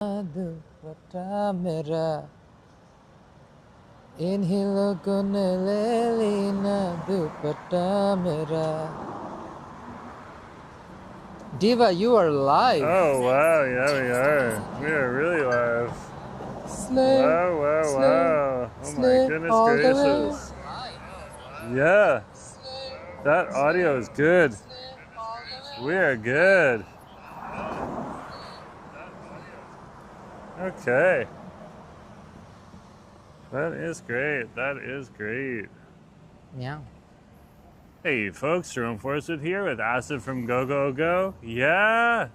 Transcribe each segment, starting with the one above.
दुपट्टा मेरा इन्हीं लोगों ने ले ली ना दुपट्टा मेरा. Diva, you are live. Oh, wow. Yeah, we are. We are really live. Slay, Wow, wow, slay, wow. Oh, my slay goodness all the way. gracious. Yeah, that audio is good. We are good. Okay. That is great. That is great. Yeah. Hey folks, Jerome Forsyth here with Acid from Go Go Go. Yeah,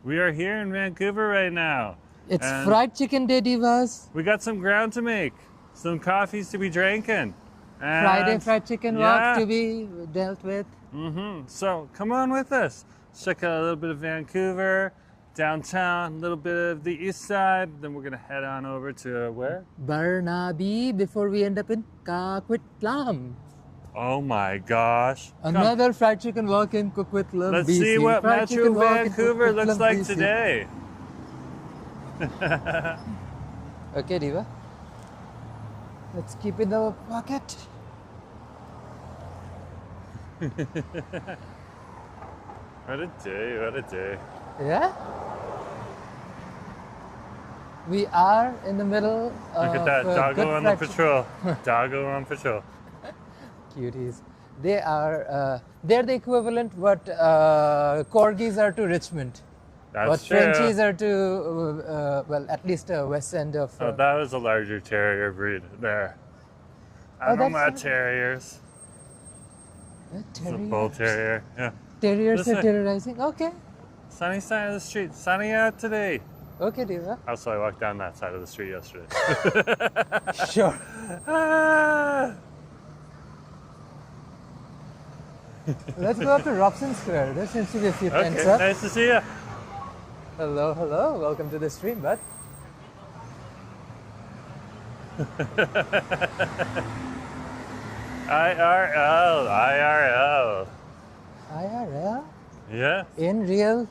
we are here in Vancouver right now. It's And fried chicken day, divas. we got some ground to make, some coffees to be drinking. And Friday fried chicken walk to be dealt with. So come on with us. Let's check out a little bit of Vancouver, downtown, a little bit of the east side. Then we're gonna head on over to where? Burnaby before we end up in Burquitlam. Oh my gosh. Another fried chicken walk in Burquitlam, Let's BC. see what Fried Metro chicken walk in Vancouver looks Burquitlam, like BC. today. Okay, Diva. Let's keep it in our pocket. What a day, what a day. Yeah? We are in the middle of Look at that, doggo on the fried patrol. Doggo on patrol. cuties. They are, they're the equivalent what corgis are to Richmond. That's What true. Frenchies are to, well, at least west end of... Oh, that was a larger terrier breed there. Oh, Aroma that's- terriers. It's a bull terriers. terrier. Yeah. Terriers This are way. terrorizing. Okay. Sunny side of the street. Sunny out today. Okay, Diva. Also, I walked down that side of the street yesterday. Sure. Ah! Let's go up to Robson Square. There seems to be a few tents Okay, up. nice to see you. Hello, hello. Welcome to the stream, bud. IRL, IRL. IRL? Yeah, In real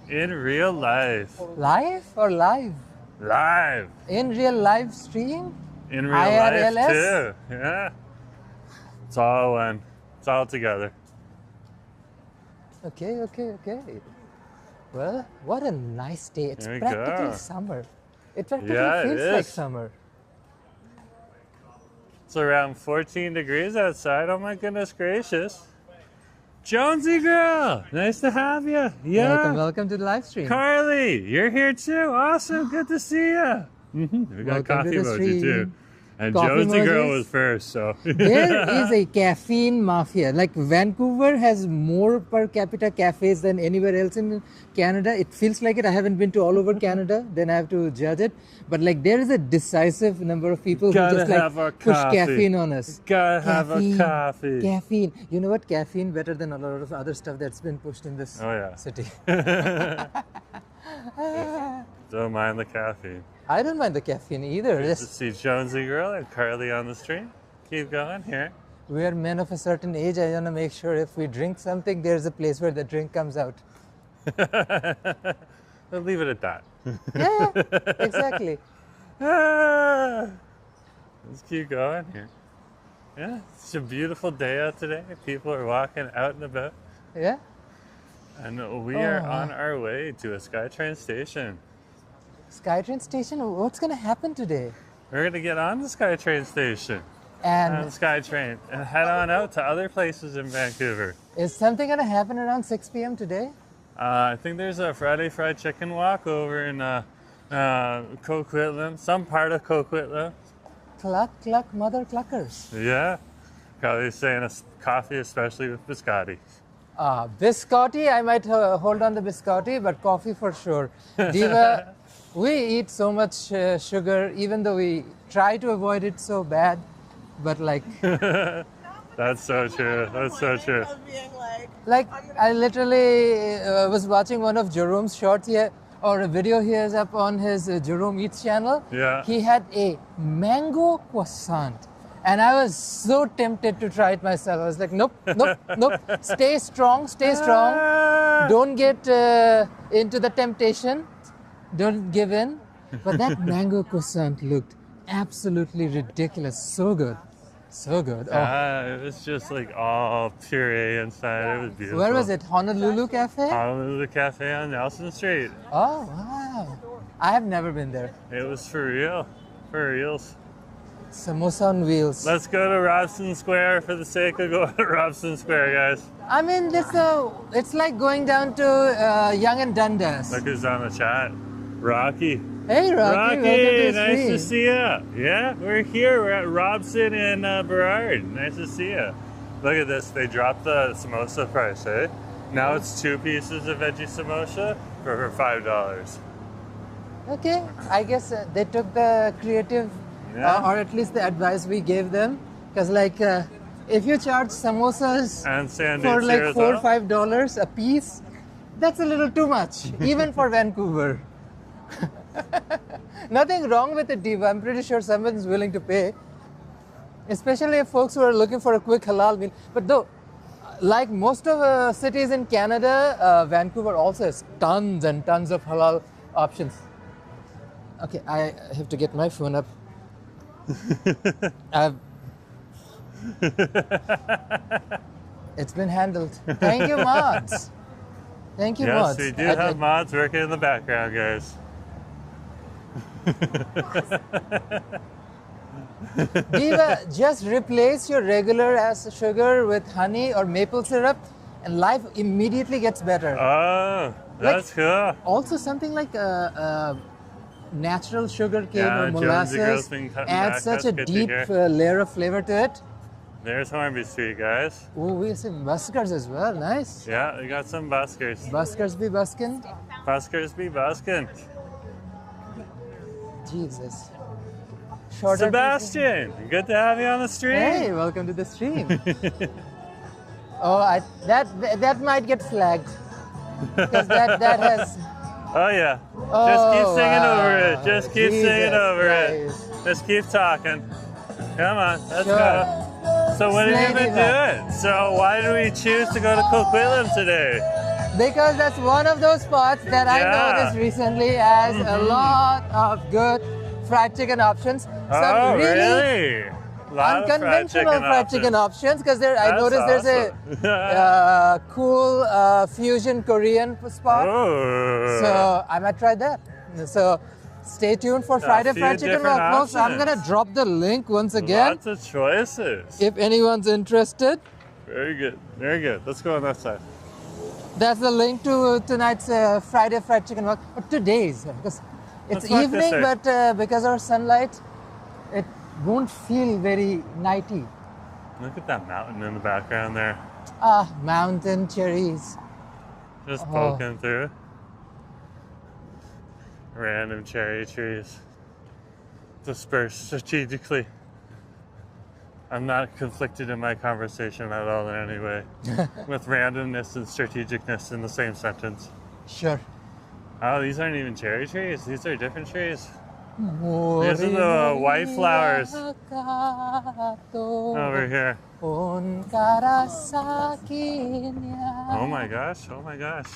in real life. life or live? Live. In real live stream? In real life IRLS? too. Yeah. It's all one. It's all together. Okay, okay, okay. Well, what a nice day. It's There we practically go. summer. It practically Yeah, it feels like is. summer. It's around 14 degrees outside. Oh my goodness gracious. Jonesy girl, nice to have you. Yeah. Welcome, welcome to the live stream. Carly, you're here too. Awesome. Good to see you. We got Welcome to coffee the emoji too. stream. And Coffee Jonesy girl emojis. was first, so. There is a caffeine mafia. Like Vancouver has more per capita cafes than anywhere else in Canada. It feels like it. I haven't been to all over Canada, then I have to judge it. But like there is a decisive number of people who Gotta just have our like push coffee. caffeine on us. Gotta have a Caffeine, coffee. Caffeine. You know what? Caffeine better than a lot of other stuff that's been pushed in this Oh yeah. city. Don't mind the caffeine. I don't mind the caffeine either. Just Just, see Jonesy girl and Carly on the stream. Keep going here. we are men of a certain age. I want to make sure if we drink something, there's a place where the drink comes out. We'll leave it at that. Yeah, exactly. Ah! Let's keep going here. Yeah, it's a beautiful day out today. People are walking out and about. Yeah. And we are Oh. on our way to a SkyTrain station. SkyTrain station, what's going to happen today? We're going to get on the SkyTrain station, on And SkyTrain, and head on out to other places in Vancouver. is something going to happen around 6 p.m. today? I think there's a Friday fried chicken walk over in Coquitlam, some part of Coquitlam. Cluck, cluck, mother cluckers. Yeah, probably saying a coffee, especially with biscotti. Biscotti, I might hold on the biscotti, but coffee for sure. Diva, we eat so much sugar, even though we try to avoid it so bad. But like, That's so true. That's so true. Of being like I literally was watching one of Jerome's shorts here, or a video he has up on his Jerome Eats channel. Yeah. He had a mango croissant. And I was so tempted to try it myself. I was like, nope, nope, nope. Stay strong, stay strong. Ah! Don't get into the temptation. Don't give in. But that mango croissant looked absolutely ridiculous. So good. So good. Oh. It was just like all puree inside. It was beautiful. Where was it? Honolulu Cafe? Honolulu Cafe on Nelson Street. Oh, wow. I have never been there. It was for real. For reals. Samosa on wheels. Let's go to Robson Square for the sake of going to Robson Square, guys. I mean, it's like going down to Young and Dundas. Look who's on the chat. Rocky. Hey, Rocky. Welcome to the nice stream. to see you. Yeah, we're here. We're at Robson and Burrard. Nice to see you. Look at this. They dropped the samosa price, eh? Now it's 2 pieces of veggie samosa for $5. Okay, I guess they took the creative, or at least the advice we gave them. Because, like, if you charge samosas and for like $4 or $5 a piece, that's a little too much, even for Vancouver. Nothing wrong with it, Diva. I'm pretty sure someone's willing to pay. Especially if folks who are looking for a quick halal meal. But though, like most of cities in Canada, Vancouver also has tons and tons of halal options. Okay, I have to get my phone up. It's been handled. Thank you, mods. Thank you, mods. Yes, we do have mods working in the background, guys. Diva, just replace your regular ass sugar with honey or maple syrup and life immediately gets better. Oh, that's cool. Also something like natural sugar cane or molasses adds such a deep layer of flavor to it. There's Hornby Street, guys. Oh, we have some buskers as well. Nice. Yeah, we got some buskers. Buskers be buskin'. Buskers be buskin'. Jesus. Sebastian, good to have you on the stream. Hey, welcome to the stream. Oh, that might get flagged because that has. Oh yeah. Just keep singing over it. Just keep singing over it. Just keep talking. Come on, let's go. So what have you been doing? So why did we choose to go to Burquitlam today? Because that's one of those spots that I noticed recently has a lot of good fried chicken options. Some really unconventional fried chicken options because I noticed there's a cool fusion Korean spot. Oh. So I might try that. So stay tuned for Friday Fried Chicken Walk, folks. I'm going to drop the link once again. Lots of choices. If anyone's interested. Very good. Very good. Let's go on that side. That's the link to tonight's Friday Fried Chicken Walk. Or today's. Because it's evening, but because of sunlight, it won't feel very nighty. Look at that mountain in the background there. Ah, mountain cherries. Just poking through. Random cherry trees. Dispersed strategically. I'm not conflicted in my conversation at all in any way. With randomness and strategicness in the same sentence. Sure. Oh, these aren't even cherry trees. These are different trees. These are the white flowers. Over here. Oh my gosh, oh my gosh.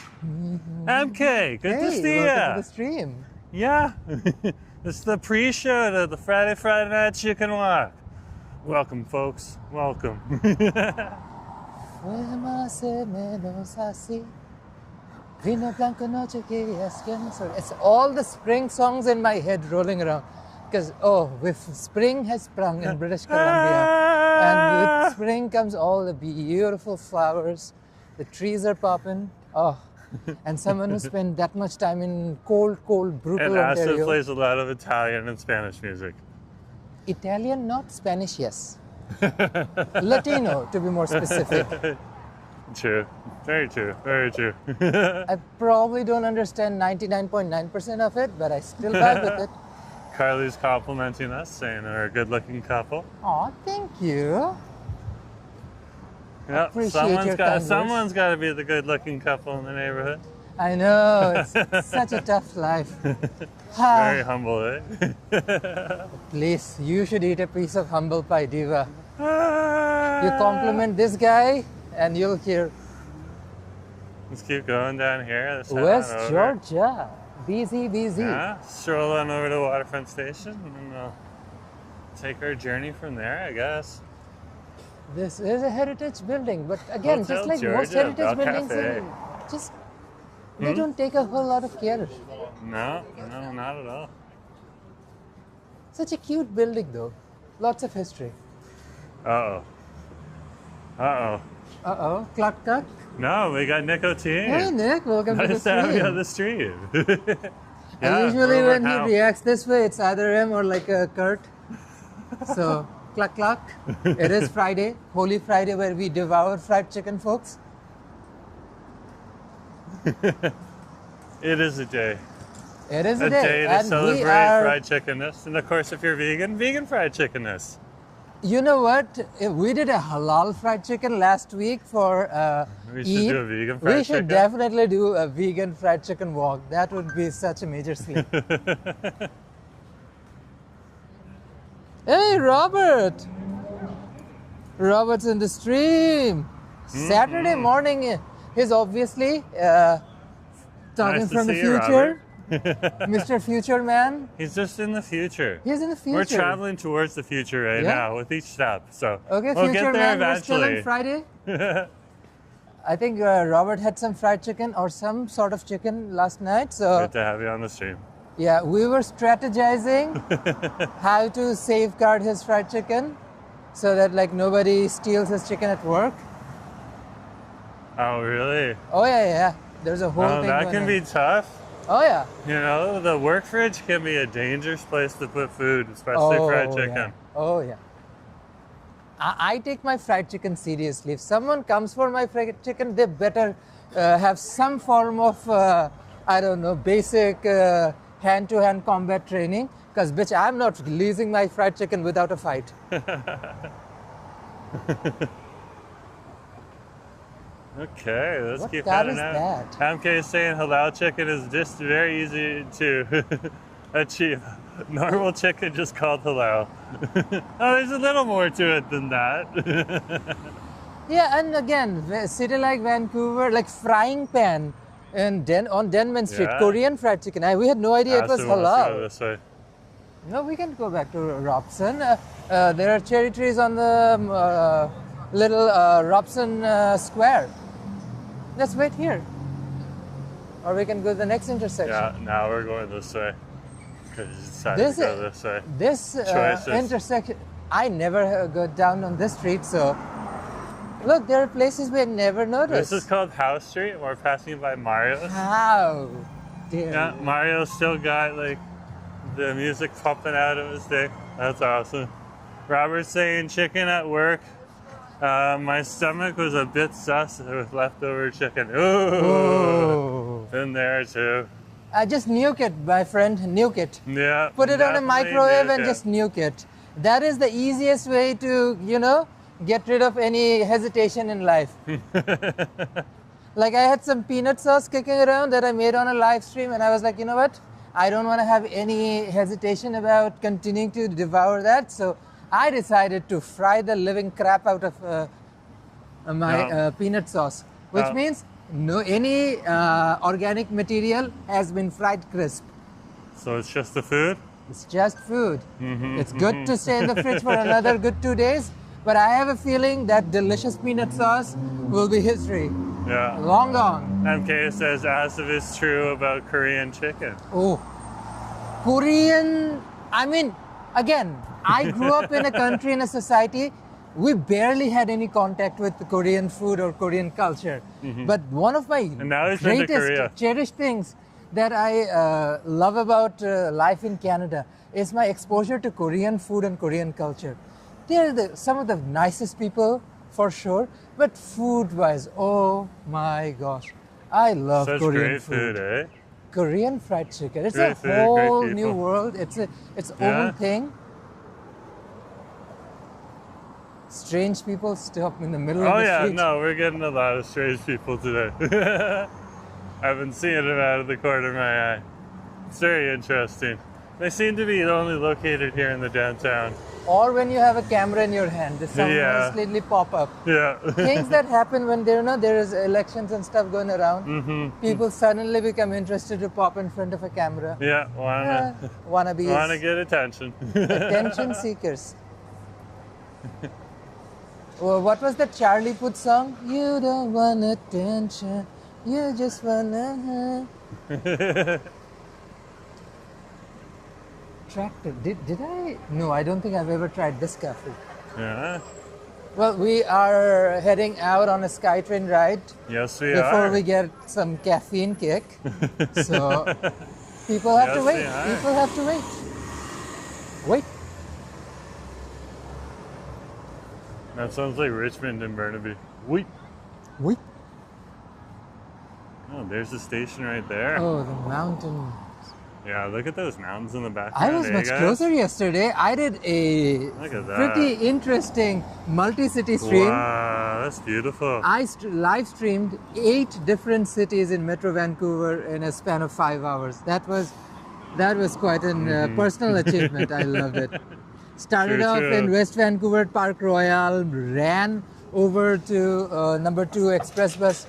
MK, good to see welcome ya. to the stream. Yeah. It's the pre-show to the Friday Night Chicken Walk. Welcome, folks. Welcome. Sorry, it's all the spring songs in my head rolling around. Because, with spring has sprung in British Columbia. And with spring comes all the beautiful flowers. The trees are popping. Oh, and someone who spent that much time in cold, brutal And Ontario. Asta plays a lot of Italian and Spanish music. Italian, not Spanish, yes. Latino, to be more specific. True. Very true. Very true. I probably don't understand 99.9% of it, but I still vibe with it. Carly's complimenting us, saying they're a good-looking couple. Aw, thank you. Yep, someone's got to be the good-looking couple in the neighborhood. I know, it's such a tough life. Very humble, eh? Please, you should eat a piece of humble pie, Diva. You compliment this guy, and you'll hear. Let's keep going down here. West Georgia. Busy, busy. Yeah, stroll on over to Waterfront Station and we'll take our journey from there, I guess. This is a heritage building, but again, Hotel just like Georgia, most heritage Bell buildings, Cafe. just they don't take a whole lot of care. No, not at all. Such a cute building, though. Lots of history. Uh-oh. Uh-oh. Uh-oh. Cluck, cluck. No, we got nicotine. Hey, Nick. Welcome to the Nice to have you on stream. the stream. And usually when he now. reacts this way, it's either him or like a Kurt. So, cluck, cluck. It is Friday. Holy Friday, where we devour fried chicken, folks. It is a day. It is A day to and celebrate we are, fried chickenness. And of course, if you're vegan fried chickenness. you know what? We did a halal fried chicken last week for We should Eid. do a vegan fried We should chicken. definitely do a vegan fried chicken walk. That would be such a major sleep. Hey, Robert! Robert's in the stream. Saturday morning, he's obviously talking Nice to from the see you, future. Mr. Future Man. He's just in the future. He's in the future. We're traveling towards the future right Yeah. now with each step. So Okay, we'll Future get there Man, we're still on eventually. Friday. I think Robert had some fried chicken or some sort of chicken last night. So Good to have you on the stream. yeah, we were strategizing how to safeguard his fried chicken so that like nobody steals his chicken at work. Oh, really? Oh yeah. There's a whole Oh, thing. that going can on. be tough. Oh yeah. You know, the work fridge can be a dangerous place to put food, especially fried chicken. Yeah. Oh yeah. I take my fried chicken seriously. If someone comes for my fried chicken, they better have some form of I don't know, basic hand-to-hand combat training. Because bitch, I'm not releasing my fried chicken without a fight. Okay, let's What keep car heading is out. that? MK is saying halal chicken is just very easy to achieve. Normal chicken just called halal. Oh, there's a little more to it than that. Yeah, and again, a city like Vancouver, like frying pan on Denman Street, Yeah. Korean fried chicken. We had no idea it was Austin wants to go halal. this way. No, we can go back to Robson. There are cherry trees on the little Robson Square. Let's wait here. Or we can go to the next intersection. Yeah, now we're going this way. Because you decided to go this way. This Choices. intersection, I never go down on this street, so look, there are places we had never noticed. This is called House Street, and we're passing by Mario's. How dare Yeah, you. Mario still got like the music pumping out of his dick. That's awesome. Robert's saying chicken at work. My stomach was a bit sus with leftover chicken. Ooh, Oh. been there too. Just nuke it, my friend, nuke it. Yeah. Put it on a definitely microwave nuke and it. just nuke it. That is the easiest way to, get rid of any hesitation in life. Like I had some peanut sauce kicking around that I made on a live stream, and I was like, you know what? I don't want to have any hesitation about continuing to devour that. So I decided to fry the living crap out of my peanut sauce, which means any organic material has been fried crisp. So it's just the food? It's just food. It's good to stay in the fridge for another good 2 days, but I have a feeling that delicious peanut sauce will be history. Yeah. Long gone. MK says, as if it's true about Korean chicken. Oh, Korean, I mean, again, I grew up in a country, in a society, we barely had any contact with the Korean food or Korean culture. But one of my now he's been to Korea. greatest, cherished things that I love about life in Canada is my exposure to Korean food and Korean culture. They're some of the nicest people, for sure, but food-wise, oh my gosh, I love Such Korean great food, eh? Korean fried chicken. It's Great a food, great whole new people. world. It's its Yeah. own thing. Strange people stop in the middle of Oh the yeah, street. no, we're getting a lot of strange people today. I've been seeing it out of the corner of my eye. It's very interesting. They seem to be only located here in the downtown. Or when you have a camera in your hand, they suddenly pop up. Yeah. Things that happen when there is elections and stuff going around. People suddenly become interested to pop in front of a camera. Yeah, Wanna get attention. Attention seekers. Well, what was that Charlie Puth song? You don't want attention, you just wanna. Tractor. Did I? No, I don't think I've ever tried this cafe. Yeah. Well, we are heading out on a SkyTrain ride. Yes, we are. Before we get some caffeine kick. So people have to wait. People have to wait. Wait. That sounds like Richmond and Burnaby. Wait. Wait. Oh, there's the station right there. Oh, the mountain. Yeah, look at those mountains in the background. I was much closer yesterday. I did a Look at that. pretty interesting multi-city stream. Wow, that's beautiful. I live streamed 8 different cities in Metro Vancouver in a span of 5 hours. That was quite a personal achievement. I loved it. Started off in West Vancouver at Park Royal, ran over to number 2 express bus.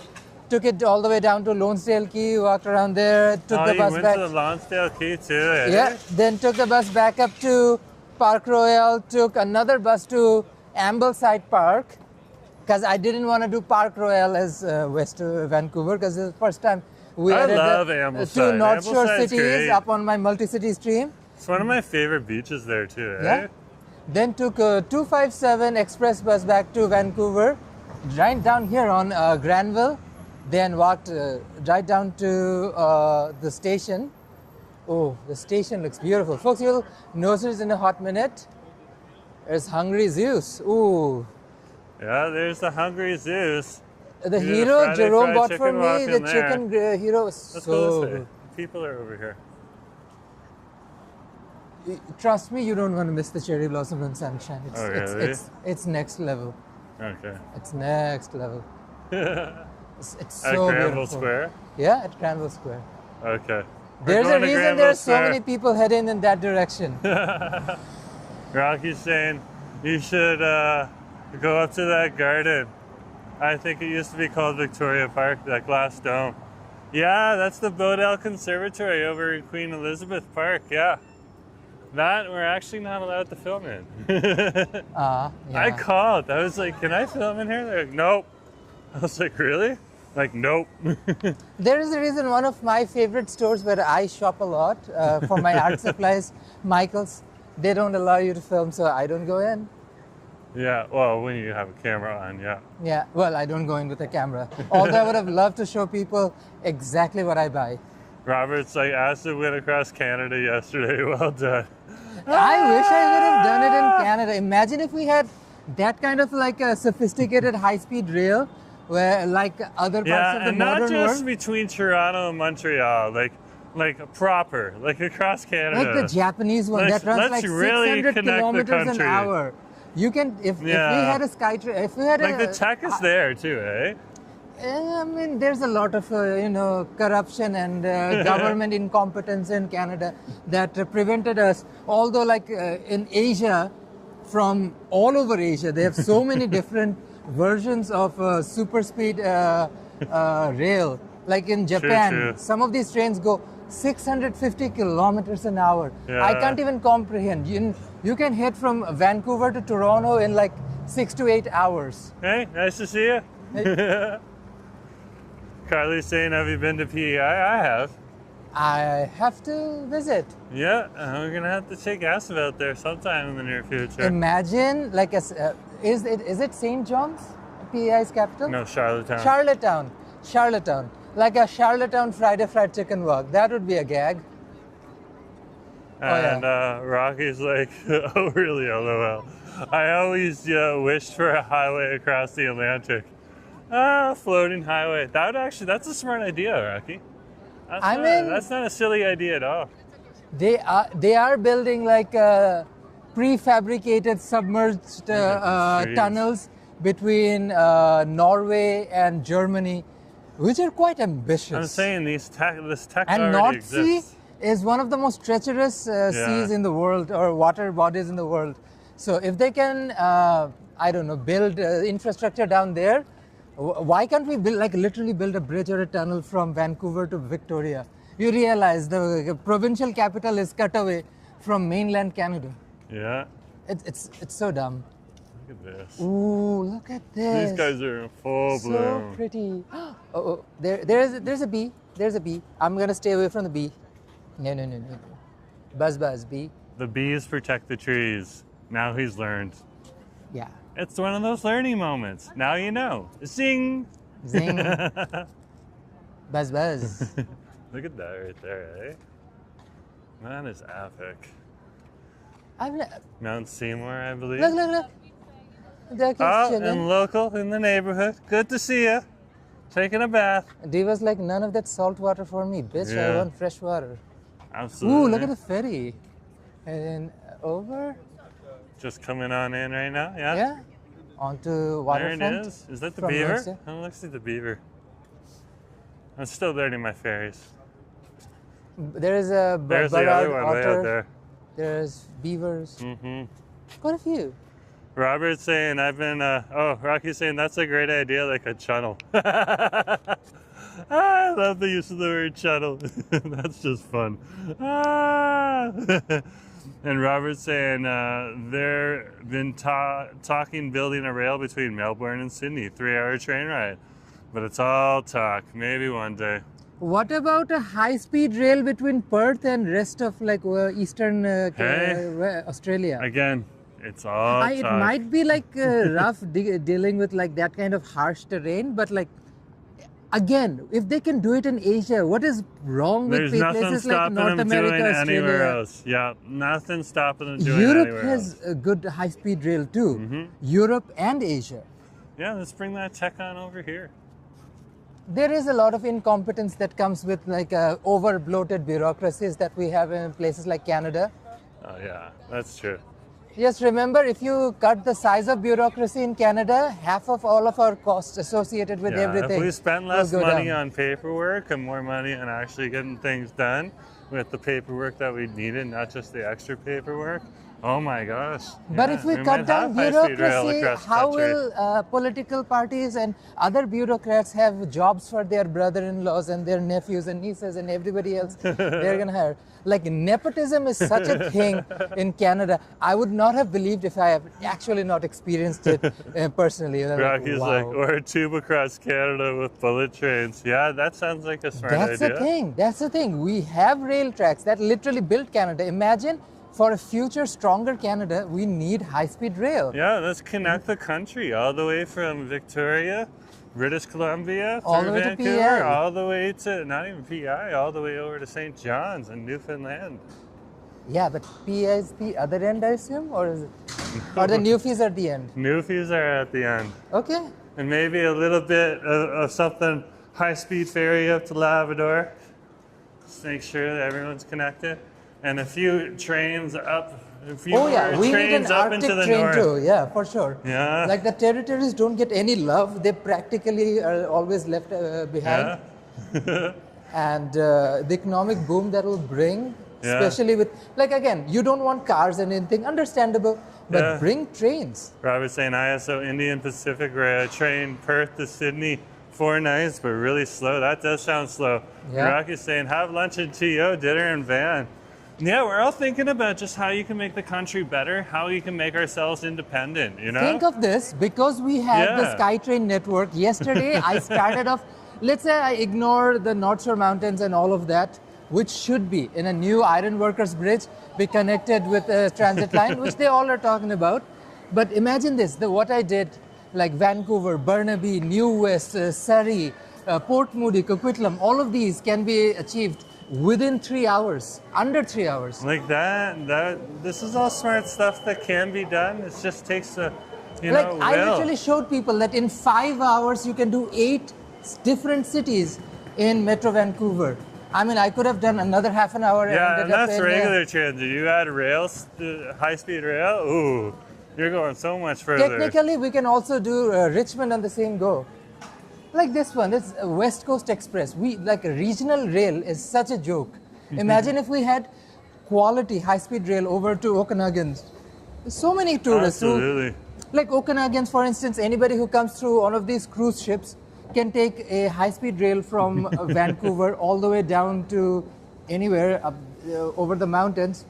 Took it all the way down to Lonesdale Quay, walked around there, took the bus back. Oh, you went to Lonesdale Quay too, eh? Yeah, then took the bus back up to Park Royal, took another bus to Ambleside Park, because I didn't want to do Park Royal as West Vancouver, because it's the first time we added 2 North Shore cities up on my multi-city stream. It's one of my favorite beaches there too, eh? Yeah. Then took a 257 express bus back to Vancouver, right down here on Granville. Then walked right down to the station. Oh, the station looks beautiful. Folks, you'll notice in a hot minute, there's Hungry Zeus. Ooh. Yeah, there's the Hungry Zeus. The hero Jerome bought for me, the there. chicken hero was Let's so go this way. good. People are over here. Trust me, you don't want to miss the cherry blossom and sunshine. It's, really? it's next level. Okay. It's next level. It's At so Granville beautiful. Square? Yeah, at Granville Square. Okay. There's a reason there's so many people heading in that direction. Rocky's saying you should go up to that garden. I think it used to be called Victoria Park, that glass dome. Yeah, that's the Bodell Conservatory over in Queen Elizabeth Park, yeah. That we're actually not allowed to film in. Yeah. I called. I was like, can I film in here? They're like, nope. I was like, really? Like, nope. There is a reason one of my favorite stores where I shop a lot for my art supplies, Michael's, they don't allow you to film, so I don't go in. Yeah, well, when you have a camera on, yeah. Yeah, well, I don't go in with a camera. Although I would have loved to show people exactly what I buy. Robert's like, acid went across Canada yesterday. Well done. I wish I would have done it in Canada. Imagine if we had that kind of like a sophisticated high-speed rail where like other parts of the modern world. Yeah, and not just world. between Toronto and Montreal, like proper, like across Canada. Like the Japanese one that runs like 600 kilometers an hour. You can, if we had a SkyTrain, if we had like the tech is there too, eh? I mean, there's a lot of, corruption and government incompetence in Canada that prevented us. Although, like in Asia, from all over Asia, they have so many different versions of super speed rail. Like in Japan, some of these trains go 650 kilometers an hour. Yeah. I can't even comprehend. You can hit from Vancouver to Toronto in like 6 to 8 hours. Hey, nice to see you. Hey. Carly's saying, have you been to PEI? I have. I have to visit. Yeah, we're going to have to take acid out there sometime in the near future. Imagine, like, is it St. John's? PEI's capital? No, Charlottetown. Charlottetown. Like a Charlottetown Friday fried chicken walk. That would be a gag. And Rocky's like, oh, really, LOL. I always wished for a highway across the Atlantic. Floating highway. That's a smart idea, Rocky. That's not a silly idea at all. They are building like prefabricated submerged tunnels between Norway and Germany, which are quite ambitious. I'm saying this tech and already exists. is one of the most treacherous Yeah. seas in the world, or water bodies in the world. So if they can, I don't know, build infrastructure down there, why can't we build, like literally build a bridge or a tunnel from Vancouver to Victoria? You realize the provincial capital is cut away from mainland Canada. Yeah. It's so dumb. Look at this. Ooh, look at this. These guys are in full So bloom. pretty. Oh, there's a bee. There's a bee. I'm gonna stay away from the bee. No. Buzz, bee. The bees protect the trees. Now he's learned. Yeah. It's one of those learning moments. Now you know. Zing! Zing. Buzz. Look at that right there, eh? That is epic. Mount Seymour, I believe. Look. They're Oh, chilling. and local in the neighborhood. Good to see you. Taking a bath. Diva's like, none of that salt water for me, bitch. I Yeah. want fresh water. Absolutely. Ooh, look at the ferry. And over. Just coming on in right now, yeah? Yeah. Onto There waterfront. it is. Is that the from beaver? North Oh, it looks like the beaver. I'm still learning my ferries. There is a There's the Burrard other one way out otter. there. There's beavers. Mm-hmm. Quite a few. Robert's saying Rocky's saying that's a great idea, like a channel. I love the use of the word channel. That's just fun. Ah! And Robert's saying they're been talking building a rail between Melbourne and Sydney, 3-hour train ride. But it's all talk, maybe one day. What about a high-speed rail between Perth and rest of like eastern Australia? Again, it's all It talk. might be like rough dealing with like that kind of harsh terrain, but like again, if they can do it in Asia, what is wrong There's with nothing places like stopping North them America, doing anywhere Australia? else. Yeah, nothing stopping them doing Europe anywhere has else. a good high-speed rail too. Mm-hmm. Europe and Asia. Yeah, let's bring that tech on over here. There is a lot of incompetence that comes with like over bloated bureaucracies that we have in places like Canada. Oh yeah, that's true. Just remember, if you cut the size of bureaucracy in Canada, half of all of our costs associated with Yeah, everything if we spent will less go money down. on paperwork and more money on actually getting things done with the paperwork that we needed, not just the extra paperwork. Oh my gosh. But Yeah, if we might cut down have high-speed rail bureaucracy, across the how country. will political parties and other bureaucrats have jobs for their brother-in-laws and their nephews and nieces and everybody else they're going to hire? Like nepotism is such a thing in Canada. I would not have believed if I have actually not experienced it personally. And I'm like, Rocky's wow. like, or a tube across Canada with bullet trains. Yeah, that sounds like a smart That's idea. the thing. That's the thing. We have rail tracks that literally built Canada. Imagine for a future stronger Canada, we need high-speed rail. Yeah, let's connect the country all the way from Victoria, British Columbia, All through the way to Vancouver, PI. all the way to, not even PI, all the way over to St. John's in Newfoundland. Yeah, but PA is the other end, I assume, or is it? Or the Newfies are the end? Newfies are at the end. Okay. And maybe a little bit of something high-speed ferry up to Labrador. Just make sure that everyone's connected. And a few trains up, a few Oh yeah, more we need an trains up Arctic into the train north. too. Yeah, for sure. Yeah. Like the territories don't get any love. They practically are always left behind. Yeah. And the economic boom that will bring, Yeah. especially with, like again, you don't want cars and anything, understandable, but Yeah. bring trains. Robert's saying ISO Indian Pacific train Perth to Sydney, 4 nights, but really slow. That does sound slow. Yeah. Rocky's saying have lunch in TO, dinner in van. Yeah, we're all thinking about just how you can make the country better, how you can make ourselves independent, you know? Think of this, because we have the Yeah. SkyTrain network. Yesterday, I started off, let's say I ignore the North Shore Mountains and all of that, which should be in a new Iron Workers Bridge, be connected with a transit line, which they all are talking about. But imagine this, what I did, like Vancouver, Burnaby, New West, Surrey, Port Moody, Coquitlam, all of these can be achieved within 3 hours, under 3 hours. Like this is all smart stuff that can be done. It just takes a, Like will. I literally showed people that in 5 hours you can do 8 different cities in Metro Vancouver. I mean, I could have done another half an hour. Yeah, and ended up that's in, regular transit. You add rails, high-speed rail, ooh, you're going so much further. Technically, we can also do Richmond on the same go. Like this one, it's West Coast Express. Like regional rail is such a joke. Imagine if we had quality high-speed rail over to Okanagan. So many tourists who, Absolutely. like Okanagans, for instance, anybody who comes through one of these cruise ships can take a high-speed rail from Vancouver all the way down to anywhere up, over the mountains.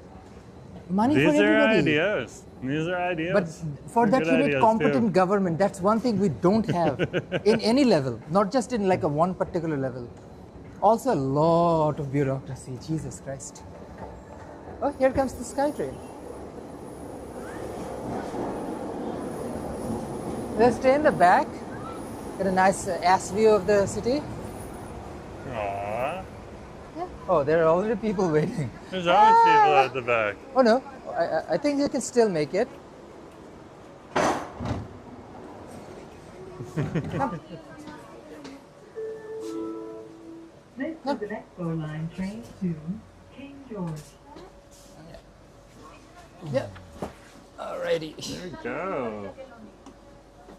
Money These for are everybody. ideas. These are ideas. But for They're that good you need ideas, competent too. government. That's one thing we don't have in any level, not just in like a one particular level. Also a lot of bureaucracy, Jesus Christ. Oh, here comes the SkyTrain. Let's stay in the back, get a nice ass view of the city. Aww. Yeah. Oh, there are already people waiting. There's always people at the back. Oh no, I think you can still make it. Next is the Expo Line train to King George. Yeah. Alrighty. There we go.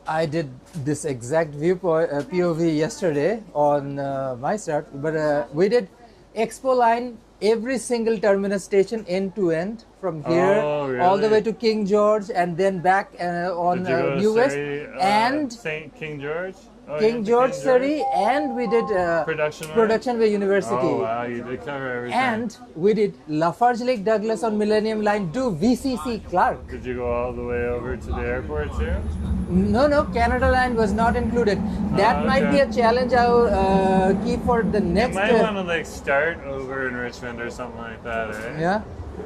I did this exact viewpoint POV yesterday on my start, but we did Expo Line every single terminus station end to end from here Oh, all the really? way to King George and then back on Did you go to New West Surrey, and St. King George? Oh, you King went to George, Surrey, and we did Production Way? Way University. Oh wow, you did cover everything. And we did Lafarge Lake Douglas on Millennium Line to VCC Clark. Did you go all the way over to the airport too? No, Canada Line was not included. That Oh, might be okay. a challenge I'll keep for the You next. might want to like start over in Richmond or something like that, right? Yeah,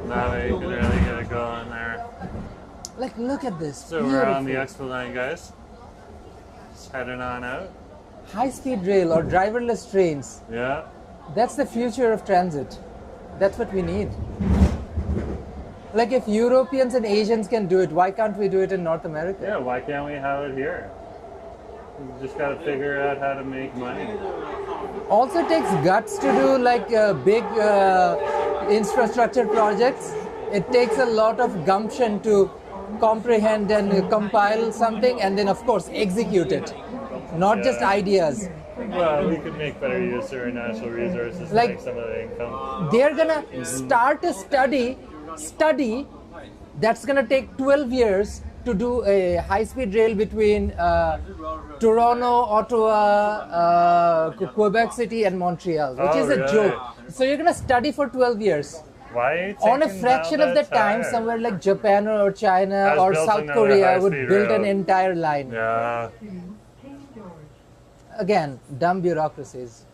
That way you can really get it going there. like look at this. So we're on the Beautiful. Expo Line, guys. Just heading on out. High-speed rail or driverless trains. Yeah. That's the future of transit. That's what we need. Like if Europeans and Asians can do it, why can't we do it in North America? Yeah, why can't we have it here? We just gotta figure out how to make money. Also takes guts to do like big infrastructure projects. It takes a lot of gumption to comprehend and compile something and then of course execute it. Not just Yeah. ideas. Well, we could make better use of our natural resources to Like- make some of the income. They're gonna start a study that's gonna take 12 years to do a high-speed rail between Toronto, Ottawa, Quebec City, and Montreal, which Oh, is a really? joke. So you're gonna study for 12 years. Why are you On a taking fraction all of the that time, somewhere like Japan or China Has or built South another Korea would high-speed build an rail. entire line. Yeah. King George. Again, dumb bureaucracies.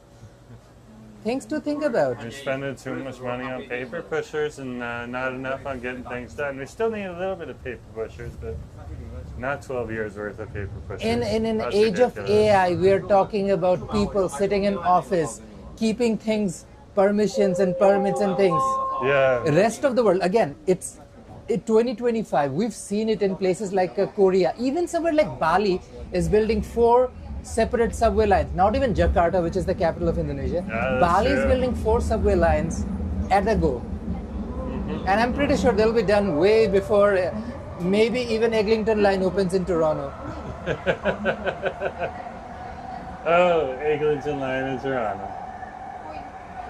Things to think about. We're spending too much money on paper pushers and not enough on getting things done. We still need a little bit of paper pushers, but not 12 years worth of paper pushers. In an That's age of ridiculous. AI, we are talking about people sitting in office, keeping things, permissions and permits and things. Yeah. Rest of the world, again, it's 2025. We've seen it in places like Korea. Even somewhere like Bali is building 4 separate subway lines. Not even Jakarta, which is the capital of Indonesia. Yeah, that's Bali is true. building 4 subway lines at a go. Mm-hmm. And I'm pretty sure they'll be done way before maybe even Eglinton line opens in Toronto. Oh, Eglinton Line in Toronto.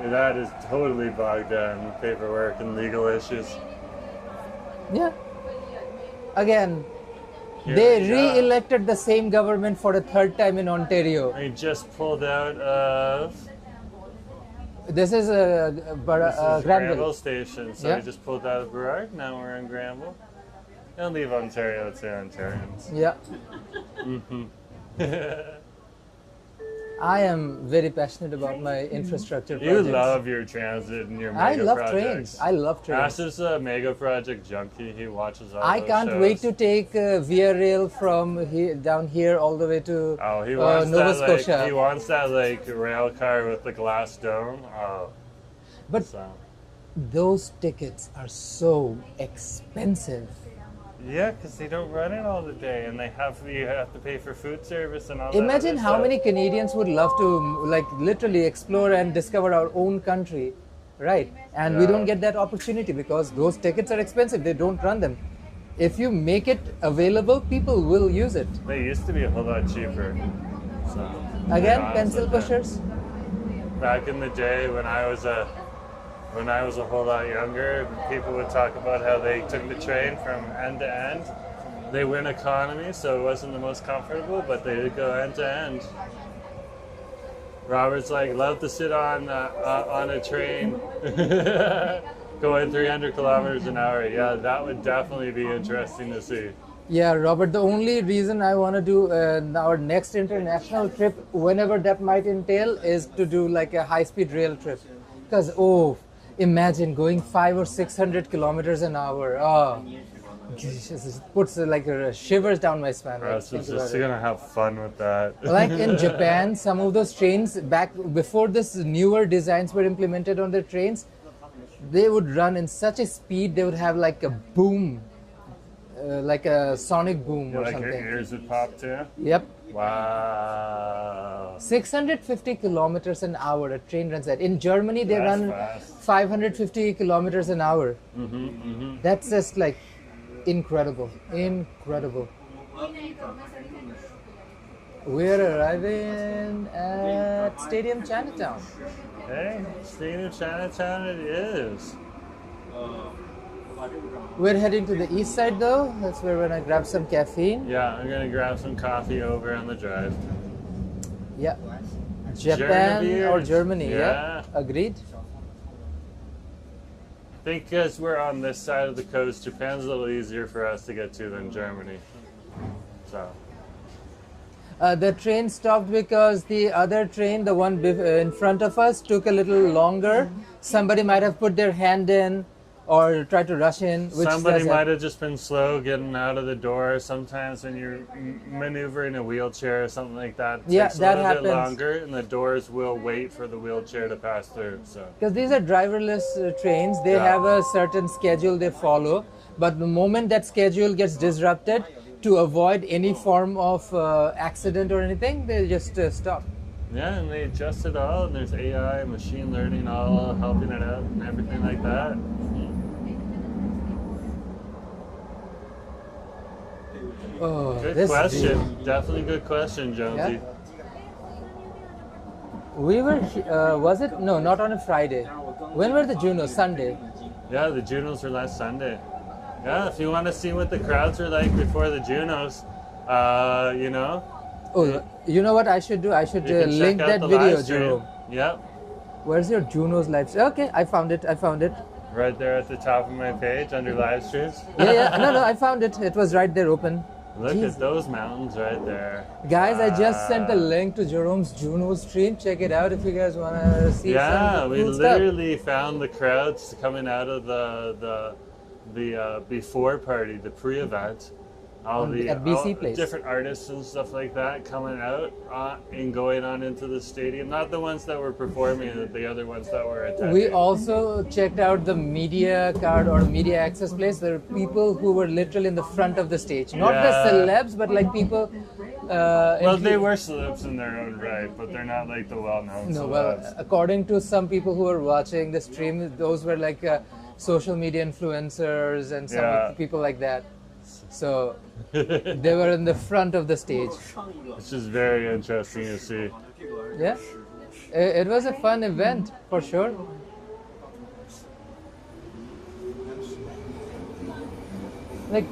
That is totally bogged down with paperwork and legal issues. Yeah. Again, Here they we go. re-elected the same government for the 3rd time in Ontario. I just pulled out of This is this is Granville Granville. Station. So Yeah. I just pulled out of Burrard. Now we're in Granville. I'll leave Ontario to Ontarians. Yeah. I am very passionate about my infrastructure You projects. love your transit and your mega I love projects. trains. I love trains. Ash is a mega project junkie. He watches all I those can't shows. wait to take Via Rail from down here all the way to Oh, he wants Nova that like Scotia. he wants that like rail car with the glass dome. Oh, But so those tickets are so expensive. yeah, because they don't run it all the day, and you have to pay for food service and all that. Imagine other how stuff. many Canadians would love to like literally explore and discover our own country, right? And we Yeah. don't get that opportunity because those tickets are expensive. They don't run them. If you make it available, people will use it. They used to be a whole lot cheaper. So Again, yeah, pencil honestly, pushers. Back in the day when I was a When I was a whole lot younger, people would talk about how they took the train from end to end. They were in economy, so it wasn't the most comfortable, but they did go end to end. Robert's like, love to sit on a train going 300 kilometers an hour. Yeah, that would definitely be interesting to see. Yeah, Robert, the only reason I want to do our next international trip, whenever that might entail, is to do like a high-speed rail trip. Because, imagine going 500 or 600 kilometers an hour. Oh, it puts like shivers down my spine. I was just going to have fun with that. Like in Japan, some of those trains, back before this newer designs were implemented on their trains, they would run in such a speed, they would have like a boom. Like a sonic boom or like something. Your ears would pop too? Yep. Wow. 650 kilometers an hour a train runs at. In Germany, they That's run fast. 550 kilometers an hour. That's just like incredible. Incredible. We're arriving at Stadium Chinatown. Hey, Stadium Chinatown it is. We're heading to the east side though. That's where we're gonna grab some caffeine. Yeah, I'm gonna grab some coffee over on the drive. Yeah. Japan or Germany. Germany, yeah. Yeah. Agreed. I think because we're on this side of the coast, Japan's a little easier for us to get to than Germany. So. The train stopped because the other train, the one in front of us, took a little longer. Somebody might have put their hand in or tried to rush in. Somebody might have just been slow getting out of the door. Sometimes when you're maneuvering a wheelchair or something like that, it takes a little bit longer, and the doors will wait for the wheelchair to pass through. So because these are driverless trains, they have a certain schedule they follow. But the moment that schedule gets disrupted, to avoid any form of accident or anything, they just stop. yeah, and they adjust it all, and there's AI, machine learning, all helping it out, and everything like that. Oh, Good this question. view. Definitely good question, Jonesy. Yeah. We were, was it? No, not on a Friday. When were the Junos? Sunday. Yeah, the Junos were last Sunday. Yeah, if you want to see what the crowds were like before the Junos, you know. Oh, you know what I should do? I should You can link check out that the video, live stream. Jerome. Yep, Where's your Junos live stream? Okay, I found it. right there at the top of my page under live streams. Yeah. No, I found it. It was right there open. Look Jeez. at those mountains right there. Guys, I just sent a link to Jerome's Juno stream. Check it out if you guys want to see some We cool stuff. literally found the crowds coming out of the before party, the pre-event. All At BC Place. Different artists and stuff like that coming out and going on into the stadium. Not the ones that were performing, the other ones that were attending. We also checked out the media card or media access place. There are people who were literally in the front of the stage. Not the celebs, but like people... well, they were celebs in their own right, but they're not like the well-known No, celebs. well, according to some people who were watching the stream, those were like social media influencers and some people like that. So they were in the front of the stage. It's just very interesting to see. Yeah, it was a fun event for sure. Like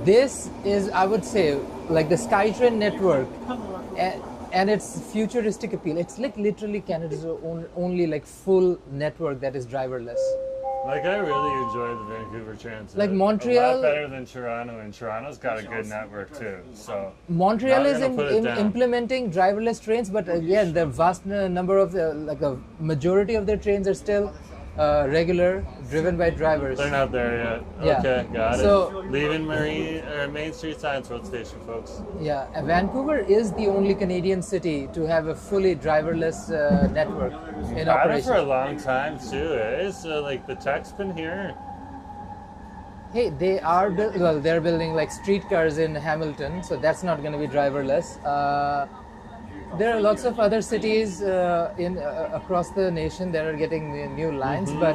this is, I would say, like the SkyTrain network and its futuristic appeal. It's like literally Canada's only like full network that is driverless. Like, I really enjoy the Vancouver Transit. Like Montreal- A lot better than Toronto, and Toronto's got a good network too. So Montreal Not is gonna put it down. implementing driverless trains, but again, the vast number of like a majority of their trains are still regular, driven by drivers. they're not there yet. Yeah. Okay, got So- it. Leaving Main Street Science Road Station, folks. Yeah, Vancouver is the only Canadian city to have a fully driverless network in Had it for a operation. long time too. So like the tech's been here. Hey, they're building like streetcars in Hamilton, so that's not going to be driverless. There are lots of other cities across the nation that are getting new lines, but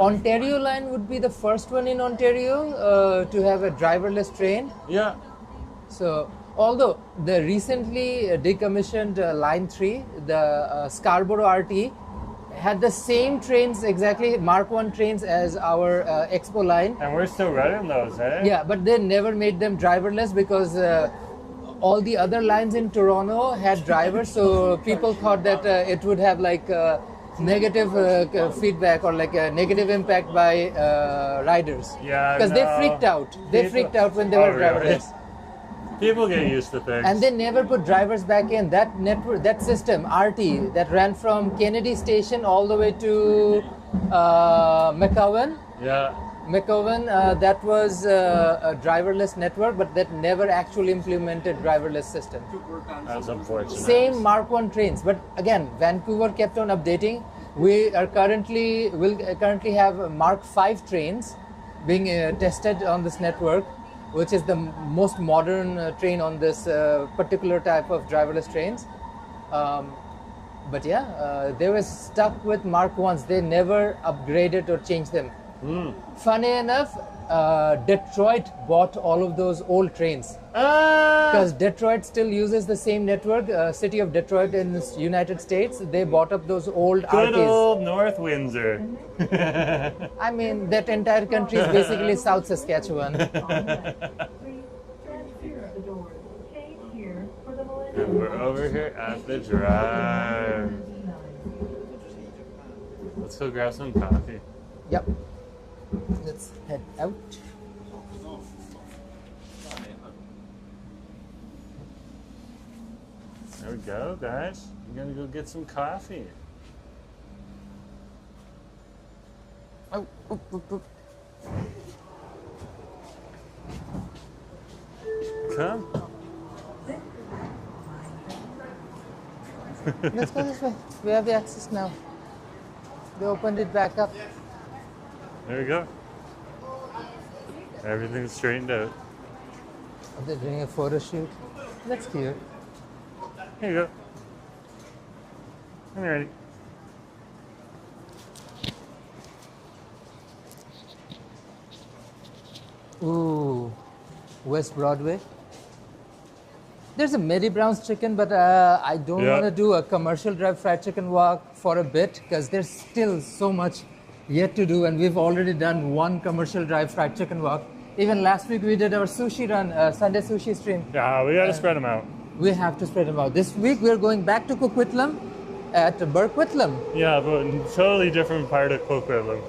Ontario line would be the first one in Ontario to have a driverless train. Yeah. So, although the recently decommissioned Line 3, the Scarborough RT, had the same trains, exactly Mark 1 trains as our Expo line. And we're still running those, eh? Yeah, but they never made them driverless because all the other lines in Toronto had drivers, so people thought that it would have like negative feedback or like a negative impact by riders. Yeah, because they no. freaked out. They freaked out when they were really? driverless. People get used to things. And they never put drivers back in. That network, that system, RT, that ran from Kennedy Station all the way to McCowan. Yeah. McCowan, that was a driverless network, but that never actually implemented driverless system. That's unfortunate. Same Mark 1 trains, but again, Vancouver kept on updating. We are currently have Mark 5 trains being tested on this network, which is the most modern train on this particular type of driverless trains. But yeah, they were stuck with Mark 1s. They never upgraded or changed them. Funny enough, Detroit bought all of those old trains because Detroit still uses the same network. City of Detroit in the United States, they bought up those old Good RTs. old North Windsor. I mean, that entire country is basically South Saskatchewan. Please transfer the doors. Change here for the millennium. And we're over here at the drive. Let's go grab some coffee. Yep. Let's head out. There we go, guys. We're gonna go get some coffee. Oh, oop, oop, oop. Come. Let's go this way. We have the access now. They opened it back up. There we go. Everything's straightened out. They're doing a photo shoot. That's cute. Here you go. I'm ready. Ooh, West Broadway. There's a Mary Brown's Chicken, but I don't Yeah. want to do a commercial drive fried chicken walk for a bit because there's still so much yet to do, and we've already done one commercial drive fried chicken walk. Even last week we did our sushi run, Sunday sushi stream. Yeah, we gotta spread them out. We have to spread them out. This week we're going back to Burquitlam at Burquitlam. Yeah, but in totally different part of Burquitlam.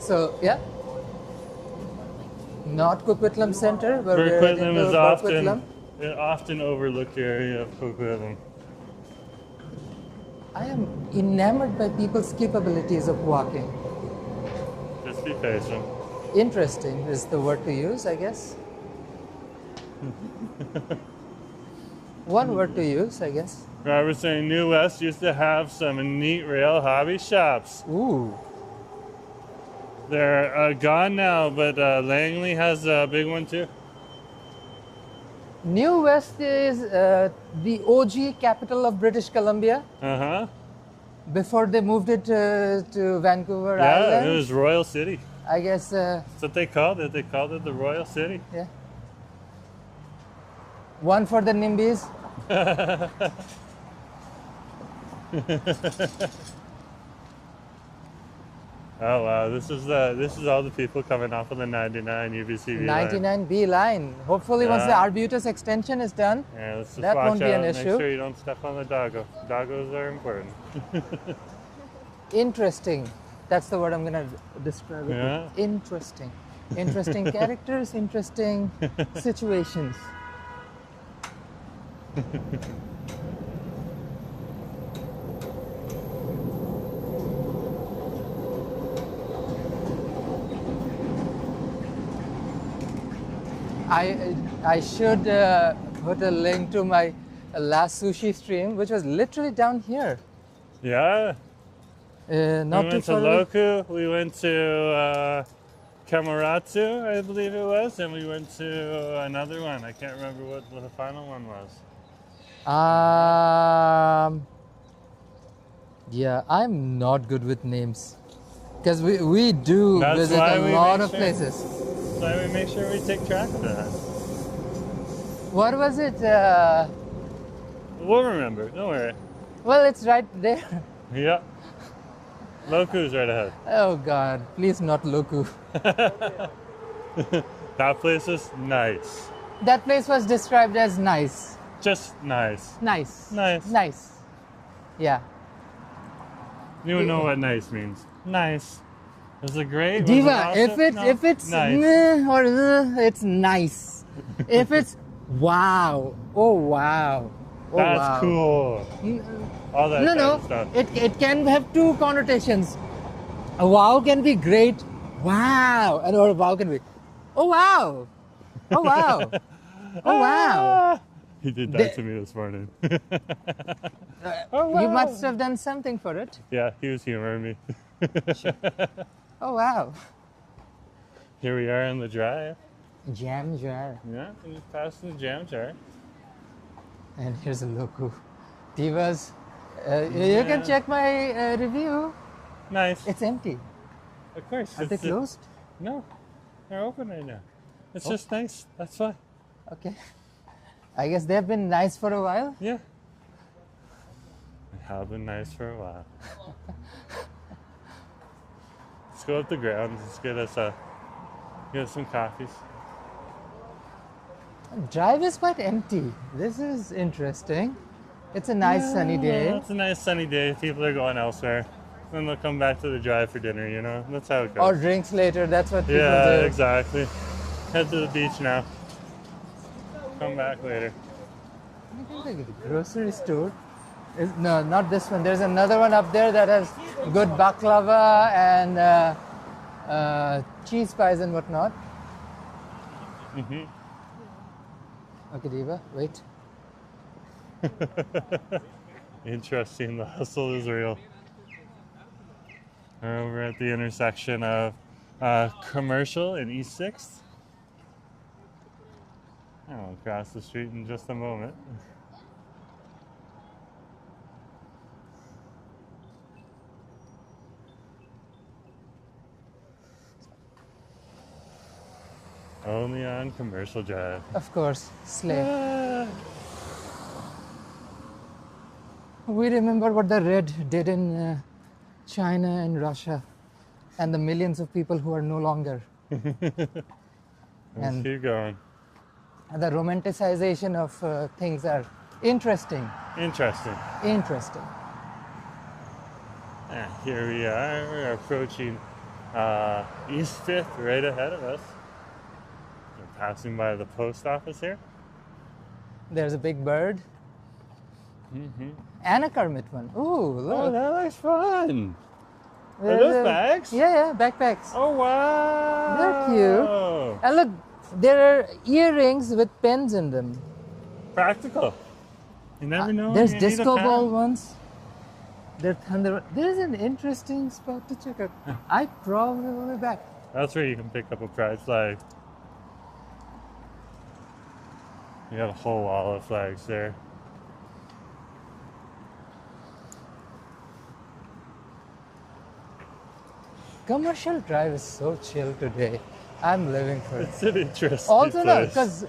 So yeah, not Burquitlam Center, but we're heading Burquitlam to is Burquitlam. an often overlooked area of Burquitlam. I am enamored by people's capabilities of walking. Just be patient. Interesting is the word to use, I guess. One word to use, I guess. I was saying New West used to have some neat rail hobby shops. Ooh. They're gone now, but Langley has a big one too. New West is the OG capital of British Columbia Uh-huh. before they moved it to Vancouver Yeah, Island. it was Royal City. I guess, That's what they called it. They called it the Royal City. yeah. One for the NIMBYs. Oh wow, this is all the people coming off of the 99 UBCV line. 99B line. Hopefully, once the Yeah. Arbutus extension is done, Yeah, let's just That watch won't be an out. issue. Make sure you don't step on the doggo. Doggos are important. interesting. That's the word I'm gonna describe it. Yeah. With. Interesting. Interesting characters, interesting situations. I should put a link to my last sushi stream, which was literally down here. Yeah. Not We too went to far away. Loku. We went to Kamuratsu, I believe it was, and we went to another one. I can't remember what the final one was. Yeah, I'm not good with names because we do That's visit why a we lot make of sure- places. So we make sure we take track of that. What was it? We'll remember. Don't worry. Well, it's right there. Yeah. Loku's right ahead. Oh God, please not Loku. That place is nice. That place was described as nice. Just nice. Nice. Nice. Nice. Yeah. You know what nice means. Nice. Was it great? Was it Diva, awesome? No. if it's nice. meh or it's nice. If it's wow. Oh wow. Oh That's wow. cool. All that No, kind no. of stuff. It can have two connotations. A wow can be great. Wow. And or a wow can be, oh wow. Oh wow. Oh wow. He did that to me this morning. You must have done something for it. Yeah, he was humoring me. Oh wow. Here we are in the drive. Jam jar. Yeah, we passed the jam jar. And here's a Loku. Divas. You can check my review. Nice. It's empty. Of course. Are they closed? No, they're open right now. It's just nice. That's why. Okay. I guess they've been nice for a while. Yeah. They have been nice for a while. Let's go up the grounds. Let's get us some coffees. Drive is quite empty. This is interesting. It's a nice sunny day. It's a nice sunny day. People are going elsewhere. Then they'll come back to the drive for dinner, you know? That's how it goes. Or drinks later. That's what people yeah, do. exactly. Head to the beach now. Come back later. I think the grocery store. No, not this one. There's another one up there that has good baklava and cheese pies and whatnot. Mm-hmm. Okay, Diva, wait. Interesting. The hustle is real. We're over at the intersection of Commercial and East 6th. I'll cross the street in just a moment. Only on Commercial Drive. Of course, slave. Ah. We remember what the red did in China and Russia and the millions of people who are no longer. Let's And- keep going. The romanticization of things are interesting. Interesting. Interesting. Here we are. We're approaching East 5th right ahead of us. We're passing by the post office here. There's a big bird Mm-hmm. and a Kermit one. Ooh, Oh, look. that looks fun. Are There's those a- bags? Yeah, backpacks. Oh, wow. They're cute. And look, there are earrings with pens in them. Practical. You never know. when There's you need a disco pen. ball ones. There's thunder. There's an interesting spot to check out. I probably will be back. That's where you can pick up a pride flag. You got a whole wall of flags there. Commercial Drive is so chill today. I'm living for it. It's an interesting Also, no, place. because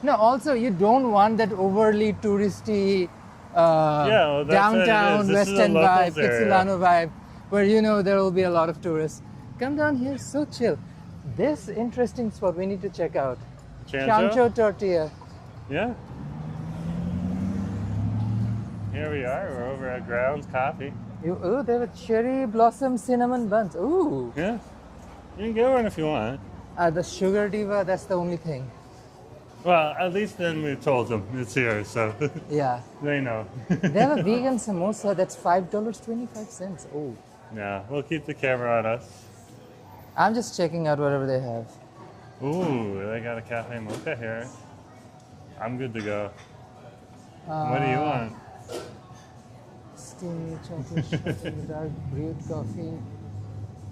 also you don't want that overly touristy well, that's what it downtown is. This West is a End vibe, locals area. Pixelano vibe, where you know there will be a lot of tourists. Come down here, so chill. This interesting spot we need to check out. Chancho Tortilla. Yeah. Here we are. We're over at Grounds Coffee. Oh, they have a cherry blossom cinnamon buns. Ooh. Yeah. You can get one if you want. The sugar diva, that's the only thing. Well, at least then we told them it's here, so Yeah. they know. They have a vegan samosa that's $5.25. Oh. Yeah, we'll keep the camera on us. I'm just checking out whatever they have. Ooh, they got a cafe mocha here. I'm good to go. What do you want? Steamy chocolate shot, dark brewed coffee,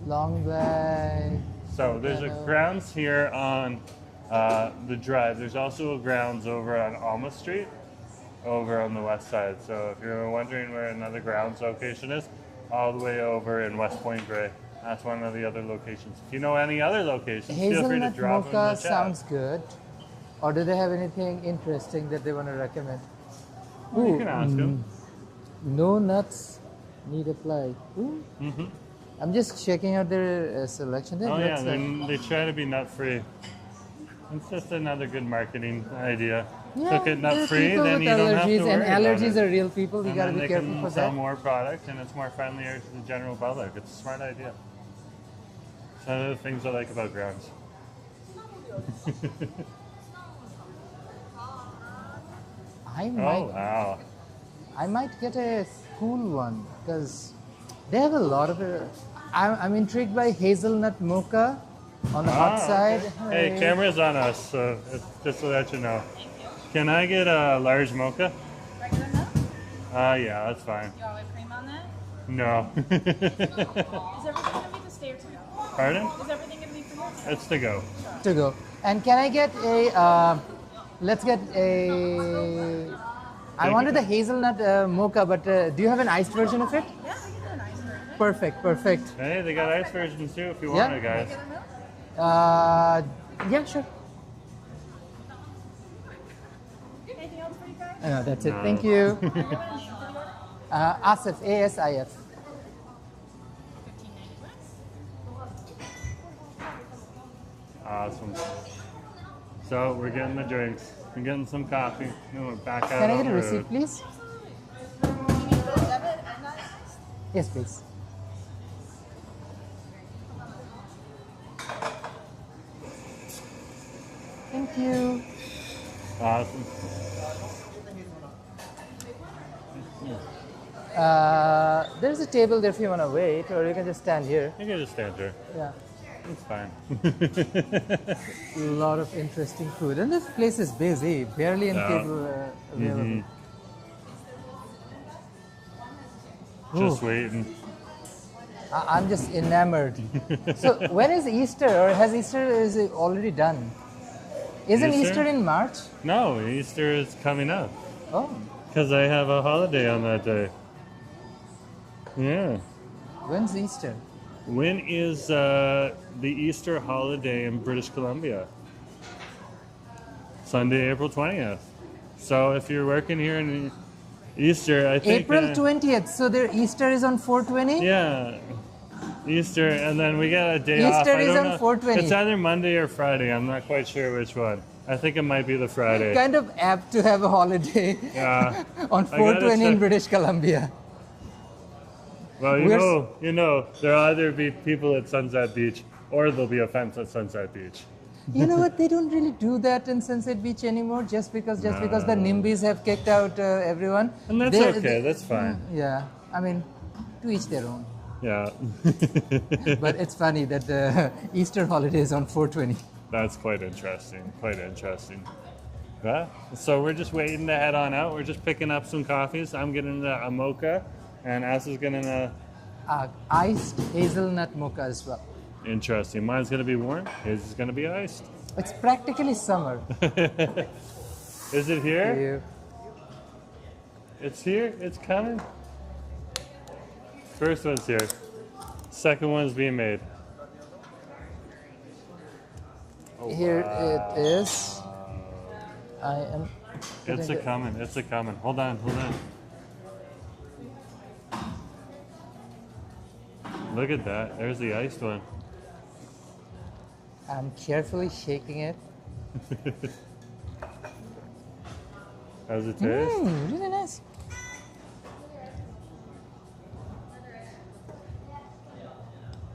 long black. So there's a Grounds here on the drive. There's also a Grounds over on Alma Street, over on the west side. So if you're wondering where another Grounds location is, all the way over in West Point Grey. That's one of the other locations. If you know any other locations, feel free to Hazelnut drop them in mocha the chat. sounds good. Or do they have anything interesting that they want to recommend? Well, you can ask them. No nuts need apply. Ooh. Mm-hmm. I'm just checking out their selection. Oh yeah, Looks they try to be nut free. It's just another good marketing idea. yeah, Cook it there are nut free, people then with you don't have to allergies, worry and about allergies it. are real people. You And gotta then be they careful can for sell that. more product, and it's more friendlier to the general public. It's a smart idea. It's one of the things I like about grounds. I Oh might, wow! I might get a cool one because they have a lot of it. I'm intrigued by hazelnut mocha on the hot side. Okay. Hey, camera's on us, so just to let you know. Can I get a large mocha? Regular milk? Yeah, that's fine. You want whipped cream on that? No. Is everything going to be to stay or to go? Pardon? Is everything going to be for you? It's to go. To go. And can I get a? Let's get a. I wanted the hazelnut mocha, but do you have an iced version of it? Yeah, we can do an ice version. Perfect, perfect. Hey, they got ice versions too if you Yeah. want it, guys. Regular milk? Yeah, sure. Anything else for you guys? No, that's it. No. Thank you. What is the order? Asif, ASIF. 15.90. Awesome. So we're getting the drinks. We're getting some coffee. Then we're back out Can I on get a the receipt, road. please? You need both debit and not ice? Yes, please. Thank you. Awesome. There's a table there if you want to wait, or you can just stand here. You can just stand here. Yeah. It's fine. A lot of interesting food. And this place is busy, barely any Yeah. table available. Just Ooh, waiting. I'm just enamored. So when is Easter, or has Easter is it already done? Isn't Easter? Easter in March? No, Easter is coming up. Oh, Because I have a holiday on that day. Yeah. when's Easter? When is the Easter holiday in British Columbia? Sunday, April 20th. So if you're working here in Easter, I think... April 20th. So their Easter is on 420? Yeah. Easter, and then we get a day off. Easter I is don't on know. 420. It's either Monday or Friday. I'm not quite sure which one. I think it might be the Friday. Kind of apt to have a holiday Yeah. on I gotta 420 in check. British Columbia. Well, We're- you know, there'll either be people at Sunset Beach or there'll be a fence at Sunset Beach. You know what? They don't really do that in Sunset Beach anymore, just because the NIMBYs have kicked out everyone. And that's They- okay. they- That's fine. Yeah, I mean, to each their own. Yeah. But it's funny that the Easter holiday is on 420. That's quite interesting. Quite interesting. Yeah. So we're just waiting to head on out. We're just picking up some coffees. I'm getting a mocha, and As is getting a... Iced hazelnut mocha as well. Interesting. Mine's going to be warm. His is going to be iced. It's practically summer. Is it here? You- It's here. It's coming. First one's here. Second one's being made. Oh, Here wow. it is. I am. It's a coming. It's a coming. Hold on. Hold on. Look at that. There's the iced one. I'm carefully shaking it. How's it taste? Really nice.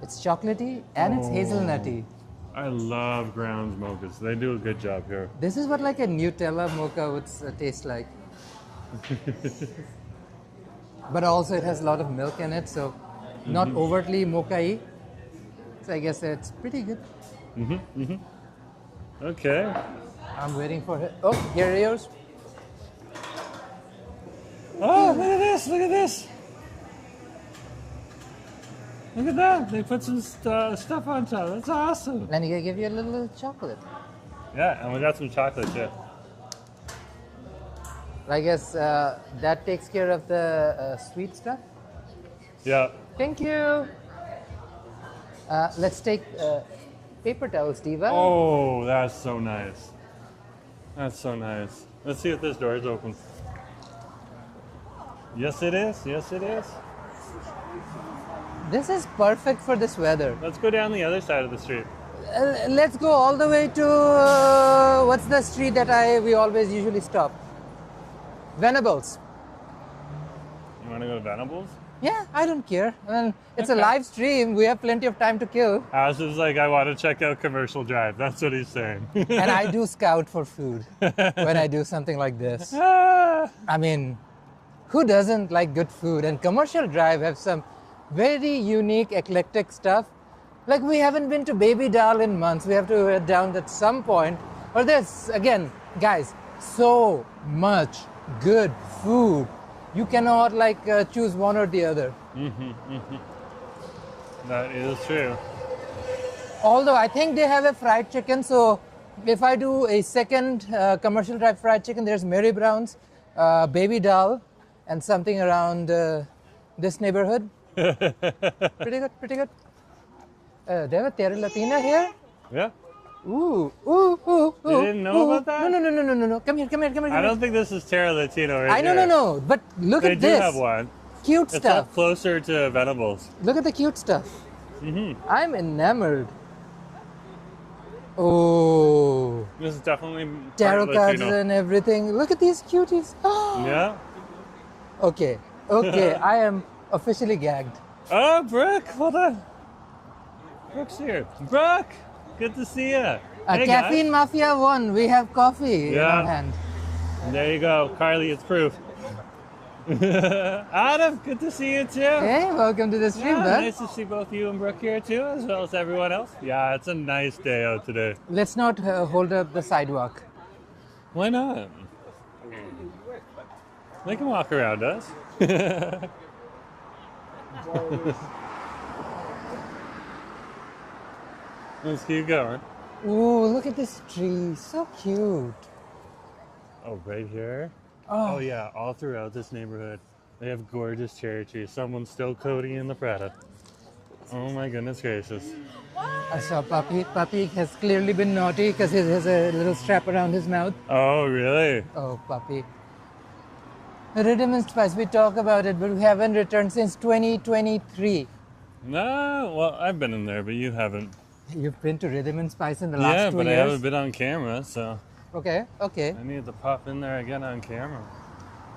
It's chocolatey and it's hazelnutty. I love grounds mochas. They do a good job here. This is what like a Nutella mocha would taste like. But also it has a lot of milk in it, so not overtly mocha-y. So I guess it's pretty good. Okay. I'm waiting for it. Oh, here are yours. Oh, look at this. Look at this. Look at that. They put some stuff on top. That's awesome. And I give you a little chocolate. Yeah, and we got some chocolate too. I guess that takes care of the sweet stuff. Yeah. Thank you. Let's take paper towels, Diva. Oh, that's so nice. That's so nice. Let's see if this door is open. Yes, it is. Yes, it is. This is perfect for this weather. Let's go down the other side of the street. Let's go all the way to what's the street that we always usually stop? Venables. You want to go to Venables? Yeah, I don't care. Well, it's a Okay. live stream. We have plenty of time to kill. House is like, I want to check out Commercial Drive. That's what he's saying. And I do scout for food when I do something like this. Ah. I mean, who doesn't like good food? And Commercial Drive have some very unique, eclectic stuff. Like, we haven't been to Baby Doll in months. We have to head down at some point. Or there's, again, guys, so much good food. You cannot choose one or the other. That is true. Although I think they have a fried chicken, so if I do a second Commercial Drive fried chicken, there's Mary Brown's, Baby Doll, and something around this neighborhood. Pretty good, pretty good. They have a Terra Latina here. Yeah. Ooh, ooh, ooh, ooh. You didn't know about that? No. Come here, come here, come here. I don't think this is Terra Latino right I know, here. no. But look They at do this. have one. Cute It's stuff. up closer to Venables. Look at the cute stuff. Mm-hmm. I'm enamored. Oh, This is definitely tarot part cards Latino. and everything. Look at these cuties. Yeah. Okay, I am officially gagged. Oh, Brooke, hold on. Brooke's here. Brooke, good to see you. Hey, Caffeine guys. Mafia 1, we have coffee in Yeah. our hand. There you go. Carly, it's proof. Adam, good to see you too. Hey, welcome to the stream, Yeah, bud. nice to see both you and Brooke here too, as well as everyone else. Yeah, it's a nice day out today. Let's not hold up the sidewalk. Why not? They can walk around us. Let's keep going. Ooh, look at this tree. So cute. Oh, right here? Oh, Oh yeah, all throughout this neighborhood, they have gorgeous cherry trees. Someone's still coating the Prada. Oh my goodness gracious. I saw Puppy. Puppy has clearly been naughty because he has a little strap around his mouth. Oh really? Oh, Puppy. The Rhythm and Spice, we talk about it, but we haven't returned since 2023. No, well I've been in there, but you haven't. You've been to Rhythm and Spice in the last Yeah, 2 but years? I haven't been on camera, so Okay. I need to pop in there again on camera.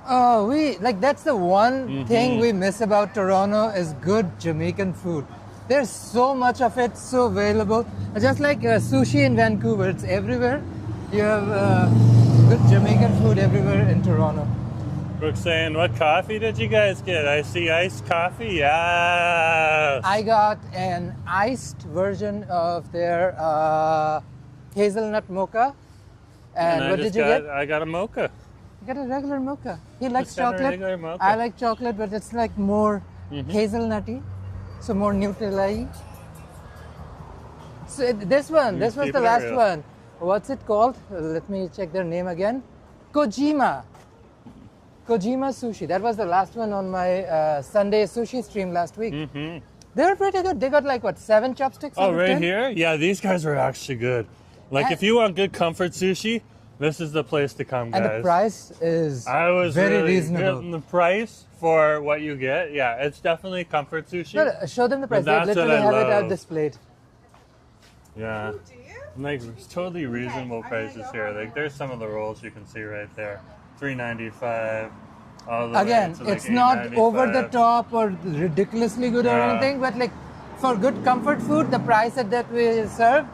Oh, that's the one thing we miss about Toronto is good Jamaican food. There's so much of it, so available. Just like sushi in Vancouver, it's everywhere. You have good Jamaican food everywhere in Toronto. Brooke's saying, what coffee did you guys get? I see iced coffee. Yes. I got an iced version of their hazelnut mocha. And I what just did you get? I got a mocha. I got a regular mocha. He likes Just got a chocolate. regular mocha. I like chocolate, but it's like more hazelnutty, so more Nutella-y. So this one, this was keep the it last real. one. What's it called? Let me check their name again. Kojima. Kojima Sushi. That was the last one on my Sunday sushi stream last week. Mm-hmm. They were pretty good. They got like what, 7 chopsticks? Oh, out of right 10? here? Yeah, these guys were actually good. Like, if you want good comfort sushi, this is the place to come, guys. And the price is I was very really reasonable. getting the price for what you get. Yeah, it's definitely comfort sushi. No, show them the price. They that's what literally I have it love. out displayed. Yeah. Do you? Like, it's totally reasonable prices here. Like, there's some of the rolls you can see right there. $3.95. All the Again, way to, like, it's not over the $8.95. top or ridiculously good or Yeah. anything, but like for good comfort food, the price that we serve,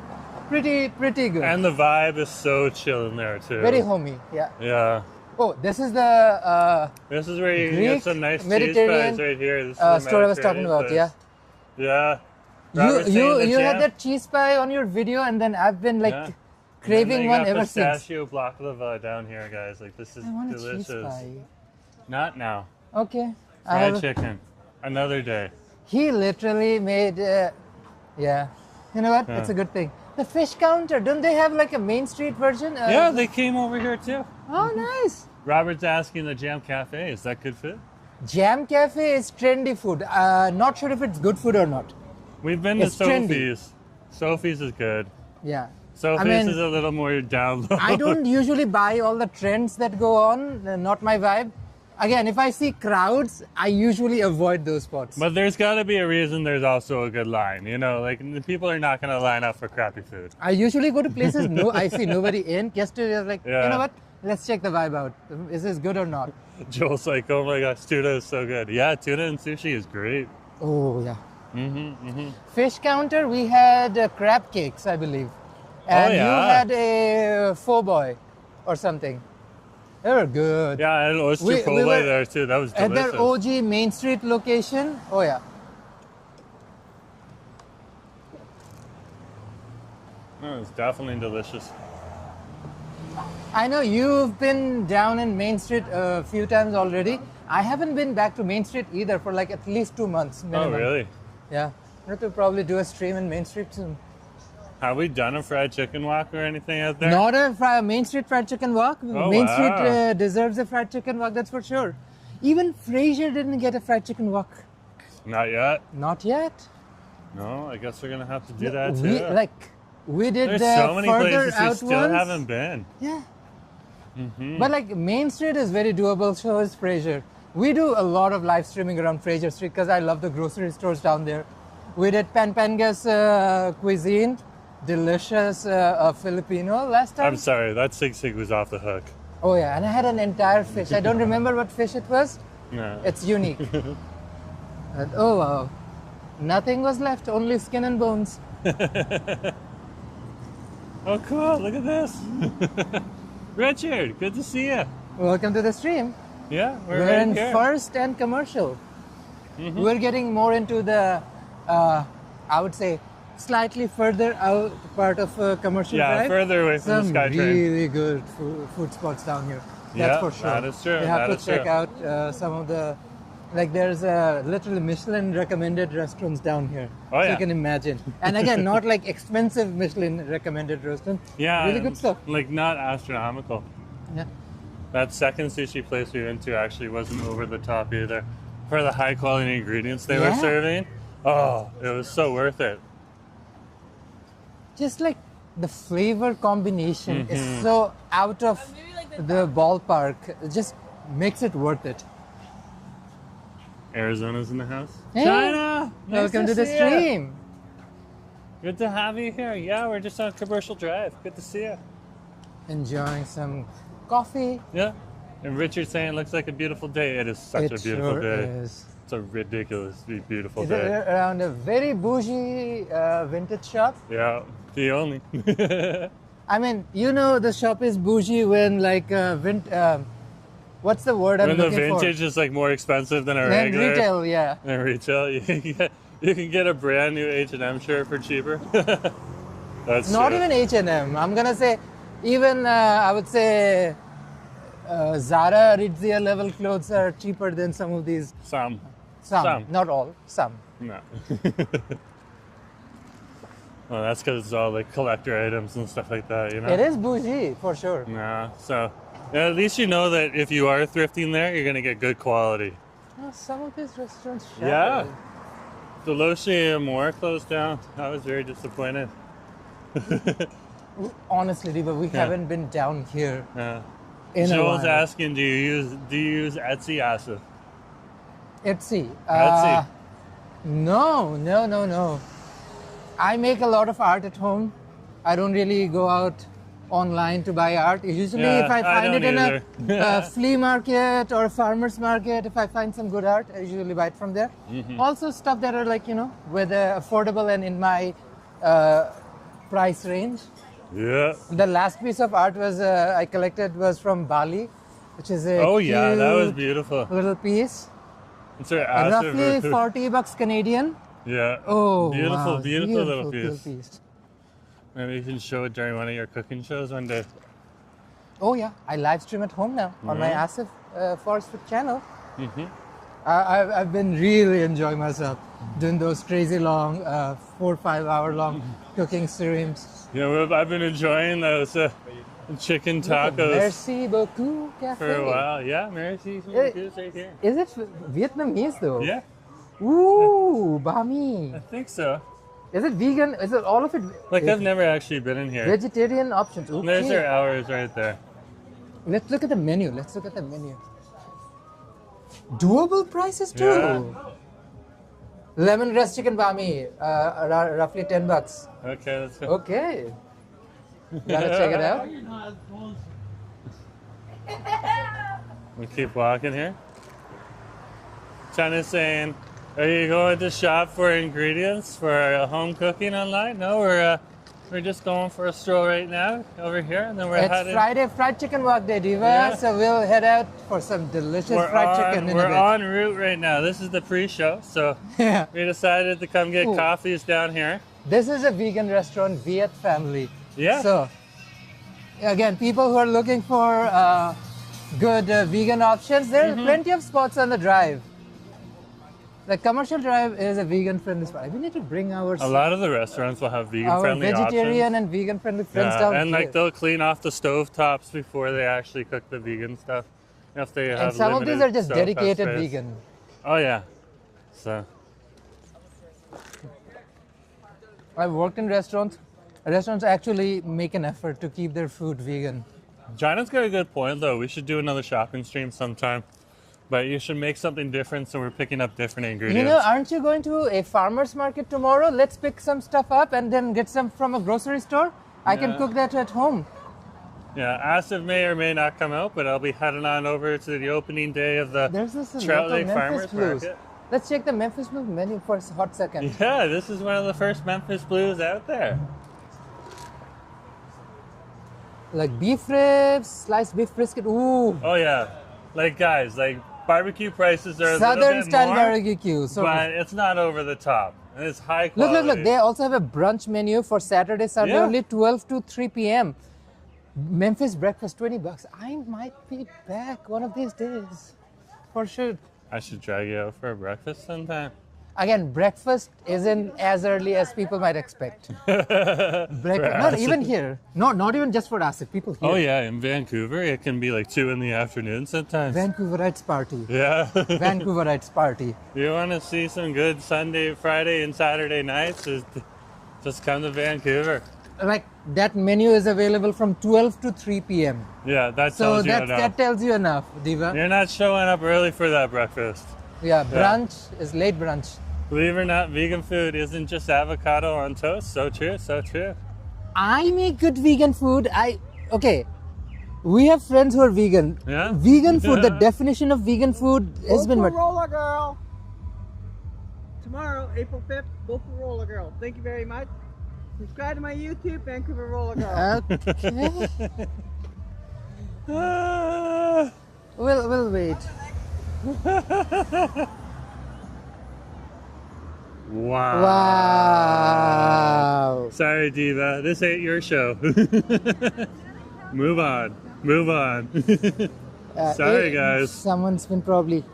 pretty good. And the vibe is so chill in there, too. Very homey, yeah. Yeah. Oh, this is the This is where you can Greek, get some nice cheese Mediterranean, pies right here. This is the store I was talking about, Mediterranean yeah. place. Yeah. Robert saying the You had jam- that cheese pie on your video, and then I've been like Yeah. And craving then they one got ever since. pistachio baklava down here, guys. Like, this is I want a delicious. cheese pie. Not now. Okay. I Fried have chicken. Another day. He literally made, yeah. You know what? It's a good thing. The fish counter, don't they have like a Main Street version? Yeah, they came over here too. Oh, nice. Robert's asking the Jam Cafe. Is that good food? Jam Cafe is trendy food. Not sure if it's good food or not. We've been It's to trendy. Sophie's. Sophie's is good. Yeah. Sophie's mean, is a little more down low. I don't usually buy all the trends that go on. Not my vibe. Again, if I see crowds, I usually avoid those spots. But there's got to be a reason there's also a good line. You know, like the people are not going to line up for crappy food. I usually go to places I see nobody in. Just to like, Yeah. you know what? Let's check the vibe out. Is this good or not? Joel's like, oh my gosh, tuna is so good. Yeah, tuna and sushi is great. Oh yeah. Fish counter, we had crab cakes, I believe, and yeah. you had a pho boy or something. They were good. Yeah, and oyster We pole were there too. That was At delicious. their OG Main Street location. Oh yeah. No, it's definitely delicious. I know you've been down in Main Street a few times already. I haven't been back to Main Street either for like at least 2 months minimum. Oh, really? Yeah. I have to probably do a stream in Main Street soon. Have we done a fried chicken walk or anything out there? Not a Main Street fried chicken walk. Oh, Main wow. Street deserves a fried chicken walk, that's for sure. Even Fraser didn't get a fried chicken walk. Not yet. Not yet. No, I guess we're gonna have to do that We, too. we did There's the so many further places we out still ones. haven't been. Yeah. But like Main Street is very doable, so is Fraser. We do a lot of live streaming around Fraser Street because I love the grocery stores down there. We did Panpanga's cuisine, delicious Filipino last time. I'm sorry, that sig was off the hook. Oh yeah, and I had an entire fish. I don't remember what fish it was. No. It's unique. Oh wow. Nothing was left, only skin and bones. Oh, cool! Look at this. Richard, good to see you. Welcome to the stream. Yeah, we're We're right in here. first and commercial. We're getting more into the, I would say, slightly further out part of commercial Yeah, drive. further away from Some the SkyTrain. really good food spots down here. That's Yeah, for sure. that is true, You have that to is check true. out some of the, like there's literally Michelin recommended restaurants down here. Oh, So yeah. you can imagine. And again, not like expensive Michelin recommended restaurants. Yeah, Really good stuff. Like not astronomical. Yeah. That second sushi place we went to actually wasn't over the top either. For the high quality ingredients they were Yeah. serving, oh, it was so worth it. Just like the flavor combination is so out of the ballpark. It just makes it worth it. Arizona's in the house. Hey, China! Nice welcome to the see ya. stream. Good to have you here. Yeah, we're just on Commercial Drive. Good to see you. Enjoying some coffee. Yeah. And Richard's saying it looks like a beautiful day. It is such It a beautiful sure day. is. It's a ridiculously beautiful Is day. it around a very bougie vintage shop? Yeah, the only. I mean, you know the shop is bougie when like what's the word I'm When the looking for? vintage is like more expensive than a Then regular. retail, yeah. In retail, you can get a brand new H&M shirt for cheaper. That's Not true. even H&M. I'm gonna say, even I would say Zara, Aritzia level clothes are cheaper than some of these. Some. Some. Not all. Some. No. Well, that's because it's all like collector items and stuff like that, you know? It is bougie for sure. No. So yeah, at least you know that if you are thrifting there, you're going to get good quality. Oh, some of these restaurants. Yeah. Deloche and more closed down. I was very disappointed. Honestly, Diva, we haven't been down here Yeah. in a Joel's while. asking, do you use Etsy Asif? Etsy. Etsy. No. I make a lot of art at home. I don't really go out online to buy art. Usually, Yeah, if I I find it don't in a flea market or a farmer's market, if I find some good art, I usually buy it from there. Also, stuff that are like, with affordable and in my price range. Yeah. The last piece of art was I collected was from Bali, which is a Oh yeah, that was cute beautiful. little piece. It's very Asif. Roughly $40 Canadian. Yeah. Oh, beautiful, wow. beautiful little cool piece. Maybe you can show it during one of your cooking shows one day. Oh yeah, I live stream at home now on my Asif Forest Food channel. I've been really enjoying myself doing those crazy long, 4 or 5 hour long cooking streams. Yeah, I've been enjoying those chicken tacos Merci beaucoup, cafe. for a while. Yeah, merci. Eh, It's right here. Is it Vietnamese though? Yeah, Ooh, bami. I think so. Is it vegan? Is it all of it? Like I've never actually been in here. Vegetarian options. Okay. There's their hours right there. Let's look at the menu. Doable prices too. Yeah. Lemongrass chicken bami, roughly $10. Okay, let's go. Okay. Gotta check it out. We keep walking here. China's saying, are you going to shop for ingredients for home cooking online? No, we're just going for a stroll right now over here, and then we're It's headed. Friday fried chicken walk day, Diva. Yeah. So we'll head out for some delicious fried chicken in a We're bit. en route right now. This is the pre-show, so Yeah. we decided to come get Ooh. coffees down here. This is a vegan restaurant, Viet Family. Yeah. So, again, people who are looking for good vegan options, there are plenty of spots on the drive. The commercial drive is a vegan-friendly spot. We need to bring our A lot of the restaurants will have vegan-friendly vegetarian options. and vegan-friendly friends down and here. like they'll clean off the stove tops before they actually cook the vegan stuff. If they have And some of these limited are just stovetop dedicated space. vegan. Oh yeah. So I've worked in restaurants. Restaurants actually make an effort to keep their food vegan. Jonathan's got a good point though. We should do another shopping stream sometime. But you should make something different so we're picking up different ingredients. You know, aren't you going to a farmer's market tomorrow? Let's pick some stuff up and then get some from a grocery store. I can Yeah. cook that at home. Yeah, Asif may or may not come out, but I'll be heading on over to the opening day of the There's this Trout local Lake Memphis Farmers Blues. Market. Let's check the Memphis Blues menu for a hot second. Yeah, this is one of the first Memphis Blues out there. Like beef ribs, sliced beef brisket. Ooh, Oh yeah, like guys, like barbecue prices are a Southern little bit style more, barbecue. So but it's not over the top, and it's high look, quality. look. They also have a brunch menu for Saturday, Sunday, Yeah. only 12 to 3 p.m. Memphis breakfast, $20. I might be back one of these days, for sure. I should drag you out for a breakfast sometime. Again, breakfast isn't as early as people might expect. Not even here. No, not even just for us. People here. Oh yeah, in Vancouver it can be like 2 in the afternoon sometimes. Vancouverites party. Yeah. Vancouverites party. You want to see some good Sunday, Friday, and Saturday nights? Just come to Vancouver. Like that menu is available from 12 to 3 p.m. Yeah, that So tells you enough. that tells you enough, Diva. You're not showing up early for that breakfast. Yeah, brunch is late brunch. Believe it or not, vegan food isn't just avocado on toast. So true, so true. I make good vegan food. Okay. We have friends who are vegan. Yeah? Vegan food, the Yeah. definition of vegan food has been what? Roller Girl. Tomorrow, April 5th, go for Roller Girl. Thank you very much. Subscribe to my YouTube, Vancouver Roller Girl. Okay. Ah. We'll wait. Wow. Wow. Sorry, Diva. This ain't your show. Move on. Move on. Sorry, guys. Someone's been probably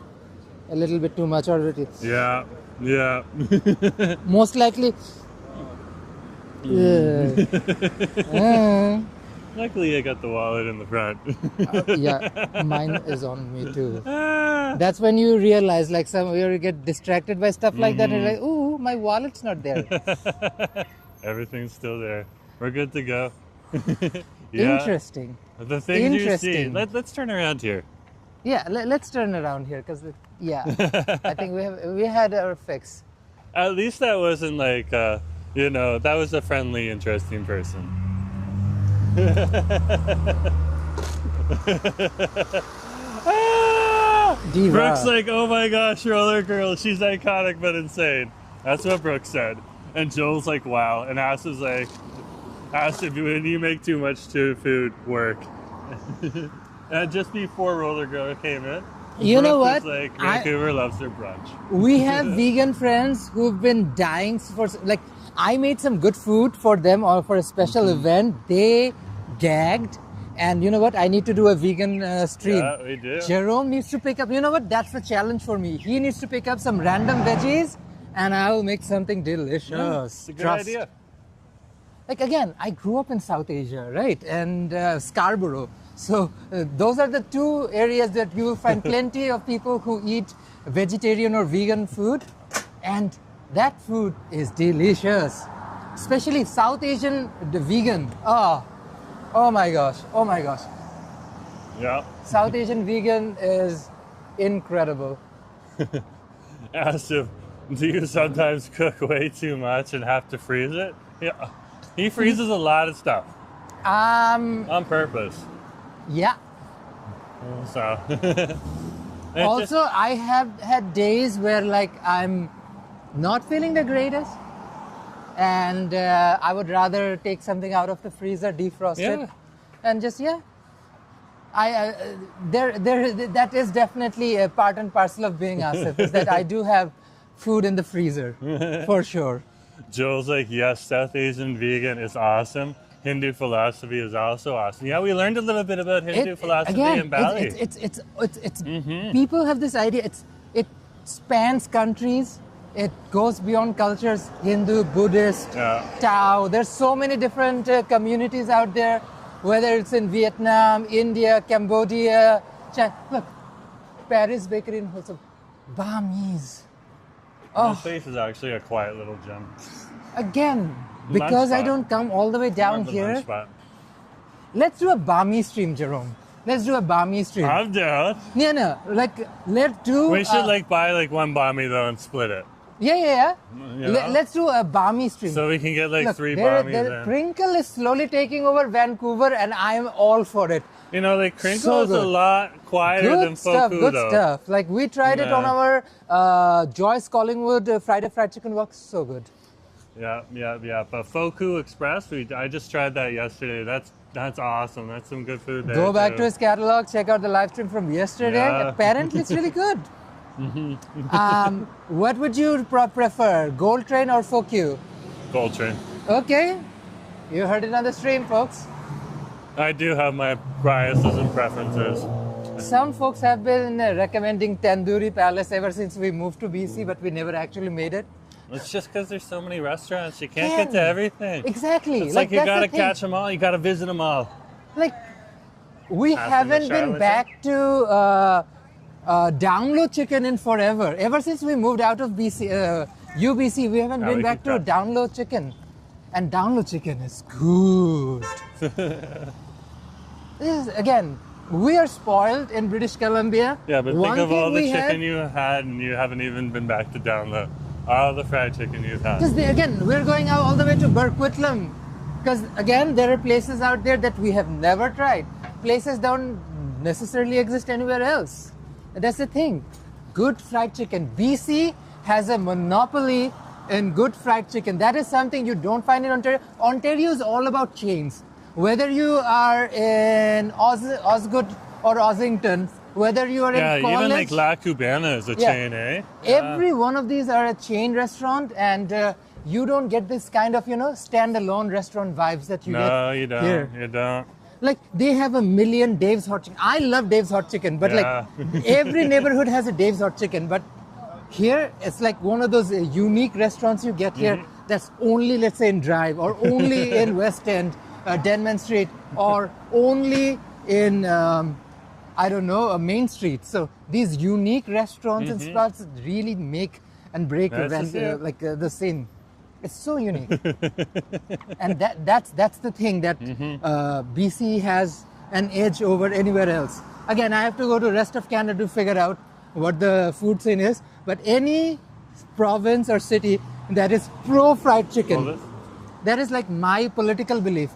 a little bit too much already. Yeah. Yeah. Most likely. Luckily, I got the wallet in the front. Yeah, mine is on me too. Ah. That's when you realize, like, somewhere you get distracted by stuff like that, and you're like, ooh, my wallet's not there. Everything's still there. We're good to go. Yeah. Interesting. The things you see. Interesting. Let's turn around here. Yeah, let's turn around here because, yeah, I think we had our fix. At least that wasn't like, that was a friendly, interesting person. Ah! Diva. Brooke's like, oh my gosh, Roller Girl, she's iconic but insane. That's what Brooke said. And Joel's like, wow. And Ass is like, Ass, if you make too much food work. And just before Roller Girl came in, You know Brooke what? was like, Vancouver loves their brunch. We have vegan friends who've been dying for, like, I made some good food for them or for a special event. They gagged, and you know what? I need to do a vegan stream. Yeah, we do. Jerome needs to pick up, you know what? That's the challenge for me. He needs to pick up some random veggies, and I'll make something delicious. It's a good Trust. idea. Like, again, I grew up in South Asia, right? And Scarborough. So those are the two areas that you will find plenty of people who eat vegetarian or vegan food. And that food is delicious. Especially South Asian vegan. Oh my gosh. Yeah. South Asian vegan is incredible. asked him, do you sometimes cook way too much and have to freeze it? Yeah. He freezes a lot of stuff on purpose. Yeah. So. Also, I have had days where like I'm not feeling the greatest, and I would rather take something out of the freezer, defrost it, and just that is definitely a part and parcel of being Asif, is that I do have food in the freezer for sure. Joel's like, yes, South Asian vegan is awesome. Hindu philosophy is also awesome. Yeah, we learned a little bit about Hindu philosophy in Bali. It's people have this idea. It spans countries. It goes beyond cultures. Hindu, Buddhist, Tao. There's so many different communities out there. Whether it's in Vietnam, India, Cambodia, China. Look, Paris Bakery in Hosok. Burmese. This place is actually a quiet little gem. Again, because I don't come all the way down here. Let's do a Burmese stream, Jerome. Let's do a Burmese stream. I'm down. No. Like, let's do... We should buy one Bami though and split it. Yeah. Let's do a Burmese stream. So we can get 3 Bamis in. Crinkle is slowly taking over Vancouver, and I'm all for it. You know, Crinkle is a lot quieter than Foku, Good though. stuff. Like, we tried it on our Joyce Collingwood Friday Fried Chicken Walk. So good. Yeah. But Foku Express, I just tried that yesterday. That's awesome. That's some good food there. Go back to his catalog. Check out the live stream from yesterday. Yeah. Apparently, it's really good. What would you prefer, Gold Train or Foku? Gold Train. Okay. You heard it on the stream, folks. I do have my biases and preferences. Some folks have been recommending Tandoori Palace ever since we moved to BC, but we never actually made it. It's just because there's so many restaurants. You can't get to everything. Exactly. It's you got to catch them all. You got to visit them all. We haven't been back to Download Chicken in forever. Ever since we moved out of BC, UBC, we haven't been back to Download Chicken. And Download Chicken is good. Again, we are spoiled in British Columbia. Yeah, but think of all the chicken you had, and you haven't even been back to Download. All the fried chicken you've had. Again, we're going out all the way to Burquitlam. Because, again, there are places out there that we have never tried. Places don't necessarily exist anywhere else. That's the thing. Good fried chicken. BC has a monopoly in good fried chicken. That is something you don't find in Ontario. Ontario is all about chains. Whether you are in Osgood or Ossington, whether you are in college... even La Cubana is a chain, eh? Every one of these are a chain restaurant, and you don't get this kind of, standalone restaurant vibes that you get No, you don't. here. You don't. They have a million Dave's Hot Chicken. I love Dave's Hot Chicken, but every neighborhood has a Dave's Hot Chicken. But here, it's one of those unique restaurants you get here that's only, let's say, in Drive, or only in West End, Denman Street, or only in, Main Street. So these unique restaurants and spots really make and break the scene. It's so unique. And that's the thing that BC has an edge over anywhere else. Again, I have to go to the rest of Canada to figure out what the food scene is. But any province or city that is pro-fried chicken, that is my political belief.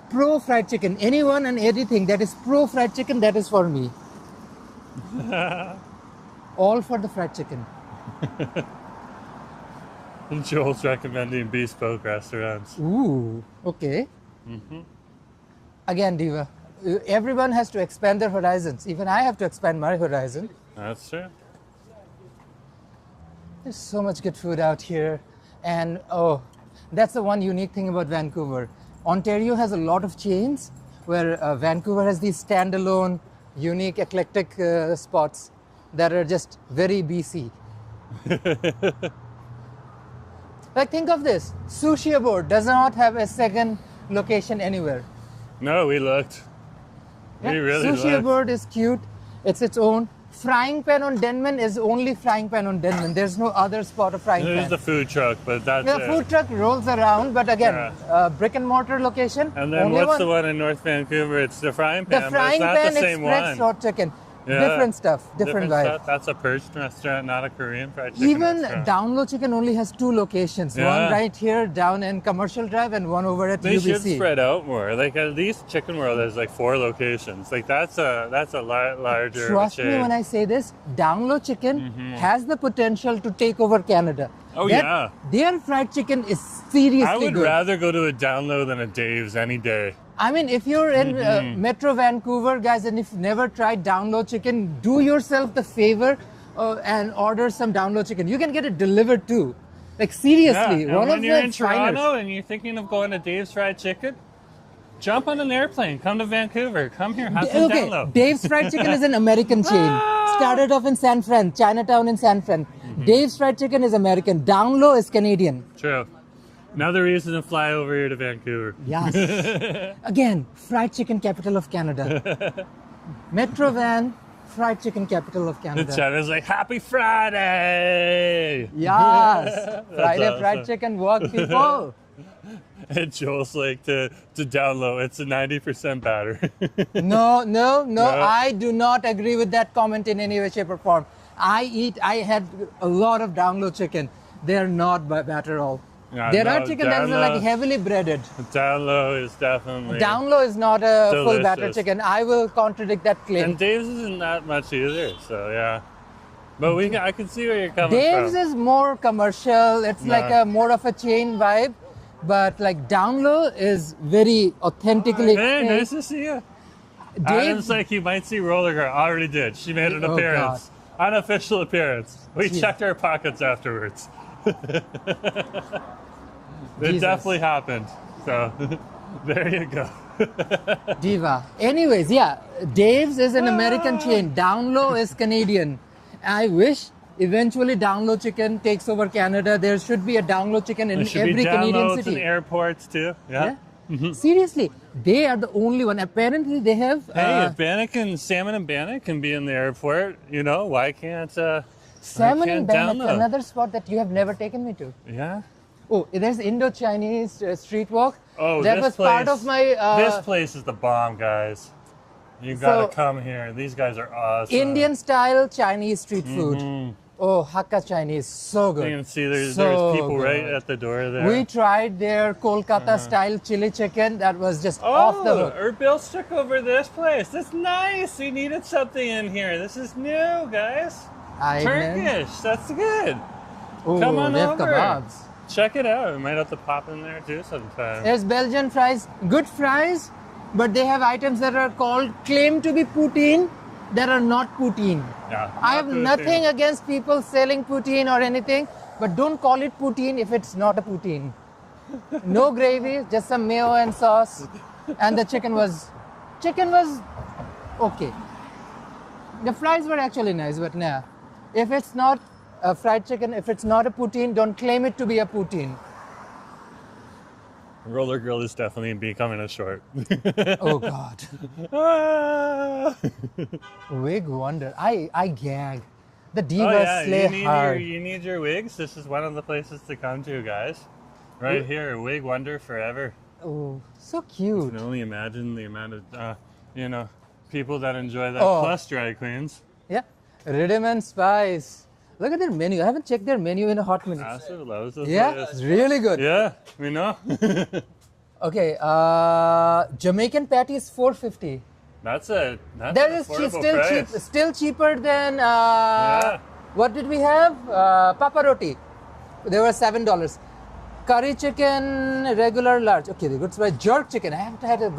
Pro-fried chicken. Anyone and anything that is pro-fried chicken, that is for me. All for the fried chicken. Joel's recommending bespoke restaurants. Ooh, okay. Again, Diva, everyone has to expand their horizons. Even I have to expand my horizon. That's true. There's so much good food out here. And that's the one unique thing about Vancouver. Ontario has a lot of chains, where Vancouver has these standalone, unique, eclectic spots that are just very BC. Think of this. Sushi Abode does not have a second location anywhere. No, we looked. We really Sushi looked. Abode is cute. It's its own. Frying Pan on Denman is only Frying Pan on Denman. There's no other spot of Frying Pan. There's the food truck, but that's The food truck rolls around, but again, brick and mortar location. And then what's the one in North Vancouver? It's the Frying Pan, The Frying but it's not Pan the same Express one. Hot Chicken. Yeah. different stuff, different vibe. stuff. That's a Persian restaurant, not a Korean fried chicken Even restaurant. Down Low Chicken only has 2 locations. Yeah. One right here down in Commercial Drive and one over at They UBC. should spread out more. Like at least Chicken World has like 4 locations. Like that's a larger Trust chain. me when I say this, Down Low Chicken has the potential to take over Canada. Oh, yeah. Their fried chicken is seriously I would good. rather go to a Down Low than a Dave's any day. I mean, if you're in Metro Vancouver, guys, and if you've never tried Down Low Chicken, do yourself the favor and order some Down Low Chicken. You can get it delivered too. Like seriously, And one when of you're the in Toronto and you're thinking of going to Dave's Fried Chicken, jump on an airplane, come to Vancouver, come here, have some Down Low. Dave's Fried Chicken is an American chain. Started off in San Fran, Chinatown in San Fran. Dave's Fried Chicken is American. Down Low is Canadian. True. Another reason to fly over here to Vancouver. Yes. Again, fried chicken capital of Canada. Metro Van, fried chicken capital of Canada. China's like, Happy Friday! Yes. Friday awesome. fried chicken work, people. And Joel's like, to Down Low, it's a 90% batter. No. I do not agree with that comment in any way, shape, or form. I had a lot of Down Low chicken. They're not batter all. Yeah, there no, are chicken that is Down Low- like heavily breaded. Down Low is definitely... Down Low is not a full batter Delicious. chicken. I will contradict that claim. And Dave's isn't that much either, so yeah. But I can see where you're coming Dave's from. is more commercial. It's like Yeah. a more of a chain vibe. But like Down Low is very authentically. Hey, nice to see you. Dave's, Adam's like, you might see Roller Girl. Already did. She made an Oh, appearance. Unofficial appearance. We Jeez. checked our pockets afterwards. It Jesus. definitely happened. So there you go. Diva. Anyways, yeah, Dave's is an American chain. Down Low is Canadian. I wish eventually Down Low Chicken takes over Canada. There should be a Down Low Chicken in There should every be Canadian downloads in city. airports too. Yeah. Seriously, they are the only one. Apparently, they have. Hey, if Bannock and Salmon and Bannock can be in the airport, why can't Salmon can't and Bannock, download? another spot that you have never taken me to. Yeah. Oh, there's Indo-Chinese street walk. Oh, that this was place, part of my this place is the bomb, guys. You gotta come here. These guys are awesome. Indian-style Chinese street food. Oh, Hakka Chinese, so good. You can see there's So people right good. at the door there. We tried their Kolkata-style chili chicken. That was just off the hook. Bill took over this place. That's nice. We needed something in here. This is new, guys. Turkish. That's good. Oh, Come on they have over. kebabs. Check it out. We might have to pop in there too sometime. There's Belgian fries, good fries, but they have items that are called claim to be poutine that are not poutine. Yeah, I have not poutine. nothing against people selling poutine or anything, but don't call it poutine if it's not a poutine. No gravy, just some mayo and sauce, and the chicken was okay. The fries were actually nice, but nah. If it's not a fried chicken, if it's not a poutine, don't claim it to be a poutine. Roller Girl is definitely becoming a short. Oh God. Ah! Wig wonder. I gag. The Oh divas yeah, slay hard. you need your wigs. This is one of the places to come to, guys. Right here, Wig Wonder forever. Oh, so You cute. can only imagine the amount of people that enjoy that. Oh. Plus dry cleans. Yeah. Rhythm and Spice. Look at their menu. I haven't checked their menu in a hot minute. Asa loves this Yeah, place. it's really good. Yeah, we know. Okay, Jamaican patty is $4.50. That's That an is affordable still price. cheaper than Yeah. what did we have? Papa roti. They were $7. Curry chicken, regular large. Okay, the good price. Jerk chicken. I haven't had a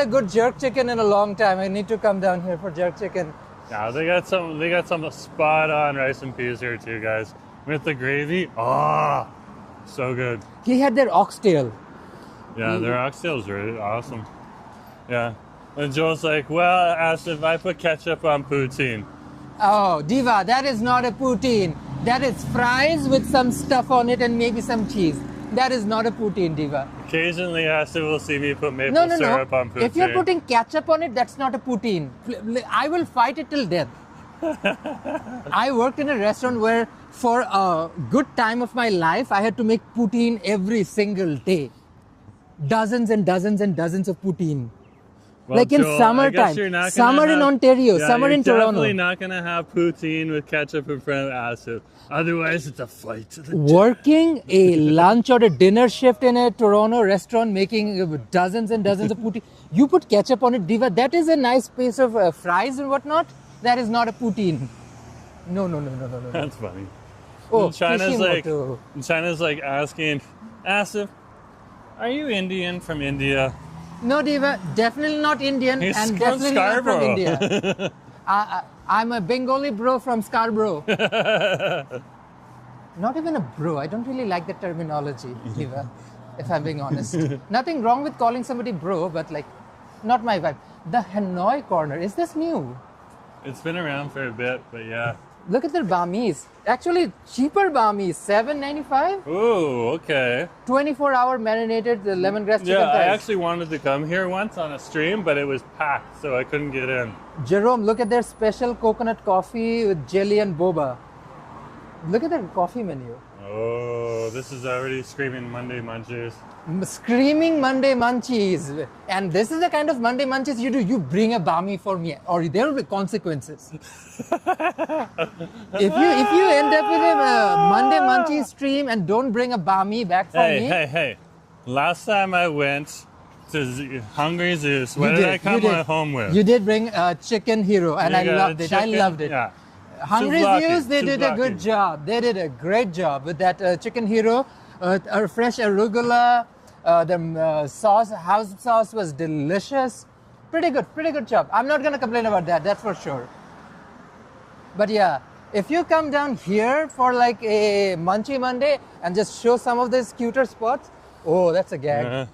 good jerk chicken in a long time. I need to come down here for jerk chicken. Yeah, they got some spot on rice and peas here too, guys. With the gravy. Oh, so good. He had their oxtail. Yeah, their oxtails are awesome. Yeah. And Joel's like, well, asked if I put ketchup on poutine. Oh, Diva, that is not a poutine. That is fries with some stuff on it and maybe some cheese. That is not a poutine, Diva. Occasionally, Asa will see me put maple syrup on poutine. If you're putting ketchup on it, that's not a poutine. I will fight it till death. I worked in a restaurant where for a good time of my life, I had to make poutine every single day. Dozens and dozens and dozens of poutine. Well, like in Joel, I guess summertime, you're not gonna summer in have- Ontario, Yeah, summer you're in Toronto. definitely not gonna have poutine with ketchup in front of acid. Otherwise, it's a flight to the Working a lunch or a dinner shift in a Toronto restaurant, making dozens and dozens of poutine. You put ketchup on it, Diva. That is a nice piece of fries and whatnot. That is not a poutine. No. That's funny. Oh, China's Kishimoto. like asking, Asif, are you Indian from India? No, Diva, definitely not Indian, He's and from definitely not from Scarborough. India. I'm a Bengali bro from Scarborough. Not even a bro. I don't really like the terminology, Diva, if I'm being honest. Nothing wrong with calling somebody bro, but like, not my vibe. The Hanoi corner, is this new? It's been around for a bit, but yeah. Look at their bami's. Actually, cheaper bami's, $7.95. Ooh, okay. 24-hour marinated lemongrass chicken Yeah, I thighs. actually wanted to come here once on a stream, but it was packed, so I couldn't get in. Jerome, look at their special coconut coffee with jelly and boba. Look at their coffee menu. Oh, this is already screaming Monday Munchies. Screaming Monday munchies. And this is the kind of Monday munchies you do. You bring a bami for me, or there will be consequences. if you end up with a Monday munchie stream and don't bring a bami back for me. Hey. Last time I went to Hungry Zeus, what You did I come home with? You did bring Chicken Hero, and You I got a loved it. I chicken? loved it. Yeah. Hungry Souvlaki, Zeus, they did a good souvlaki. job. They did a great job with that Chicken Hero. Our fresh arugula, the sauce, house sauce was delicious. Pretty good job. I'm not gonna complain about that, that's for sure. But yeah, if you come down here for like a Munchie Monday and just show some of these cuter spots, oh, that's a gag.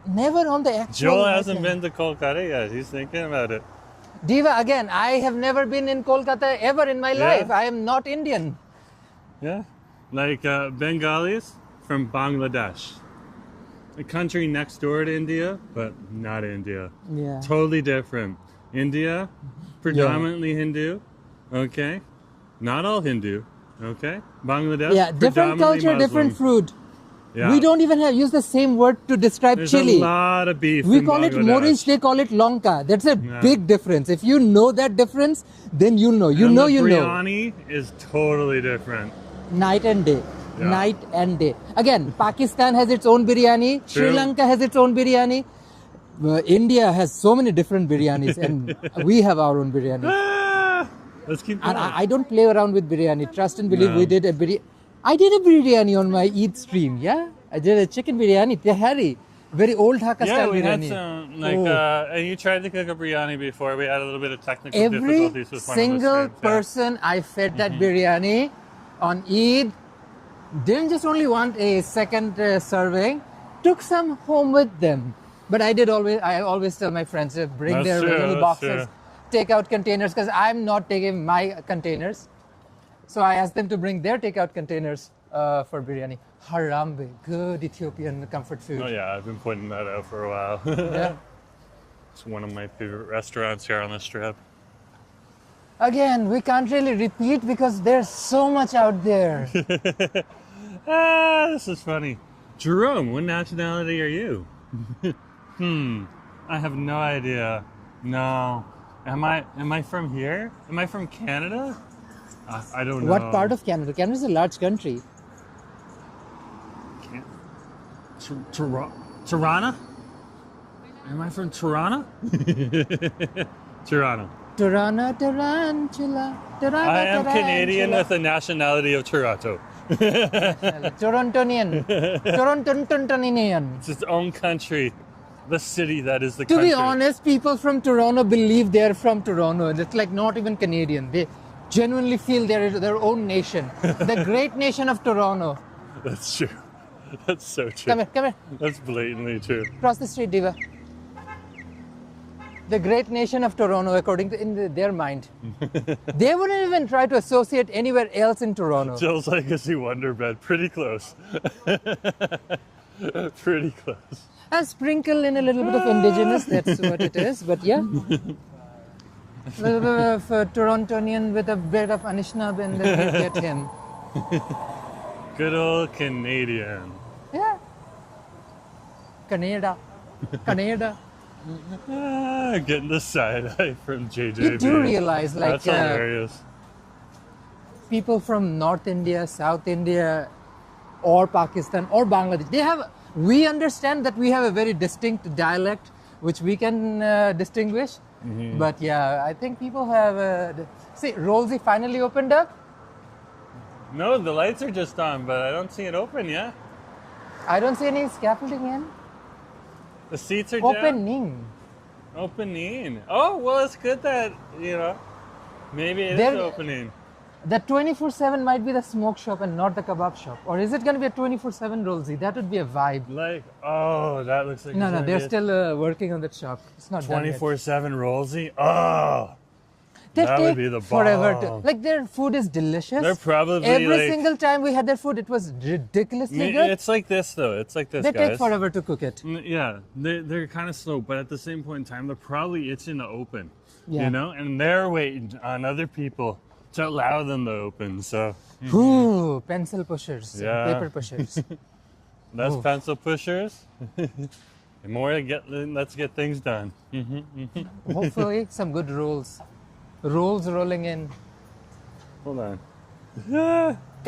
Never on the actual. Joel hasn't been to Kolkata yet. He's thinking about it. Diva, again, I have never been in Kolkata ever in my life. I am not Indian. Yeah. Like Bengalis from Bangladesh. A country next door to India, but not India. Yeah. Totally different. India, predominantly Hindu. Okay. Not all Hindu. Okay. Bangladesh, Yeah, different predominantly culture, different Muslim. food. Yeah. We don't even use the same word to describe There's chili. a lot of beef We in call it Bangladesh. Morish, they call it Lonka. That's a big difference. If you know that difference, then you know. You And know, the you know. biryani is totally different. Night and day. Yeah. Night and day. Again, Pakistan has its own biryani. Sri True. Lanka has its own biryani. India has so many different biryanis, and we have our own biryani. Let's keep And going. I don't play around with biryani. Trust and believe, No. we did a biryani. I did a biryani on my Eid stream, yeah? I did a chicken biryani, tehari. Very old Hakka Yeah, style we had biryani. some, like, Oh. and you tried to cook a biryani before. We had a little bit of technical Every difficulties with one single of the streams, yeah. person I fed that biryani on Eid didn't just only want a second serving, took some home with them. But I always tell my friends to bring That's their true, little that's boxes, true. takeout containers, because I'm not taking my containers. So I asked them to bring their takeout containers for biryani. Harambe, good Ethiopian comfort food. Oh yeah, I've been pointing that out for a while. Yeah. It's one of my favorite restaurants here on the strip. Again, we can't really repeat because there's so much out there. This is funny. Jerome, what nationality are you? I have no idea. No. Am I from here? Am I from Canada? I don't know. What part of Canada? Canada is a large country. Toronto? Am I from Toronto? Toronto. Toronto, tarantula. Toronto, I am Canadian tarantula. with the nationality of Toronto. Torontonian. Torontonian. It's its own country. The city that is the To country. be honest, people from Toronto believe they're from Toronto. It's like not even Canadian. They genuinely feel they're their own nation. The great nation of Toronto. That's true. That's so true. Come here. That's blatantly true. Cross the street, Diva. The great nation of Toronto, according to their mind. They wouldn't even try to associate anywhere else in Toronto. Jill's Legacy Wonder Bed. Pretty close. Pretty close. A sprinkle in a little bit of indigenous, that's what it is, but yeah. A little bit of Torontonian with a bit of Anishinaabe and then you get him. Good old Canadian. Yeah. Canada. Canada. Getting the side eye from JJB. You do realize, like, That's hilarious. people from North India, South India, or Pakistan or Bangladesh, we understand that we have a very distinct dialect which we can distinguish. But yeah, I think people have. See, Rollsy finally opened up. No, the lights are just on, but I don't see it open yet. I don't see any scaffolding in. The seats are down. Opening. Opening. Oh, well, it's good that, maybe it There- is opening. The 24/7 might be the smoke shop and not the kebab shop. Or is it going to be a 24/7 Rollsy? That would be a vibe. Like, oh, that looks like No, it's no, gonna they're be a still working on that shop. It's not done yet. 24/7 Rollsy. Oh, They that take would be the forever bomb. to, like, their food is delicious. They're probably every like, single time we had their food, it was ridiculously good. it's like this though. It's like this, They guys. take forever to cook it. Yeah, they're kind of slow, but at the same point in time, they're probably itching to open. Yeah. And they're waiting on other people to allow them to open. So Ooh, pencil pushers, Yeah. paper pushers. less Ooh. pencil pushers, and more let's get things done. Hopefully, some good rolls. Rolls rolling in. Hold on.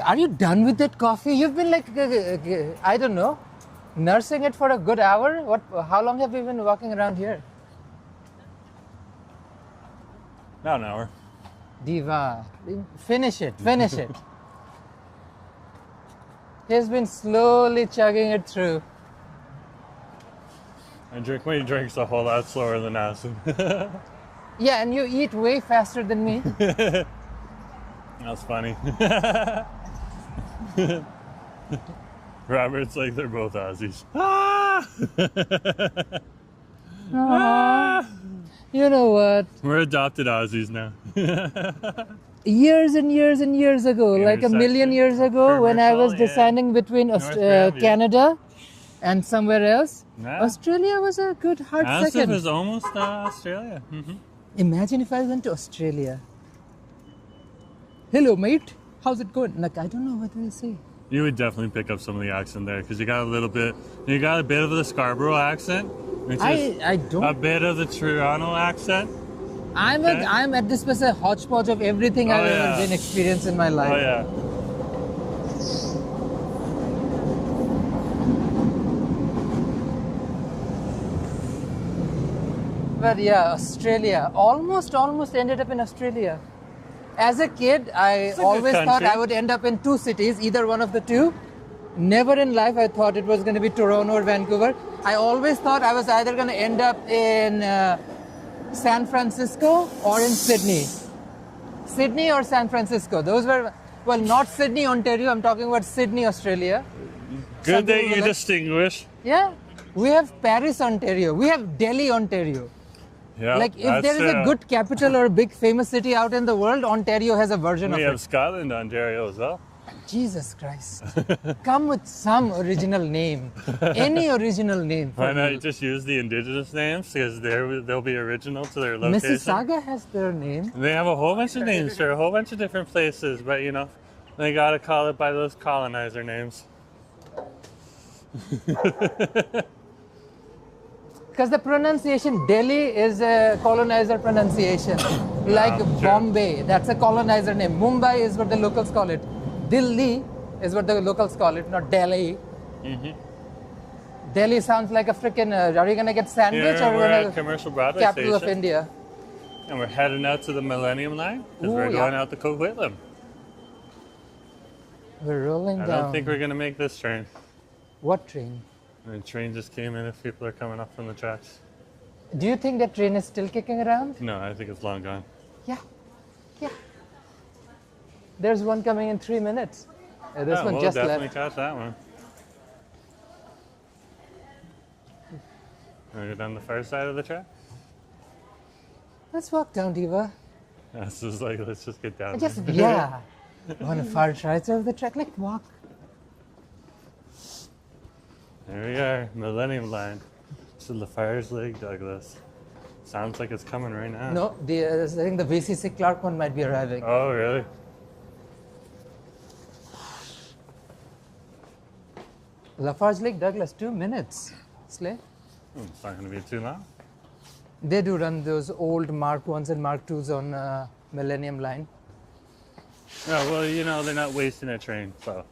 Are you done with that coffee? You've been like, I don't know, nursing it for a good hour? What? How long have you been walking around here? About an hour. Diva, finish it, finish it. He's been slowly chugging it through. I drink when he drinks a whole lot slower than us. Yeah, and you eat way faster than me. That's funny. Robert's like they're both Aussies. You know what? We're adopted Aussies now. Years and years and years ago, like a million years ago, when I was Commercial, yeah. deciding between Granville. Canada and somewhere else, Yeah. Australia was a good hard Asif second. is almost Australia. Imagine if I went to Australia. Hello, mate. How's it going? Like, I don't know what they say. You would definitely pick up some of the accent there because you got a bit of the Scarborough accent, which is I don't. a bit of the Toronto accent. I'm okay. I'm at this place a hodgepodge of everything Oh, I've yeah. ever been experienced in my life. Oh yeah. But yeah, Australia. Almost ended up in Australia. As a kid, I a good always thought country. I would end up in two cities, either one of the two. Never in life I thought it was going to be Toronto or Vancouver. I always thought I was either going to end up in San Francisco or in Sydney. Sydney or San Francisco. Those were, well, not Sydney, Ontario. I'm talking about Sydney, Australia. Good that people you like- distinguish. Yeah. We have Paris, Ontario. We have Delhi, Ontario. Yeah. Like, if there is a good capital or a big famous city out in the world, Ontario has a version we of have it. Scotland, Ontario as well. Jesus Christ. Come with some original name. Any original name. Why For not me. just use the indigenous names because they'll be original to their location. Mississauga has their name. They have a whole bunch of names for a whole bunch of different places, but they gotta call it by those colonizer names. Because the pronunciation, Delhi is a colonizer pronunciation. Like sure. Bombay, that's a colonizer name. Mumbai is what the locals call it. Delhi is what the locals call it, not Delhi. Delhi sounds like a freaking, are you going to get sandwich Here or we're gonna at Commercial Broadway capital of Station, India? and we're heading out to the Millennium Line because Ooh, we're yeah. going out to Coquitlam. We're rolling I down. don't think we're gonna make this train. What train? The train just came in if people are coming up from the tracks. Do you think that train is still kicking around? No, I think it's long gone. Yeah. Yeah. There's one coming in 3 minutes. This one we'll just definitely left. catch that one. Wanna go down the far side of the track? Let's walk down, Diva. This is like, let's just get down. Just, there. yeah. On a far side of the track, like walk. There we are, Millennium Line to Lafarge Lake, Douglas. Sounds like it's coming right now. No, I think the VCC Clark one might be arriving. Oh, really? Lafarge Lake, Douglas, 2 minutes. Slay. It's not going to be too long. They do run those old Mark 1s and Mark 2s on Millennium Line. Oh, well, you know, they're not wasting a train, so.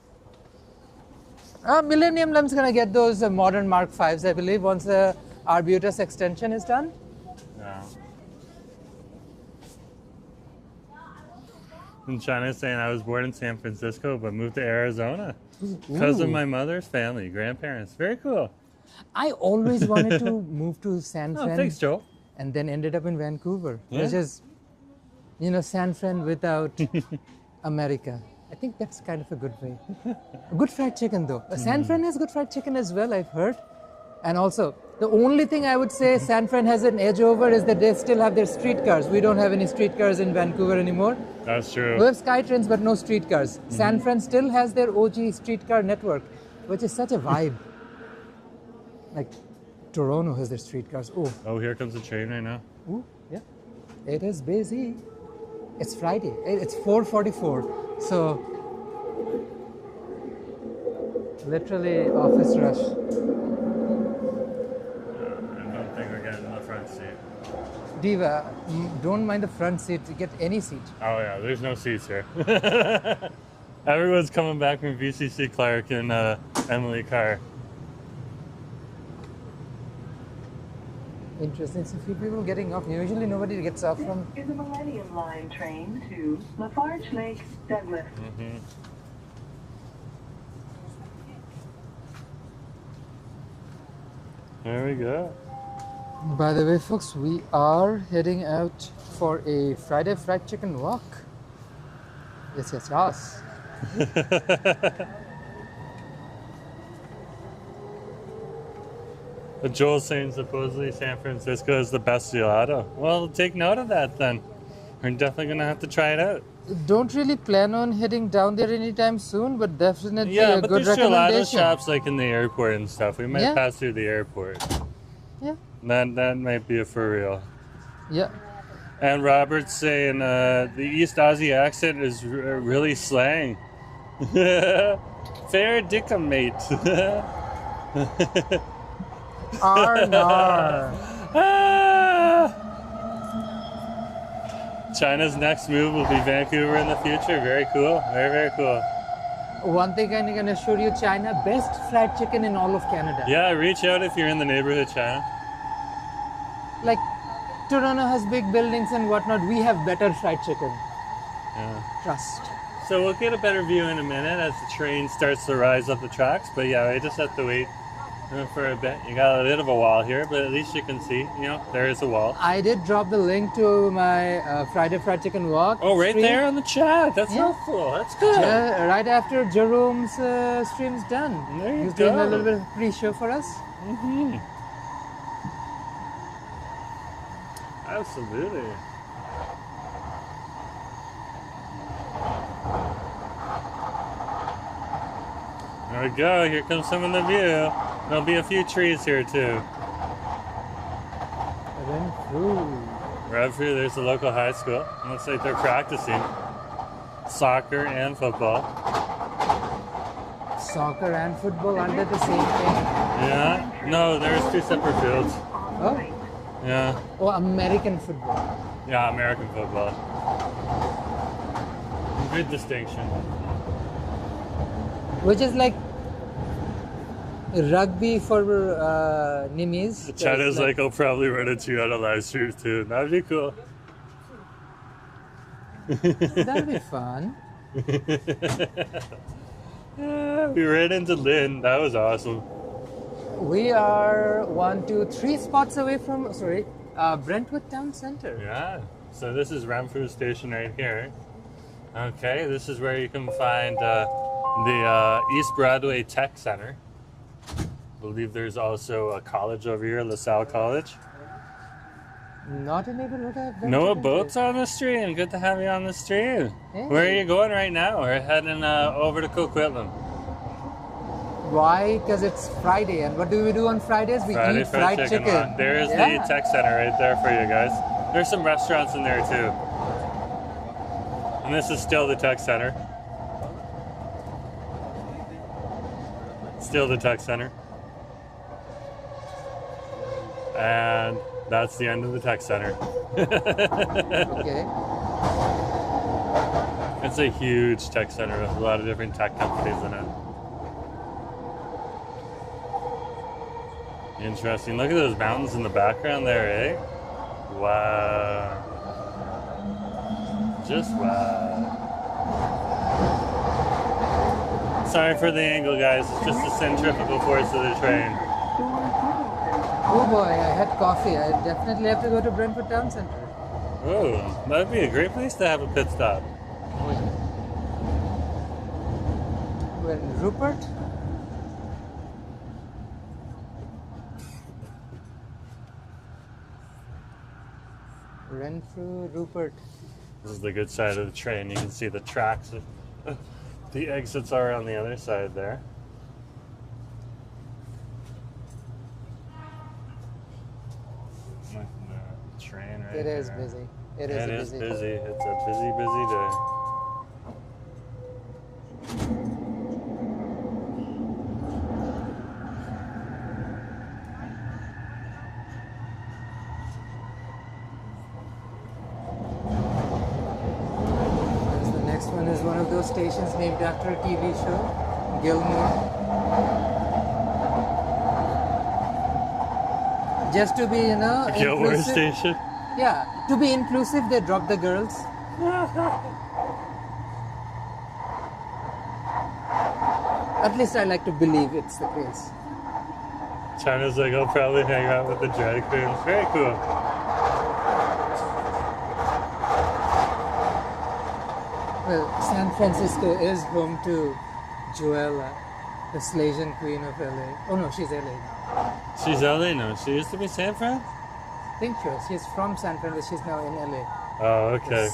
Millennium Line's gonna get those modern Mark 5s, I believe, once the Arbutus extension is done. Yeah. And China's saying I was born in San Francisco but moved to Arizona because of Ooh. my mother's family, grandparents. Very cool. I always wanted to move to San Oh, Fran thanks, Joel. and then ended up in Vancouver, Yeah. which is, you know, San Fran without America. I think that's kind of a good way. Good fried chicken though. San Fran has good fried chicken as well, I've heard. And also, the only thing I would say San Fran has an edge over is that they still have their streetcars. We don't have any streetcars in Vancouver anymore. That's true. We have SkyTrains but no streetcars. San Fran still has their OG streetcar network, which is such a vibe. Like Toronto has their streetcars. Oh, Oh, here comes the train right now. ooh, yeah. It is busy. It's Friday. It's 4:44. So literally office rush. I don't think we're getting the front seat. Diva, don't mind the front seat. Get any seat. Oh, yeah, there's no seats here. Everyone's coming back from VCC Clark and Emily Carr. Interesting. So few people getting off. Usually nobody gets off from. Is a Millennium Line train to Lafarge Lake, Douglas. There we go. By the way, folks, we are heading out for a Friday fried chicken walk. Yes, yes, yes. But Joel's saying supposedly San Francisco is the best gelato. Well, take note of that then. We're definitely going to have to try it out. Don't really plan on heading down there anytime soon, but definitely Yeah, a but good there's gelato recommendation. shops like in the airport and stuff. We might Yeah. pass through the airport. Yeah, That might be a for real. yeah. And Robert's saying the East Aussie accent is really slang. Fair dickum, mate. Arnar. China's next move will be Vancouver in the future. Very cool. Very, very cool. One thing I'm going to assure you, China, best fried chicken in all of Canada. Yeah, reach out if you're in the neighborhood, China. Like, Toronto has big buildings and whatnot. We have better fried chicken. Yeah. Trust. So we'll get a better view in a minute as the train starts to rise up the tracks. But yeah, I just have to wait for a bit. You got a bit of a wall here, but at least you can see, you know, there is a wall. I did drop the link to my Friday fried chicken walk. Oh, right stream. there on the chat. That's Yeah. helpful. That's good. Right after Jerome's stream's done. There you He's doing a go. little bit of pre-show for us. Mm-hmm. Absolutely. There we go. Here comes some of the view. There'll be a few trees here too. Renfrew. Right through, there's the local high school. Looks like they're practicing soccer and football. Soccer and football under the same thing. Yeah. No, there's two separate fields. Oh, Yeah. oh, American football. Yeah, American football. Good distinction. Which is like rugby for Nimis. China's like, I'll probably run into you on a live stream too. That'd be cool. That'd be fun. Yeah, we ran into Lynn. That was awesome. We are 1, 2, 3 spots away from, Brentwood Town Center. Yeah. So this is Renfrew Station right here. Okay, this is where you can find the East Broadway Tech Center. I believe there's also a college over here, LaSalle College. Not a neighborhood I've been Noah to. Boat's on the stream. Good to have you on the stream. Hey. Where are you going right now? We're heading over to Coquitlam. Why? Because it's Friday, and what do we do on Fridays? We Friday eat fried chicken. There's Yeah. the tech center right there for you guys. There's some restaurants in there too. And this is still the tech center. Still the tech center. And that's the end of the tech center. Okay. It's a huge tech center with a lot of different tech companies in it. Interesting. Look at those mountains in the background there, eh? Wow. Just wow. Sorry for the angle, guys. It's just the centrifugal force of the train. Oh boy, I had coffee. I definitely have to go to Brentford Town Centre. Oh, that'd be a great place to have a pit stop. We're in Rupert. Renfrew, Rupert. This is the good side of the train. You can see the tracks. The exits are on the other side there. The train right It is there. busy. It It is is busy. busy. It's a busy, busy day. The next one is one of those stations named after a TV show, Gilmore. Just to be, Gilmore inclusive. Station. Yeah, to be inclusive, they dropped the girls. At least I like to believe it's the case. China's like, I'll probably hang out with the drag queens. Very cool. Well, San Francisco is home to Joella, the Slasian queen of LA. Oh no, she's LA now. She's LA now. She used to be San Fran? I think she's from San Francisco. She's now in LA. Oh, okay.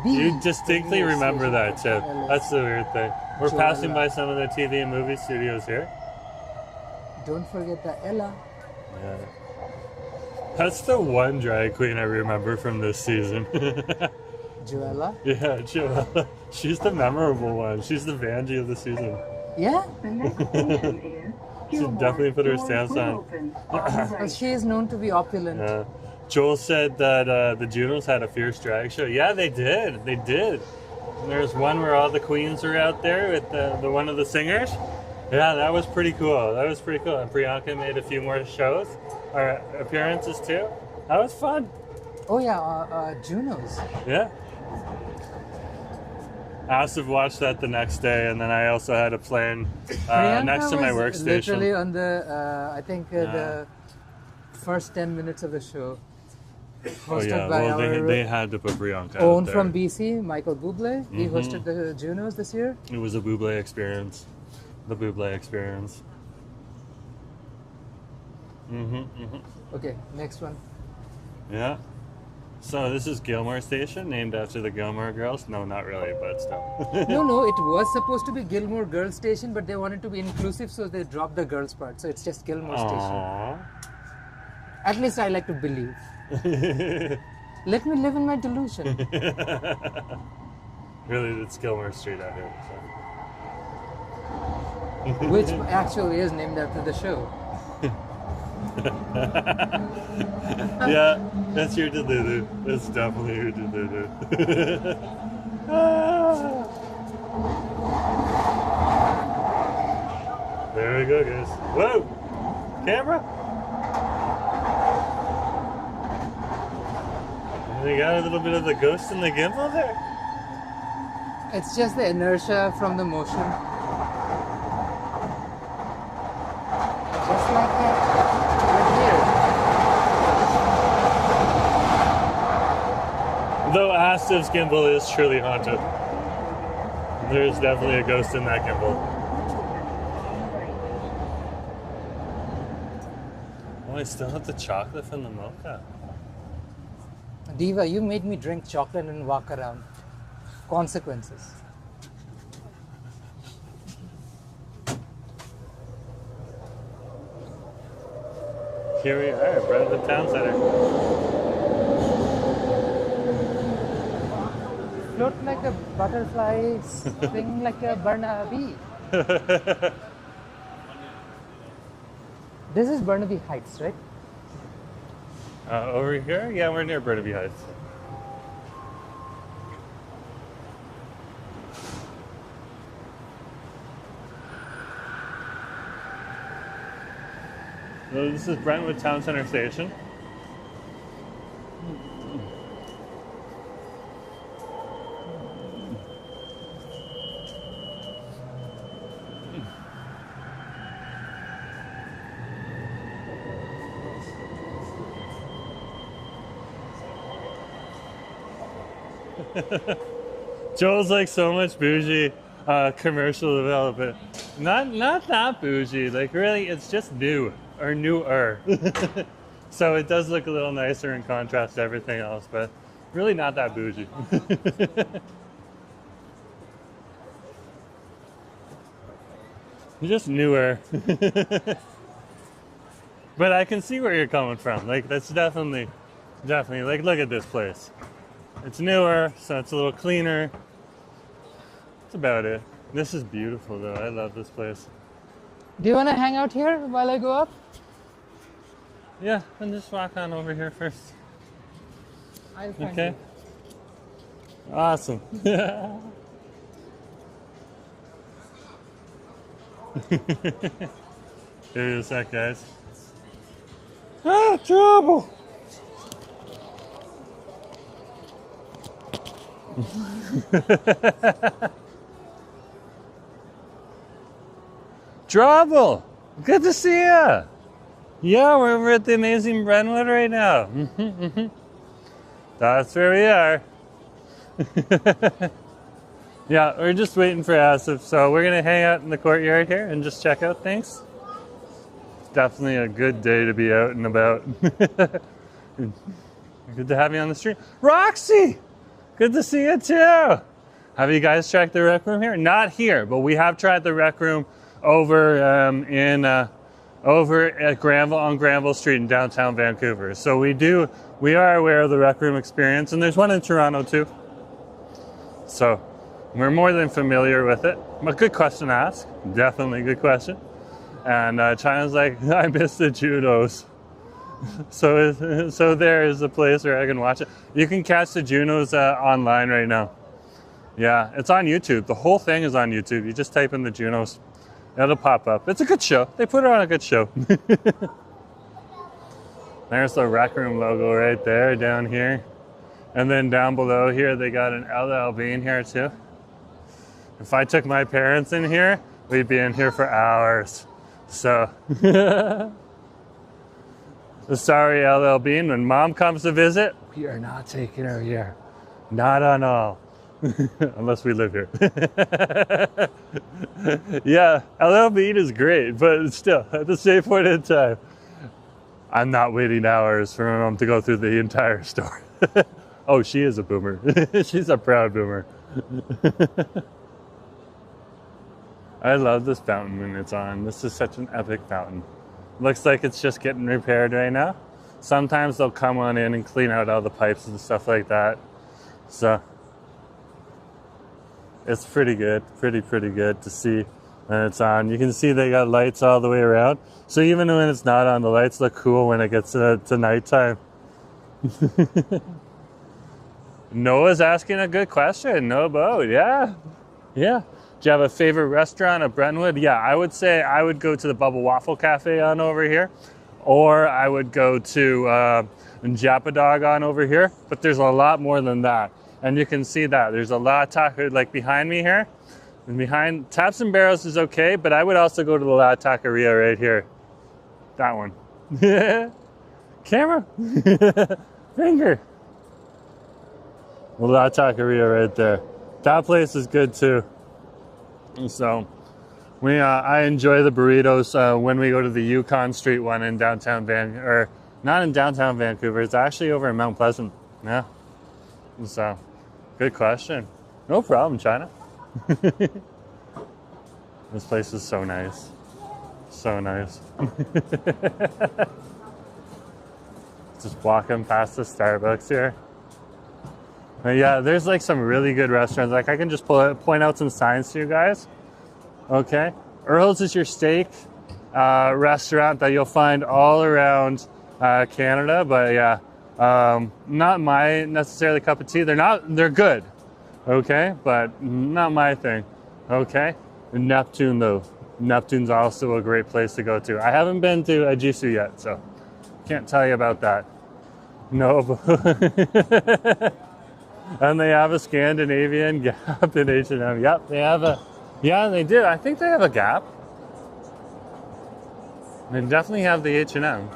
You distinctly remember that, too. That's the weird thing. We're passing by some of the TV and movie studios here. Don't forget the Ella. Yeah. That's the one drag queen I remember from this season. Joella? Yeah, Joella. She's the memorable one. She's the Vanjie of the season. Yeah? The next station is She definitely put her stamps on. Well, she is known to be opulent. Yeah. Joel said that the Junos had a fierce drag show. Yeah, they did. They did. And there's one where all the queens are out there with the one of the singers. Yeah, that was pretty cool. That was pretty cool. And Priyanka made a few more shows or appearances too. That was fun. Oh yeah, Junos. Yeah. Asif watched that the next day, and then I also had a plane next to my was workstation. literally on the, I think the first 10 minutes of the show. Oh Hosted yeah, by well our they had to put Priyanka out own there. from BC, Michael Bublé. He Mm-hmm. hosted the Junos this year. It was a Bublé experience. The Bublé experience. Okay, next one. Yeah. So this is Gilmore Station, named after the Gilmore Girls. No, not really, but still. No, it was supposed to be Gilmore Girls Station, but they wanted to be inclusive, so they dropped the girls part. So it's just Gilmore Station. Aww. At least I like to believe. Let me live in my delusion. Really, it's Gilmore Street out here. Which actually is named after the show. Yeah, that's your Delulu. That's definitely your Delulu. Ah. There we go, guys. Whoa! Camera! We got a little bit of the ghost in the gimbal there. It's just the inertia from the motion. Just like that. Right Though Astiv's gimbal is truly haunted. There's definitely a ghost in that gimbal. Oh, I still have the chocolate from the mocha. here. Diva, you made me drink chocolate and walk around. Consequences. Here we are, Brentford Town Center. Float like a butterfly, swing like a Burnaby. This is Burnaby Heights, right? Over here? Yeah, we're near Burnaby Heights. So this is Brentwood Town Center Station. Joel's like so much bougie commercial development. Not that bougie. Like really, it's just new or newer. So it does look a little nicer in contrast to everything else, but really not that bougie. Just newer. But I can see where you're coming from. Like that's definitely like look at this place. It's newer, so it's a little cleaner. That's about it. This is beautiful though. I love this place. Do you want to hang out here while I go up? Yeah, and just walk on over here first. I'll find Okay. you. Awesome. Give me a sec, guys. Ah, trouble! Trouble! Good to see ya! Yeah, we're over at the amazing Brentwood right now. That's where we are. Yeah, we're just waiting for Asif, so we're gonna hang out in the courtyard here and just check out things. It's definitely a good day to be out and about. Good to have you on the street. Roxy! Good to see you too! Have you guys tried the rec room here? Not here, but we have tried the rec room over over at Granville on Granville Street in downtown Vancouver. So we are aware of the rec room experience, and there's one in Toronto too. So we're more than familiar with it. But good question to ask. Definitely good question. And China's like, I miss the Junos. So there is a place where I can watch it. You can catch the Junos online right now. Yeah, it's on YouTube. The whole thing is on YouTube. You just type in the Junos. It'll pop up. It's a good show. They put on a good show. There's the Rec Room logo right there down here. And then down below here, they got an LL Bean here too. If I took my parents in here, we'd be in here for hours. So, sorry LL Bean, when mom comes to visit, we are not taking her here. Not on all. Unless we live here. Yeah, LL Bean is great, but still, at the same point in time, I'm not waiting hours for my mom to go through the entire store. Oh, she is a boomer. She's a proud boomer. I love this fountain when it's on. This is such an epic fountain. Looks like it's just getting repaired right now. Sometimes they'll come on in and clean out all the pipes and stuff like that. So it's pretty good, pretty good to see when it's on. You can see they got lights all the way around. So even when it's not on, the lights look cool when it gets to nighttime. Noah's asking a good question. No boat, yeah. Yeah. Do you have a favorite restaurant at Brentwood? Yeah, I would say I would go to the Bubble Waffle Cafe on over here. Or I would go to Japadog on over here. But there's a lot more than that. And you can see that. There's a lot of taco, like behind me here. And behind, Taps and Barrels is okay, but I would also go to the La Taqueria right here. That one. Camera. Finger. La Taqueria right there. That place is good too. So, I enjoy the burritos when we go to the Yukon Street one in downtown or not in downtown Vancouver. It's actually over in Mount Pleasant. Yeah. So, good question. No problem, China. This place is so nice. So nice. Just walking past the Starbucks here. But yeah, there's like some really good restaurants. Like I can just point out some signs to you guys. Okay. Earl's is your steak restaurant that you'll find all around Canada, but yeah, not my necessarily cup of tea. They're good, okay, but not my thing, okay. Neptune though, Neptune's also a great place to go to. I haven't been to Ejisu yet, so can't tell you about that. No, and they have a Scandinavian Gap in H&M. Yep, they have a, yeah, they did. I think they have a Gap. They definitely have the H&M.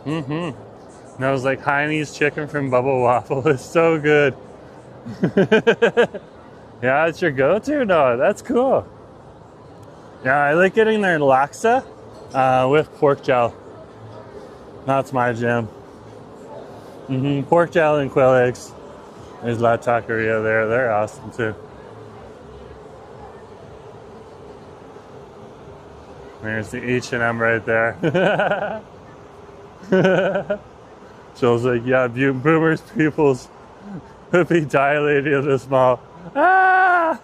And I was like, Heine's chicken from Bubble Waffle is so good. Yeah, it's your go-to? No, that's cool. Yeah, I like getting their laksa with pork gel. That's my jam. Pork gel and quail eggs. There's La Taqueria there. They're awesome too. There's the H&M right there. So I was like, yeah, boomers pupils would be dilated this mall. Ah!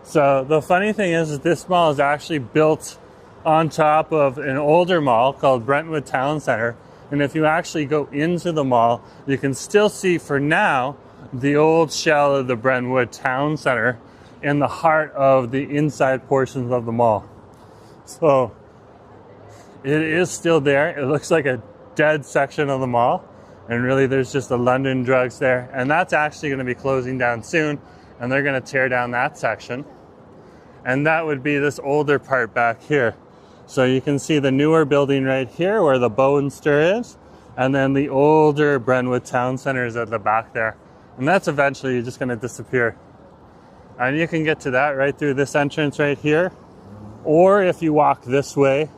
So the funny thing is that this mall is actually built on top of an older mall called Brentwood Town Center. And if you actually go into the mall, you can still see for now the old shell of the Brentwood Town Center in the heart of the inside portions of the mall. So it is still there. It looks like a dead section of the mall. And really there's just the London Drugs there. And that's actually going to be closing down soon. And they're going to tear down that section. And that would be this older part back here. So you can see the newer building right here where the Bow and Stir is. And then the older Brentwood Town Center is at the back there. And that's eventually just going to disappear. And you can get to that right through this entrance right here. Or if you walk this way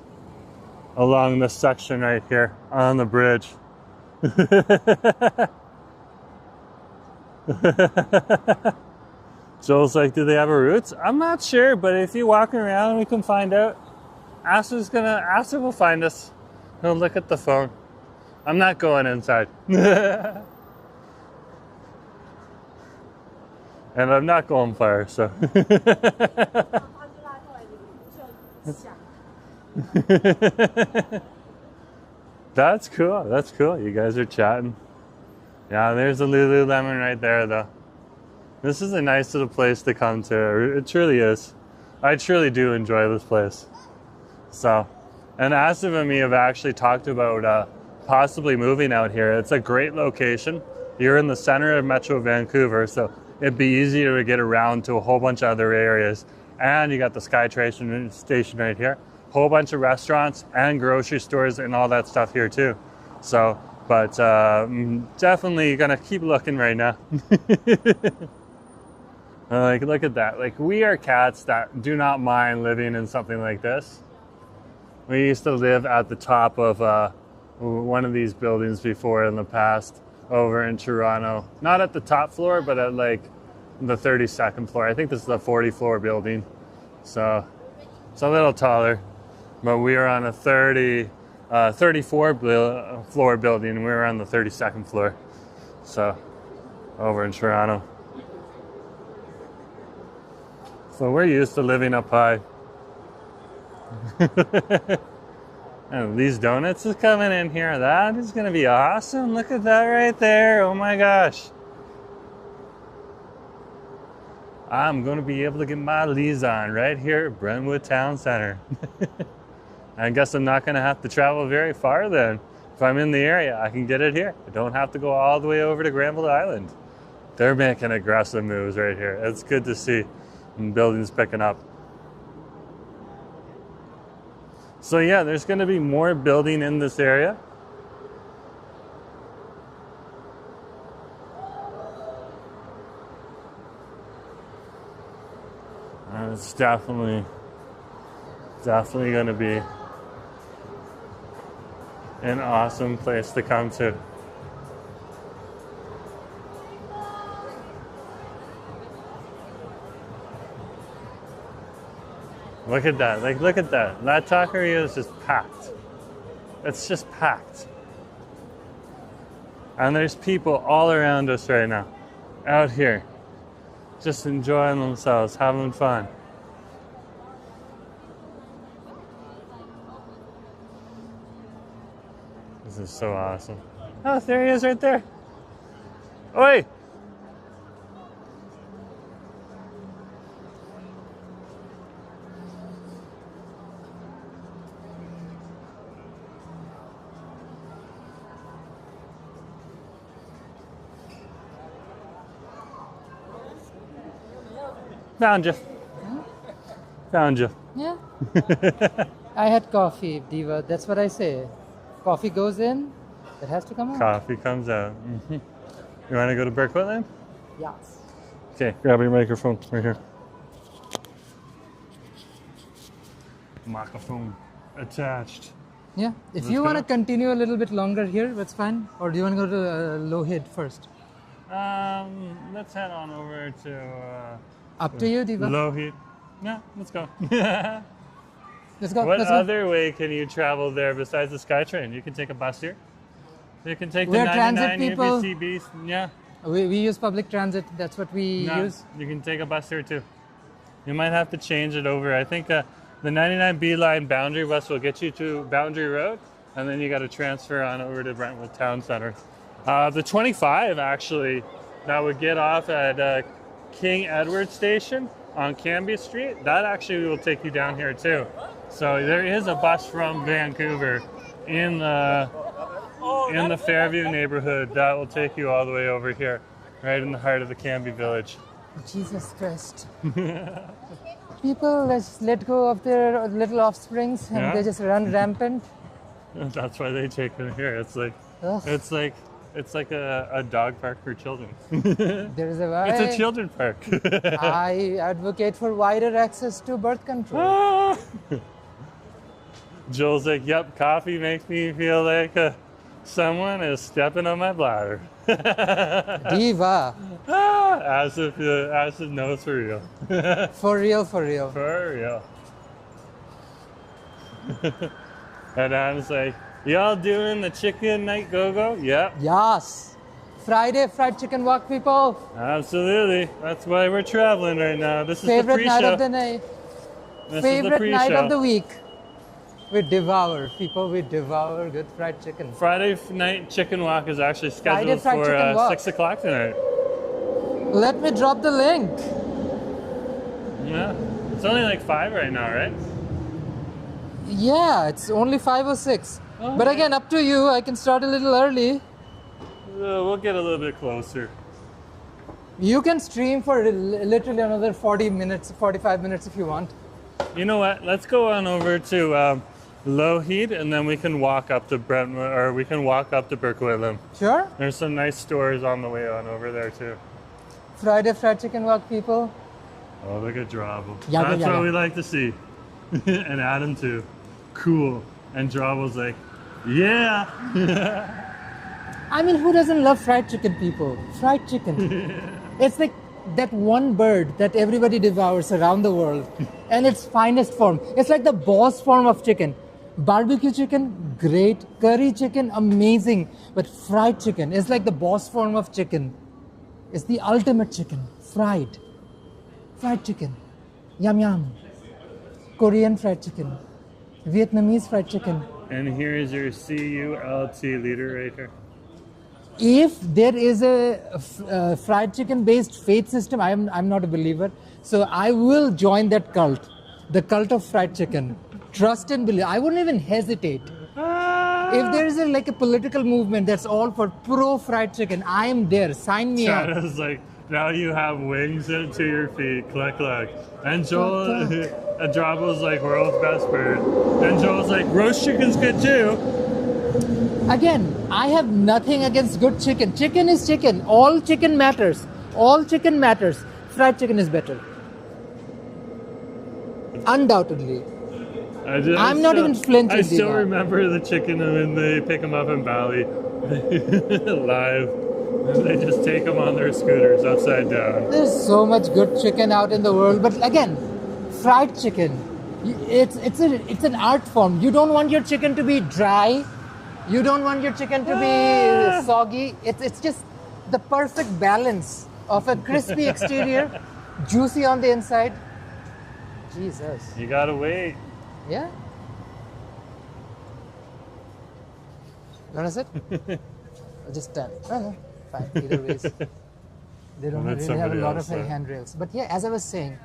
along this section right here on the bridge. Joel's like, do they have a roots? I'm not sure, but if you walk around, we can find out. Asa will find us. He'll look at the phone. I'm not going inside. And I'm not going far, so. That's cool. That's cool. You guys are chatting. Yeah, there's a Lululemon right there, though. This is a nice little place to come to. It truly is. I truly do enjoy this place. So, and Asif and me have actually talked about possibly moving out here. It's a great location. You're in the center of Metro Vancouver, so it'd be easier to get around to a whole bunch of other areas. And you got the SkyTrain station right here. Whole bunch of restaurants and grocery stores and all that stuff here too. So, but definitely gonna keep looking right now. Like, look at that. Like, we are cats that do not mind living in something like this. We used to live at the top of one of these buildings before in the past over in Toronto. Not at the top floor, but at like the 32nd floor. I think this is the 40 floor building. So it's a little taller. But we are on a 34 floor building, and we were on the 32nd floor. So, over in Toronto. So we're used to living up high. And these donuts is coming in here. That is going to be awesome. Look at that right there. Oh my gosh. I'm going to be able to get my leads on right here at Brentwood Town Center. I guess I'm not going to have to travel very far then. If I'm in the area, I can get it here. I don't have to go all the way over to Granville Island. They're making aggressive moves right here. It's good to see. And buildings picking up. So yeah, there's going to be more building in this area. And it's definitely going to be an awesome place to come to. Look at that, like look at that. That taqueria is just packed. It's just packed. And there's people all around us right now, out here, just enjoying themselves, having fun. This is so awesome. Oh, there he is right there. Oi! Found you. Found you. Yeah. I had coffee, Diva. That's what I say. Coffee goes in, it has to come out. Coffee comes out. You want to go to Burquitlam? Yes. Okay, grab your microphone right here. Microphone attached. Yeah. If Let's you want to go. continue a little bit longer here, that's fine. Or do you want to go to Lohid first? Let's head on over to Up to you, Diva. low heat. Yeah, let's go. Let's go. What let's go. other way can you travel there besides the SkyTrain? You can take a bus here. You can take the We're 99 transit people. UBCBs. Yeah. We use public transit. That's what we No, use. you can take a bus here too. You might have to change it over. I think the 99B line Boundary bus will get you to Boundary Road, and then you got to transfer on over to Brentwood Town Center. The 25 actually, that would get off at King Edward Station on Cambie Street. That actually will take you down here too. So there is a bus from Vancouver in the Fairview neighborhood that will take you all the way over here, right in the heart of the Cambie village. Jesus Christ. People let go of their little offsprings and Yeah. they just run rampant. That's why they take them here. It's like Ugh. it's like a dog park for children. There is a It's a children park. I advocate for wider access to birth control. Joel's like, "Yep, coffee makes me feel like someone is stepping on my bladder." Diva. As if no, it's for real. For real, for real. For real. And I'm just like, y'all doing the chicken night go-go? Yep. Yes. Friday fried chicken walk, people. Absolutely. That's why we're traveling right now. This is the Favorite pre-show. night of the night. This is the Favorite night pre-show. of the week. We devour, people. We devour good fried chicken. Friday night chicken walk is actually Friday scheduled fried chicken for walk. 6 o'clock tonight. Let me drop the link. Yeah. It's only like 5 right now, right? Yeah, it's only 5 or 6. Oh, But okay. again, up to you. I can start a little early. We'll get a little bit closer. You can stream for literally another 40 minutes, 45 minutes if you want. You know what? Let's go on over to Lohid, and then we can walk up to Brentwood, or we can walk up to Burquitlam. Sure? There's some nice stores on the way on over there too. Friday fried chicken walk, people. Oh, look at Drabble. Yaga, That's yaga. what we like to see. And Adam too. Cool. And Drabble's like, yeah. I mean, who doesn't love fried chicken, people? Fried chicken. It's like that one bird that everybody devours around the world, and its finest form. It's like the boss form of chicken. Barbecue chicken, great. Curry chicken, amazing. But fried chicken is like the boss form of chicken. It's the ultimate chicken. Fried. Fried chicken. Yum yum. Korean fried chicken. Vietnamese fried chicken. And here is your CULT leader right here. If there is a fried chicken based faith system, I'm not a believer, so I will join that cult, the cult of fried chicken. Trust and believe. I wouldn't even hesitate. If there is like a political movement that's all for pro fried chicken, I am there. Sign me up. Shadow's like, now you have wings to your feet. Click, click. And Joel, and Drabble's like, world's best bird. And Joel's like, roast chicken's good too. Again, I have nothing against good chicken. Chicken is chicken. All chicken matters. All chicken matters. Fried chicken is better. Undoubtedly. I'm not even flinching, I still Diva. remember the chicken when they pick them up in Bali live. And they just take them on their scooters upside down. There's so much good chicken out in the world, but again, fried chicken, it's an art form. You don't want your chicken to be dry. You don't want your chicken to be soggy. It's just the perfect balance of a crispy exterior, juicy on the inside. Jesus. You gotta wait. Yeah. You want to sit? Or just stand? No, fine. Either ways. They don't Let really have a somebody lot else of sit. handrails. But yeah, as I was saying,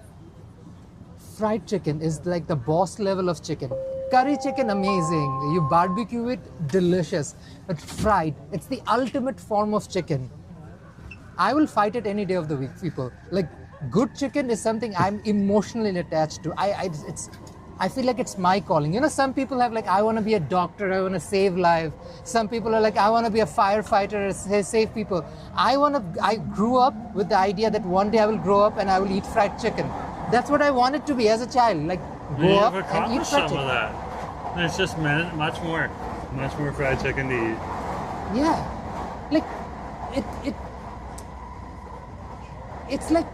fried chicken is like the boss level of chicken. Curry chicken, amazing. You barbecue it, delicious. But fried, it's the ultimate form of chicken. I will fight it any day of the week, people. Like, good chicken is something I'm emotionally attached to. I feel like it's my calling. You know, some people have like, I want to be a doctor, I want to save lives. Some people are like, I want to be a firefighter, save people. I grew up with the idea that one day I will grow up and I will eat fried chicken. That's what I wanted to be as a child. Like, You grow have up and eat accomplished fried some of chicken. that. There's just much more fried chicken to eat. Yeah, like it's like,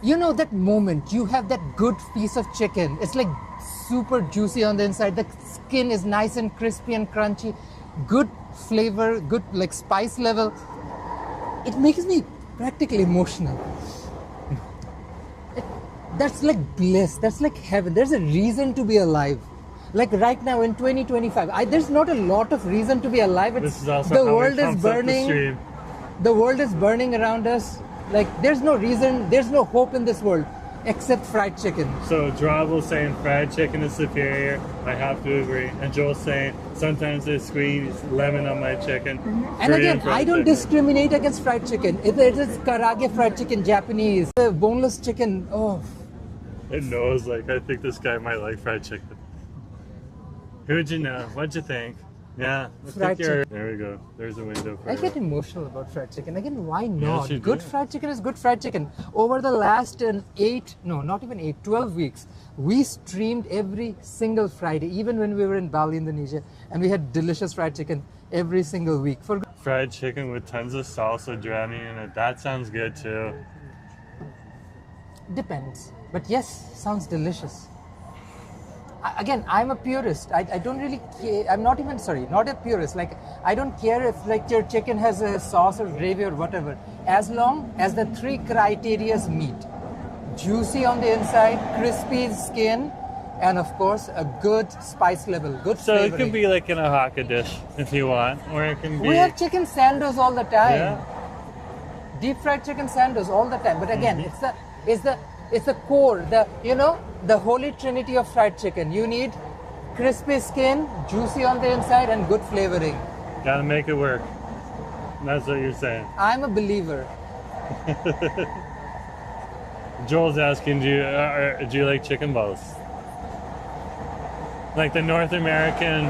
you know, that moment you have that good piece of chicken. It's like super juicy on the inside. The skin is nice and crispy and crunchy. Good flavor, good like spice level. It makes me practically emotional. That's like bliss. That's like heaven. There's a reason to be alive. Like right now in 2025, there's not a lot of reason to be alive. This is also The how world it is pumps up the burning. stream. The world is burning around us. Like, there's no reason, there's no hope in this world except fried chicken. So Drabble saying fried chicken is superior. I have to agree. And Joel's saying sometimes they squeeze lemon on my chicken. And Korean again, fried I don't chicken. discriminate against fried chicken. If it is karage fried chicken, Japanese, boneless chicken, oh. It knows, like, I think this guy might like fried chicken. Who'd you know? What'd you think? Yeah, I Fried think you're... chicken. There we go. There's a window for I you. get emotional about fried chicken. Again, why not? you Good do. fried chicken is good fried chicken. Over the last 12 weeks, we streamed every single Friday, even when we were in Bali, Indonesia, and we had delicious fried chicken every single week. For Fried chicken with tons of salsa drowning in it. That sounds good too. Depends. But yes, sounds delicious. Again, I'm a purist. I don't really care. I'm not even, not a purist. Like, I don't care if like your chicken has a sauce or gravy or whatever. As long as the three criterias meet. Juicy on the inside, crispy skin, and of course, a good spice level, good So it flavoring. can be like in a Hakka dish if you want, or it can be... We have chicken sandos all the time. Yeah. Deep fried chicken sandos all the time. But again, it's the core, the holy trinity of fried chicken. You need crispy skin, juicy on the inside, and good flavoring. Gotta make it work. That's what you're saying. I'm a believer. Joel's asking, do you like chicken balls? Like the North American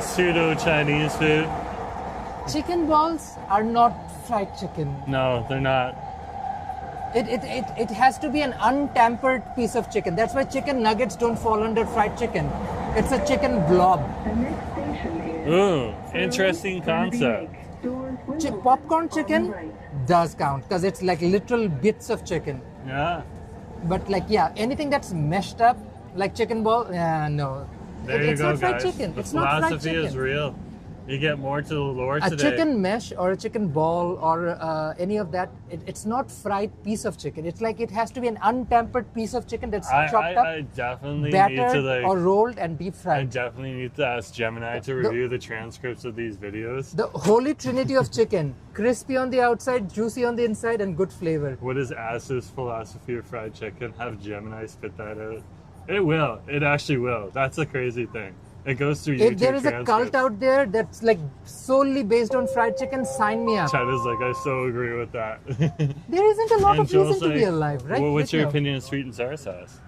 pseudo-Chinese food? Chicken balls are not fried chicken. No, they're not. It has to be an untampered piece of chicken. That's why chicken nuggets don't fall under fried chicken. It's a chicken blob. The next station is Ooh, interesting concept. Doors will Popcorn open chicken on right. does count because it's like literal bits of chicken. Yeah. But like, yeah, anything that's meshed up like chicken ball, no. There you It's go, not fried guys. chicken. The It's not fried philosophy is chicken. real. You get more to the lore A today. chicken mesh or a chicken ball or any of that, it's not fried piece of chicken. It's like it has to be an untampered piece of chicken that's chopped up, I definitely need battered to like. or rolled and deep I fried. definitely need to ask Gemini to review the transcripts of these videos. The holy trinity of chicken: crispy on the outside, juicy on the inside, and good flavor. What is As's philosophy of fried chicken? Have Gemini spit that out. It will. It actually will. That's a crazy thing. It goes through YouTube If there is a cult transcripts. out there that's like solely based on fried chicken, sign me up. China's like, I so agree with that. There isn't a lot And of reason Joel's to be like, alive, right? well, what's your Right now. opinion of sweet and sour sauce?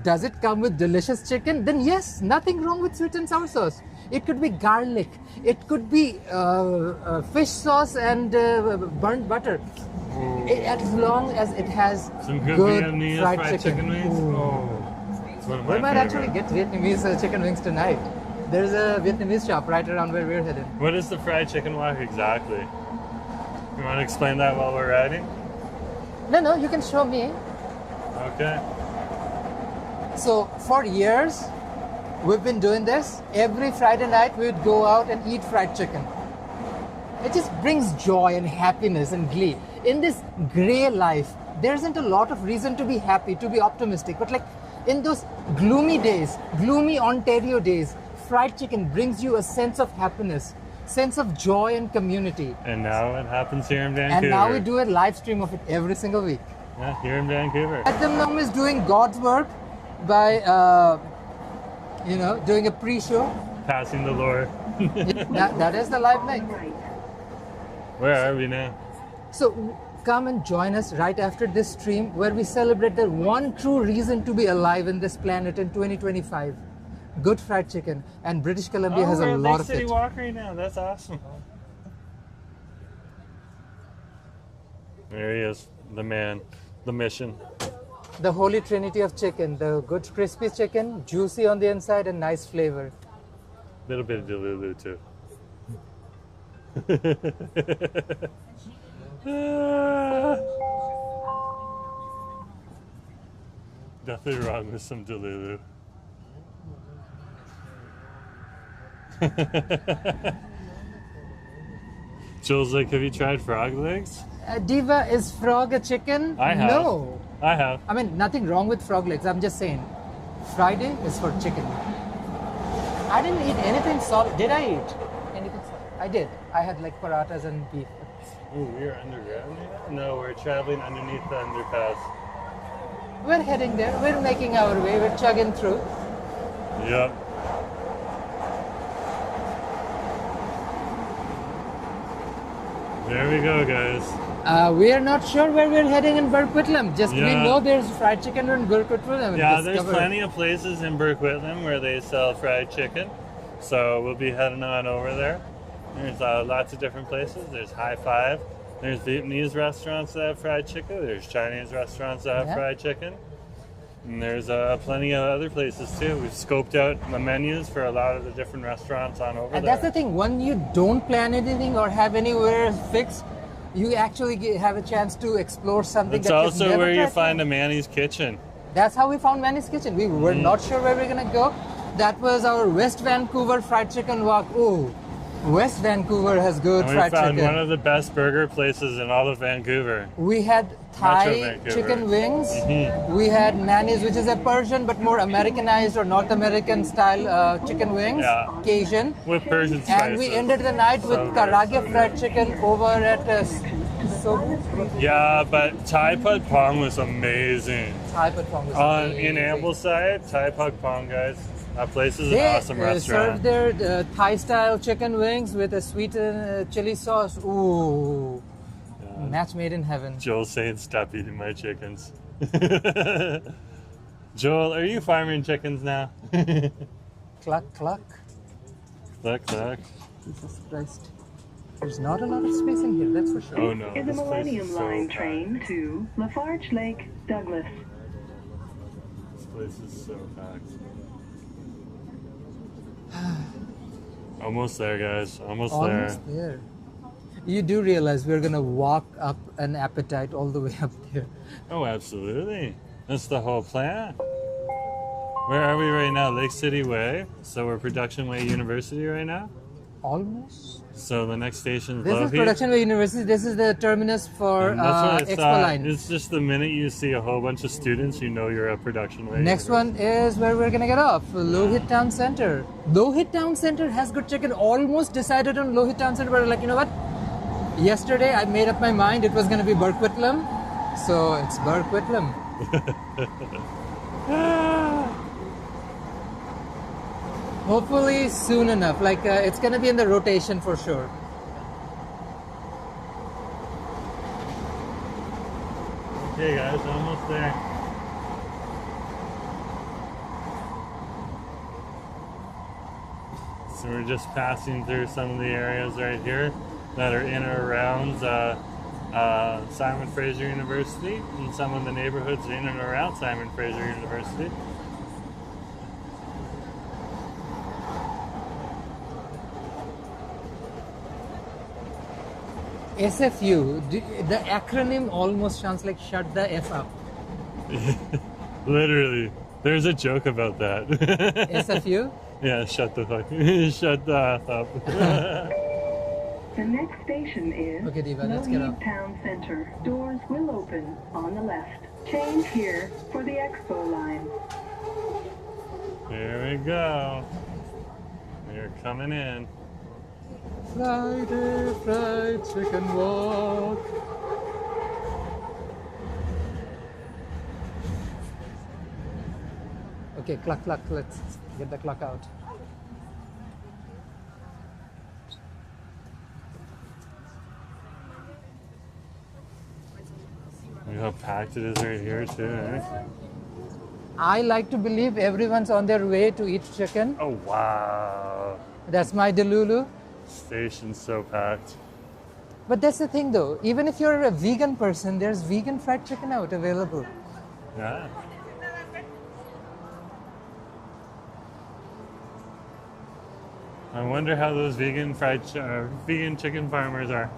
Does it come with delicious chicken? Then yes, nothing wrong with sweet and sour sauce. It could be garlic. It could be fish sauce and burnt butter. As long as it has Some good, Vietnamese fried chicken wings. Ooh. Oh, it's one of my We might favorite. actually get Vietnamese chicken wings tonight. There's a Vietnamese shop right around where we're headed. What is the fried chicken wok exactly? You want to explain that while we're riding? No, you can show me. Okay. So for years, we've been doing this. Every Friday night, we would go out and eat fried chicken. It just brings joy and happiness and glee. In this gray life, there isn't a lot of reason to be happy, to be optimistic. But like in those gloomy days, gloomy Ontario days, fried chicken brings you a sense of happiness, sense of joy and community. And now it happens here in Vancouver. And now we do a live stream of it every single week. Yeah, here in Vancouver. Burquitlam is doing God's work by, doing a pre-show. Passing the lore. That is the live link. Where are we now? So come and join us right after this stream where we celebrate the one true reason to be alive in this planet in 2025. Good fried chicken. And British Columbia has a we're at lot Lake of City it. Walk right now. That's awesome. There he is, the man, the mission. The holy trinity of chicken. The good crispy chicken, juicy on the inside and nice flavor. Little bit of Delulu too. Nothing wrong with some Delulu. Jules, like, have you tried frog legs? Diva, is frog a chicken? I have. No. I have. I mean, nothing wrong with frog legs. I'm just saying, Friday is for chicken. I didn't eat anything solid. Did I eat anything solid? I did. I had like parathas and beef. Ooh, we're underground now? No, we're traveling underneath the underpass. We're heading there. We're making our way. We're chugging through. Yep. There we go, guys. We are not sure where we're heading in Burquitlam. Just we Yeah. know there's fried chicken in Burquitlam. Yeah, there's plenty of places in Burquitlam where they sell fried chicken. So we'll be heading on over there. There's lots of different places. There's High Five. There's Vietnamese restaurants that have fried chicken. There's Chinese restaurants that have Yeah. fried chicken. And there's plenty of other places too. We've scoped out the menus for a lot of the different restaurants on over And there. that's the thing. When you don't plan anything or have anywhere fixed, you actually have a chance to explore something. It's that you've also never where you tried. find a Manny's Kitchen. That's how we found Manny's Kitchen. We were not sure where we were gonna go. That was our West Vancouver fried chicken walk. Oh, West Vancouver has good And we fried found chicken. one of the best burger places in all of Vancouver. We had Thai Vancouver. chicken wings. Mhm. We had Manny's, which is a Persian but more Americanized or North American style chicken wings, Yeah. Cajun. With Persian spices. And we ended the night with So good, Karage so good. fried chicken over at Yeah, but Thai Pad Pong was amazing. Thai Pad Pong was In amazing. Ambleside, Thai Pad Pong, guys. That place is an They awesome restaurant. served their Thai style chicken wings with a sweet chili sauce. Ooh, match made in heaven. Joel's saying, stop eating my chickens. Joel, are you farming chickens now? Cluck, cluck. Look, look. Jesus Christ. There's not a lot of space in here, that's for sure. Oh no, Is a this place Millennium is so Line packed. train to Lafarge Lake, Douglas. This place is so packed. Almost there, guys. Almost Almost there. You do realize we're gonna walk up an appetite all the way up there. Oh, absolutely. That's the whole plan. Where are we right now? Lake City Way. So we're Production Way University right now. Almost. So the next station is This is Lougheed. Production Way University. This is the terminus for And that's what I Expo thought. Line. It's just the minute you see a whole bunch of students, you know you're at Production Way. Next one is where we're gonna get off. Lougheed Town Center. Lougheed Town Center has good chicken. Almost decided on Lougheed Town Center, but like, you know what? Yesterday I made up my mind it was gonna be Burquitlam, so it's Burquitlam. Hopefully soon enough. Like it's gonna be in the rotation for sure. Okay, guys, almost there. So we're just passing through some of the areas right here that are in or around Simon Fraser University, and some of the neighborhoods in and around Simon Fraser University. SFU, the acronym almost sounds like shut the F up. Literally, there's a joke about that. SFU? Yeah, shut the fuck, shut the F up. The next station is Okay, Diva, let's get Lougheed off. Town Center. Doors will open on the left. Change here for the Expo Line. Here we go. coming in. Friday fried chicken walk. Okay, cluck, cluck. Let's get the cluck out. Look how packed it is right here too, eh? I like to believe everyone's on their way to eat chicken. Oh wow. That's my delulu. Station's so packed. But that's the thing though, even if you're a vegan person, there's vegan fried chicken out available. Yeah. I wonder how those vegan vegan chicken farmers are.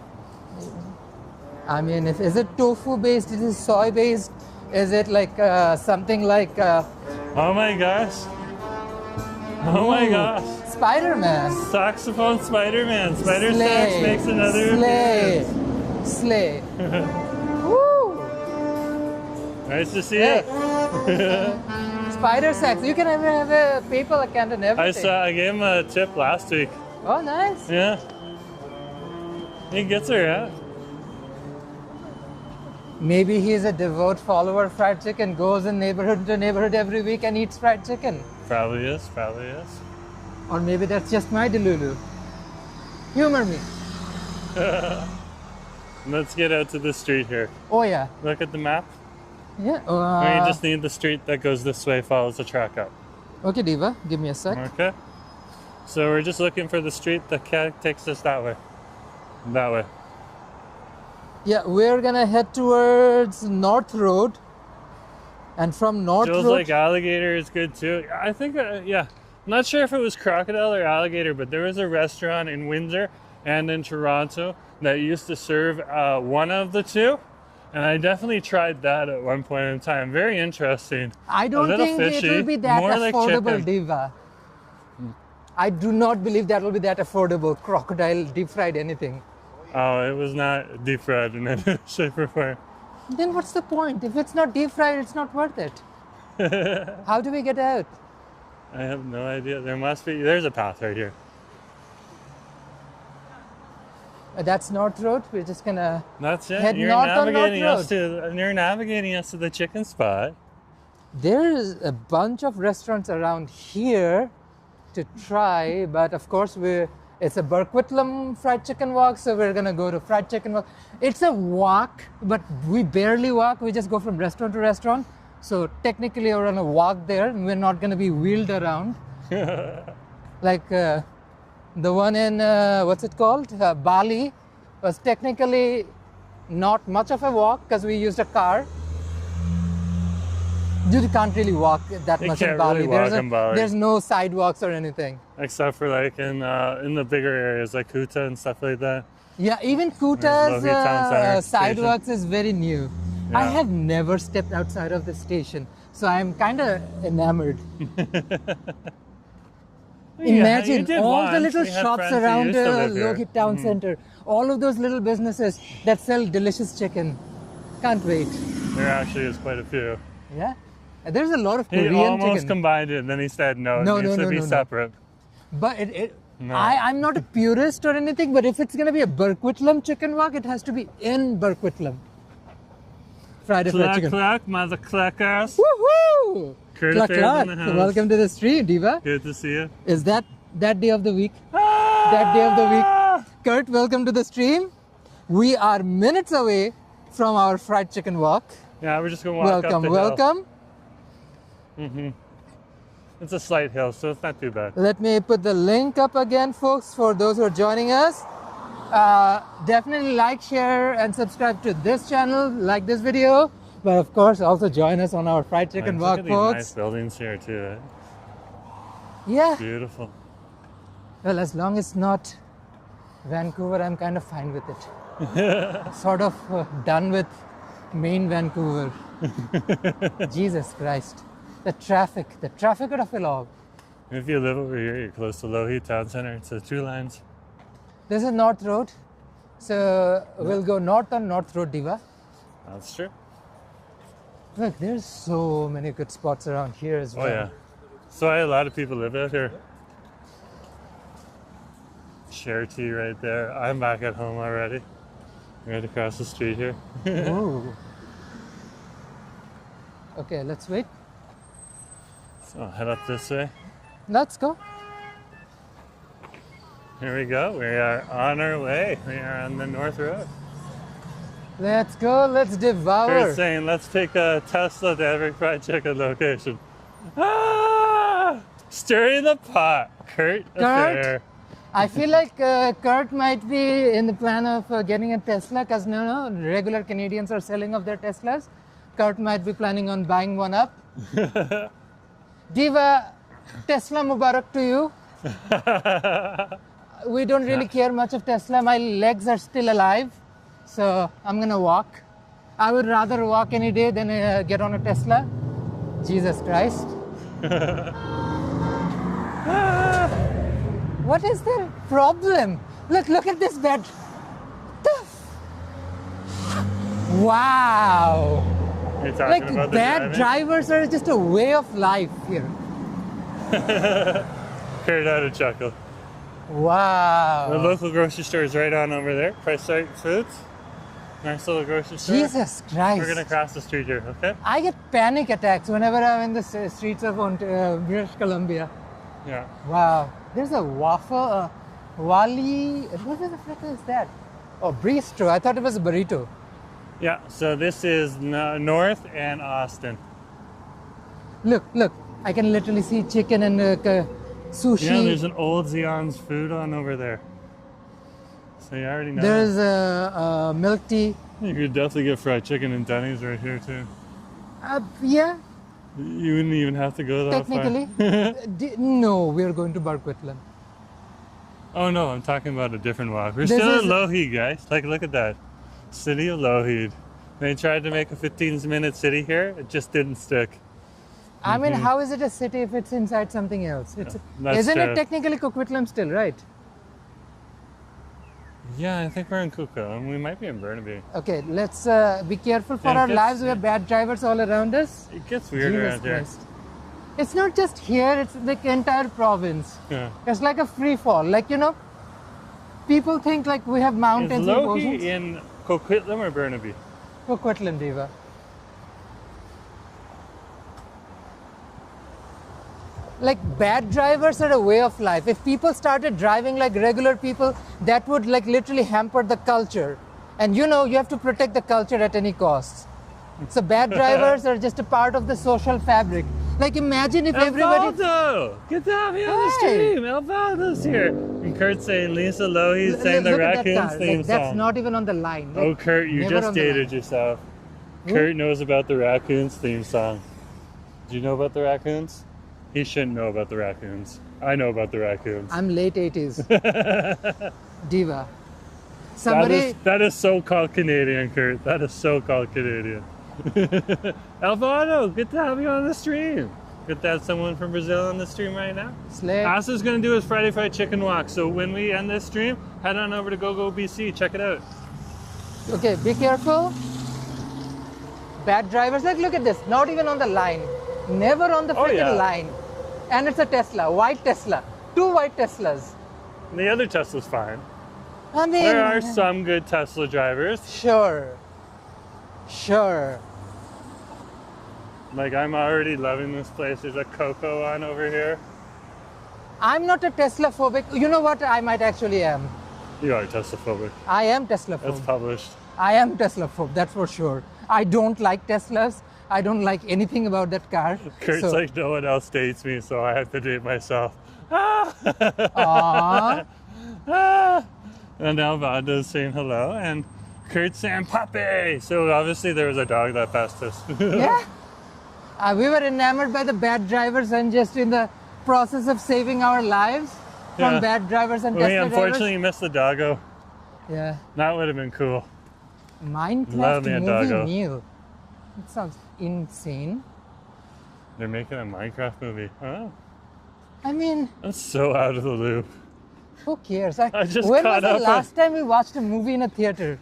I mean, is it tofu based? Is it soy based? Is it like something like Oh my gosh. Oh my gosh. Spider-Man? Saxophone Spider-Man. Spider Sax Slay. makes another Slay. appearance. Slay. Woo! Nice to see Hey. you. Spider Sax. You can have a PayPal account and everything. I gave him a tip last week. Oh, nice. Yeah. He gets her, yeah. Maybe he's a devout follower of fried chicken, goes in neighborhood to neighborhood every week and eats fried chicken. Probably is, probably is. Or maybe that's just my delulu. Humor me. Let's get out to the street here. Oh, yeah. Look at the map. Yeah. We just need the street that goes this way, follows the track up. Okay, Diva, give me a sec. Okay. So we're just looking for the street that takes us that way. That way. Yeah, we're gonna head towards North Road. And from North Feels Road. like alligator is good too. I think, yeah. I'm not sure if it was crocodile or alligator, but there was a restaurant in Windsor and in Toronto that used to serve one of the two. And I definitely tried that at one point in time. Very interesting. I don't little think fishy, it will be that more like affordable, chicken. Diva. I do not believe that will be that affordable. Crocodile deep fried anything. Oh, it was not deep fried in any shape or form. Then what's the point? If it's not deep fried, it's not worth it. How do we get out? I have no idea. There must be. There's a path right here. That's North Road. We're just gonna That's it. head You're north on North navigating Road. us to. You're navigating us to the chicken spot. There's a bunch of restaurants around here to try, but of course it's a Burquitlam fried chicken walk, so we're gonna go to fried chicken walk. It's a walk, but we barely walk. We just go from restaurant to restaurant. So technically, we're gonna walk there, and we're not gonna be wheeled around. Like the one in what's it called? Bali was technically not much of a walk because we used a car. You can't really walk that You much can't in Bali. really walk in Bali. There's no sidewalks or anything. Except for like in the bigger areas like Kuta and stuff like that. Yeah, even There's Kuta's Lohi Town Center sidewalks is very new. I Yeah. have never stepped outside of the station, so I'm kind of enamored. You Imagine did all the once. little We had shops friends who around used to live here. Lohi Town Center. All of those little businesses that sell delicious chicken. Can't wait. There actually is quite a few. Yeah, there's a lot of He Korean almost chicken. combined it, and then he said no. No, it needs no, to no, be no, no. separate. But No. I'm not a purist or anything, but if it's going to be a Burquitlam chicken walk, it has to be in Burquitlam. Friday fried Clack, chicken. clack, mother clackers. Woohoo! Kurt Clack, Affair's clack. in the house. Welcome to the stream, Diva. Good to see you. Is that day of the week? That day of the week. Kurt, welcome to the stream. We are minutes away from our fried chicken walk. Yeah, we're just going to walk up the Welcome. hill. It's a slight hill, so it's not too bad. Let me put the link up again, folks, for those who are joining us. Definitely like, share, and subscribe to this channel, like this video. But of course, also join us on our fried chicken Look walk, at these folks. nice buildings here too. Eh? Yeah. Beautiful. Well, as long as it's not Vancouver, I'm kind of fine with it. Sort of done with main Vancouver. Jesus Christ. The traffic of it all. If you live over here, you're close to Lohi Town Center. It's 2 lines. This is North Road. So we'll go north on North Road, Diva. That's true. Look, there's so many good spots around here as well. Oh yeah. So a lot of people live out here. Charity right there. I'm back at home already. Right across the street here. Ooh. Okay, let's wait. So head up this way. Let's go. Here we go. We are on our way. We are on the North Road. Let's go. Let's devour. Kurt's saying, let's take a Tesla to every fried chicken location. Ah! Stirring the pot. Kurt affair. I feel like Kurt might be in the plan of getting a Tesla because no, regular Canadians are selling off their Teslas. Kurt might be planning on buying one up. Diva, Tesla Mubarak to you. We don't really care much of Tesla. My legs are still alive, so I'm gonna walk. I would rather walk any day than get on a Tesla. Jesus Christ. What is the problem? Look at this bed. Wow. You're talking Like about the bad drivers are just a way of life here. Kurt had a chuckle. Wow. The local grocery store is right on over there. Price Right Foods. Nice little grocery store. Jesus Christ. We're gonna cross the street here, okay? I get panic attacks whenever I'm in the streets of British Columbia. Yeah. Wow. There's a waffle, Wally. What the frick is that? Oh, bistro. I thought it was a burrito. Yeah, so this is North and Austin. Look. I can literally see chicken and sushi. Yeah, there's an old Zion's food on over there. So you already know. There's a milk tea. You could definitely get fried chicken and Denny's right here too. Yeah, You wouldn't even have to go that technically. far. No, we're going to Burquitlam. Oh no, I'm talking about a different walk. We're This still is- in Lougheed, guys. Like, look at that. City of Lougheed. They tried to make a 15-minute city here. It just didn't stick. I mean, how is it a city if it's inside something else? That's Isn't true. it technically Coquitlam still, right? Yeah, I think we're in Coquitlam. We might be in Burnaby. Okay, let's be careful for Yeah, our just- lives. We have bad drivers all around us. It gets weird Jesus around here. Christ. It's not just here, it's the entire province. Yeah. It's like a free fall. Like, people think like we have Is mountains and Lougheed oceans. in Coquitlam or Burnaby? Coquitlam, Diva. Like bad drivers are a way of life. If people started driving like regular people, that would like literally hamper the culture. And you have to protect the culture at any cost. So bad drivers are just a part of the social fabric. Like imagine if everybody... Alvaldo! Get down here on the Hey! stream! Alvaldo's here! And Kurt's saying Lisa Lougheed saying the Look at that Raccoons car. theme Like, song. that's not even on the line. Like, Oh, Kurt, you never just on the dated line. yourself. Kurt knows about the Raccoons theme song. Do you know about the Raccoons? He shouldn't know about the Raccoons. I know about the Raccoons. I'm late 80s. Diva. Somebody... That is so-called Canadian, Kurt. That is so-called Canadian. Alvaro, good to have you on the stream. Good to have someone from Brazil on the stream right now. Slay. Asa's going to do his Friday Fried Chicken walk. So when we end this stream, head on over to GoGo BC. Check it out. Okay, be careful. Bad drivers, like look at this, not even on the line. Never on the Oh, freaking yeah. line. And it's a Tesla, white Tesla. 2 white Teslas. The other Tesla's fine. I mean... There are some good Tesla drivers. Sure. Like, I'm already loving this place. There's a Coco on over here. I'm not a Tesla phobic. You know what? I might actually am. You are Tesla phobic. I am Tesla That's phobic. published. I am Tesla phobic, that's for sure. I don't like Teslas. I don't like anything about that car. Kurt's So- like, no one else dates me, so I have to date myself. Aww. And now Vanda's saying hello, and Kurt's saying puppy. So obviously there was a dog that passed us. Yeah. We were enamored by the bad drivers and just in the process of saving our lives from Yeah. bad drivers and We Tesla unfortunately missed the doggo. drivers. Yeah. That would have been cool. Minecraft Love me a movie doggo. meal. It sounds insane. They're making a Minecraft movie. Oh, I mean, that's so out of the loop. who cares? I just when caught was the up on- last time we watched a movie in a theater?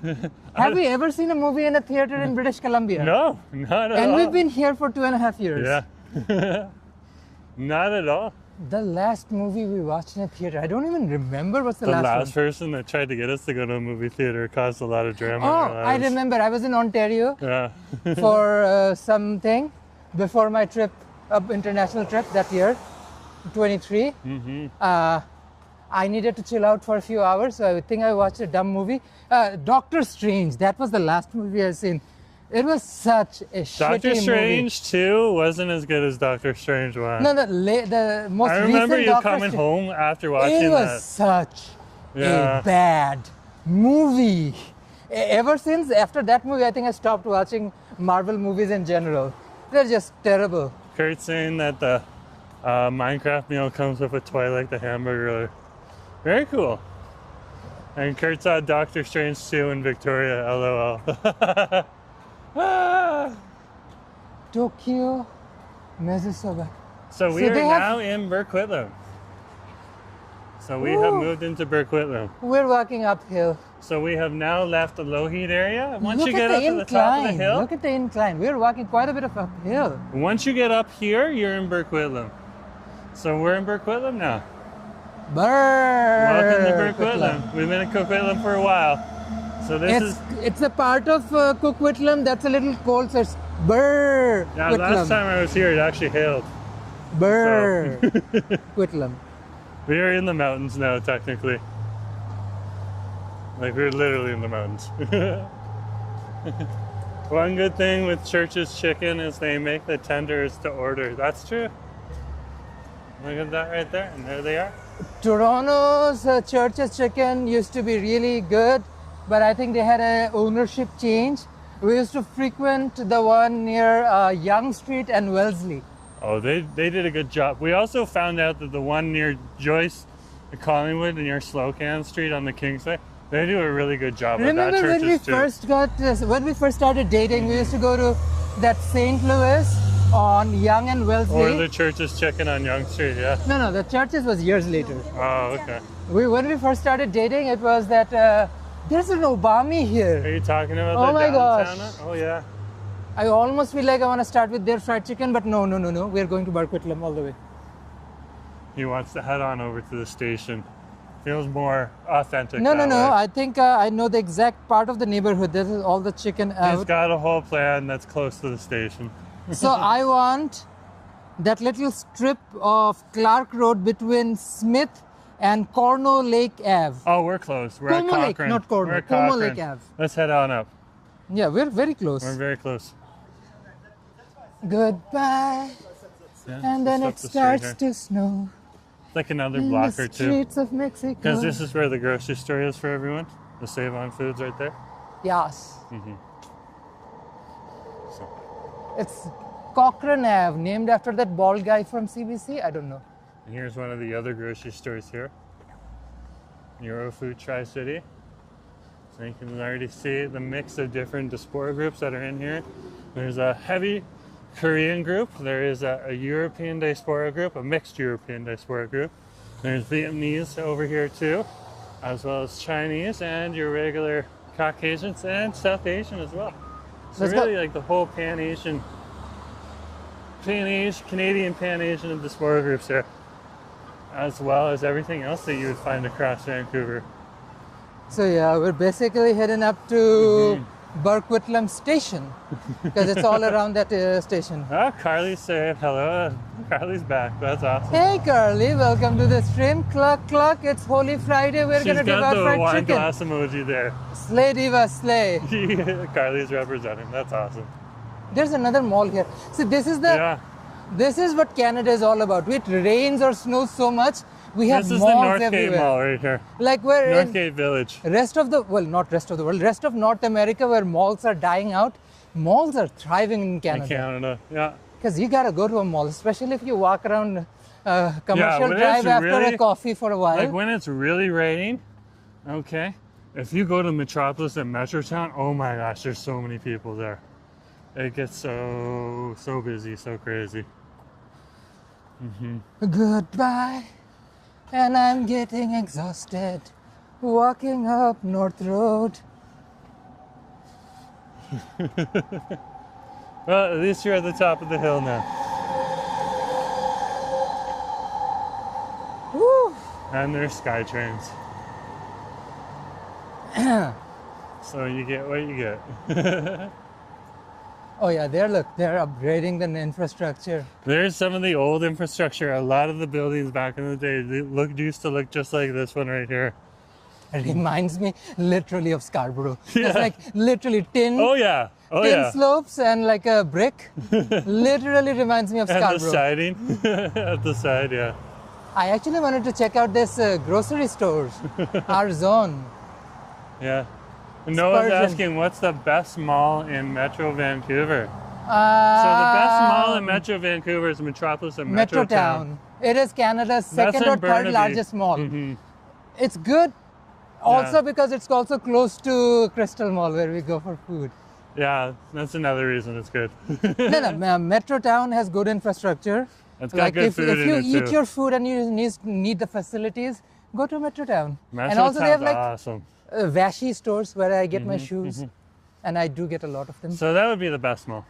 Have we ever seen a movie in a theater in British Columbia? No, not at all. And we've been here for 2.5 years. Yeah. Not at all. The last movie we watched in a theater, I don't even remember what's the The last last one. person that tried to get us to go to a movie theater caused a lot of drama in Oh, our I lives. remember. I was in Ontario Yeah. for something before my trip, international trip that year, 23. I needed to chill out for a few hours, so I think I watched a dumb movie. Doctor Strange, that was the last movie I've seen. It was such a shitty Doctor movie. Strange 2 wasn't as good as Doctor Strange 1. No, the most I remember recent you Doctor coming Strange. home after watching It was that. such Yeah. a bad movie. Ever since, after that movie, I think I stopped watching Marvel movies in general. They're just terrible. Kurt saying that the Minecraft meal comes with a toy like the hamburger. Very cool. And Kurt saw Doctor Strange 2 in Victoria, lol. Ah. Tokyo, Mesosoba. So we So are they have- now in Burquitlam. So we have Ooh. moved into Burquitlam. We're walking uphill. So we have now left the low heat area. Once Look you at get the up to the incline. top of the hill, Look at the incline. We're walking quite a bit of uphill. once you get up here, you're in Burquitlam. So we're in Burquitlam now. Welcome to Burquitlam. We've been in Coquitlam for a while. So this It's a part of Coquitlam that's a little cold, so it's yeah, last time I was here, it actually hailed. Burquitlam. We are in the mountains now, technically. Like, we're literally in the mountains. One good thing with Church's Chicken is they make the tenders to order. That's true. Look at that right there, and there they are. Toronto's Church's Chicken used to be really good, but I think they had a ownership change. We used to frequent the one near Yonge Street and Wellesley. Oh, they did a good job. We also found out that the one near Joyce, Collingwood, near Slocan Street on the Kingsway, they do a really good job at that Remember when we churches too. when we first started dating, we used to go to that St. Louis on Yonge and Wellesley. Or the Church's Chicken on Yonge Street, yeah. No, the Church's was years later. Oh, okay. When we first started dating, it was that there's an Obama Are here. you talking about Oh the my downtown? gosh. Oh, yeah. I almost feel like I want to start with their fried chicken, but no. We're going to Burquitlam all the way. He wants to head on over to the station. Feels more authentic. No. that way. I think I know the exact part of the neighborhood. This is all the chicken He's out. got a whole plan that's close to the station. So I want that little strip of Clark Road between Smith and Corno Lake Ave. Oh, we're close. We're Como at Lake, Cochrane. not Corno. We're at Como Cochrane. Lake Ave. Let's head on up. Yeah, we're very close. We're very close. Goodbye. Yeah, And then it just up the street starts here. to snow It's like another in block the or two. streets of Mexico. Because this is where the grocery store is for everyone. The Save On Foods right there. Yes. So, It's Cochrane Ave, named after that bald guy from CBC. I don't know. and here's one of the other grocery stores here. Eurofood Tri-City. So you can already see the mix of different diaspora groups that are in here. There's a heavy Korean group. There is a European diaspora group, a mixed European diaspora group. There's Vietnamese over here too, as well as Chinese and your regular Caucasians and South Asian as well. So Let's go. really like the whole Canadian, Canadian Pan-Asian diaspora groups here, as well as everything else that you would find across Vancouver. So yeah, we're basically heading up to Burquitlam Station because it's all around that station. Oh, Carly's saying hello. Carly's back. That's awesome. Hey Carly, welcome to the stream. Cluck cluck, it's Holy Friday. We're She's gonna give got out the fried wine chicken. glass emoji there. Slay diva, slay. Carly's representing. That's awesome. There's another mall here. See, this is Yeah. this is what Canada is all about. It rains or snows so much, we have This is the malls Northgate everywhere. Mall right here. Like we're in Northgate Village. rest of the not rest of the world, rest of North America where malls are dying out, malls are thriving in In Canada. Canada. Yeah. Because you gotta go to a mall, especially if you walk around commercial when drive it's after really- a coffee for a while. Like when it's really raining, okay, if you go to Metropolis and Metrotown, oh my gosh, there's so many people there. It gets so busy, so crazy. Goodbye, and I'm getting exhausted walking up North Road. Well, at least you're at the top of the hill now. And they're SkyTrains. So you get what you get. Oh yeah, they're upgrading the infrastructure. There's some of the old infrastructure. A lot of the buildings back in the day used to look just like this one right here. It reminds me literally of Scarborough. Yeah. It's like literally tin. Oh yeah. Oh tin yeah. slopes and like a brick. Literally reminds me of And Scarborough. the siding at the side, yeah. I actually wanted to check out this grocery stores, our zone. Yeah. Noah's Spurgeon. asking, what's the best mall in Metro Vancouver? So the best mall in Metro Vancouver is Metropolis and Metrotown. It is Canada's That's second in or third Burnaby. largest mall. Mhm. It's good also Yeah. because it's also close to Crystal Mall where we go for food. Yeah, that's another reason it's good. No, Metrotown has good infrastructure. It's got good if food if in you it, eat too. your food and you need the facilities, go to Metrotown. And also they have Metrotown's like awesome. Vashi stores where I get my Mm-hmm, shoes, and I do get a lot of them. So that would be the best mall.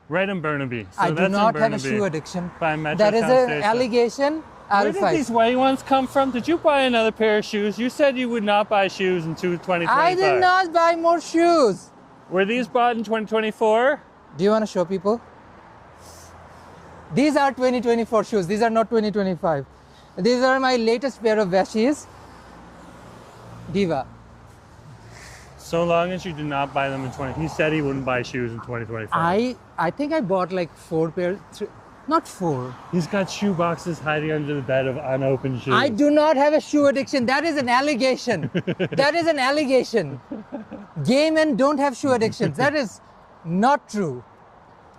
Right in Burnaby. So I do that's in not have a Burnaby. shoe addiction. By Metrotown That is an Station. allegation. I'll Where did fight. these white ones come from? Did you buy another pair of shoes? You said you would not buy shoes in 2025. I did not buy more shoes. Were these bought in 2024? Do you want to show people? These are 2024 shoes. These are not 2025. These are my latest pair of Vashis. Diva. So long as you did not buy them in 20. He said he wouldn't buy shoes in 2025. I think I bought like 4 pairs. Not 4. He's got shoe boxes hiding under the bed of unopened shoes. I do not have a shoe addiction. That is an allegation. That is an allegation. Gay men don't have shoe addictions. That is not true.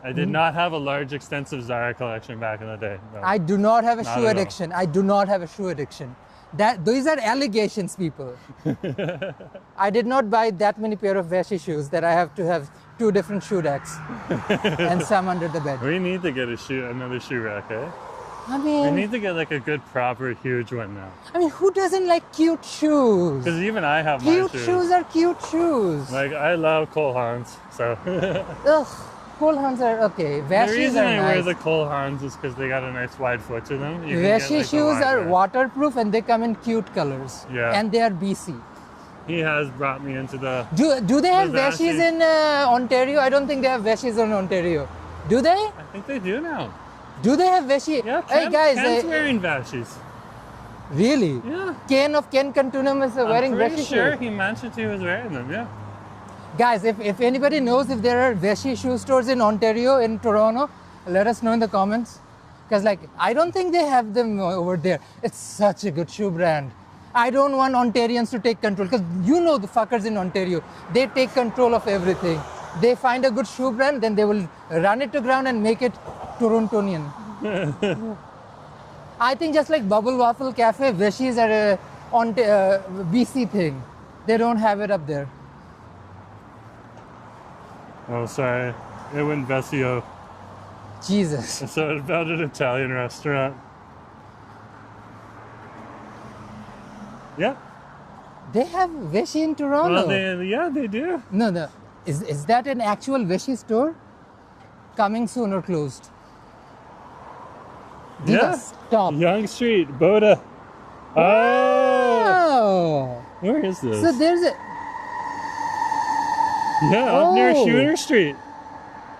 I did not have a large, extensive Zara collection back in the day. No. I do not have a Not shoe at all. addiction. I do not have a shoe addiction. These are allegations, people. I did not buy that many pair of Vashi shoes that I have to have 2 different shoe racks and some under the bed. We need to get another shoe rack, eh? I We mean, need to get like a good, proper, huge one now. who doesn't like cute shoes? Because even I have my Cute shoes. shoes are cute shoes. Like, I love Cole Haans, so. Ugh, Cole Haans are okay. The Vashis reason are I wear nice. the Cole Haans is because they got a nice wide foot to them. You can get, Vashi like, the shoes wide are back. waterproof and they come in cute colors. Yeah. And they are BC. He has brought me into the. Do they have The Vashis Vashi. in Ontario? I don't think they have Vashis in Ontario. Do they? I think they do now. Do they have Vashi? Yeah, Hey guys, Ken's wearing Vashis. really? Yeah. Ken of Ken Kantunam is wearing I'm pretty Vashi sure shoes. he mentioned he was wearing them, yeah. Guys, if anybody knows if there are Vashi shoe stores in Ontario, in Toronto, let us know in the comments. Because like, I don't think they have them over there. It's such a good shoe brand. I don't want Ontarians to take control because you know the fuckers in Ontario, they take control of everything. They find a good shoe brand, then they will run it to ground and make it Torontonian. I think just like Bubble Waffle Cafe, Vashis are a BC thing. They don't have it up there. Oh, sorry. It went Vesio. Jesus. So it's about an Italian restaurant. Yeah. They have Vashi in Toronto. Well, they do. No. Is that an actual Vashi store? Coming soon or closed? Yeah. Stop. Yonge Street, Boda. Oh! Oh. Where is this? So there's a. Yeah, up near Oh. Shooter Street.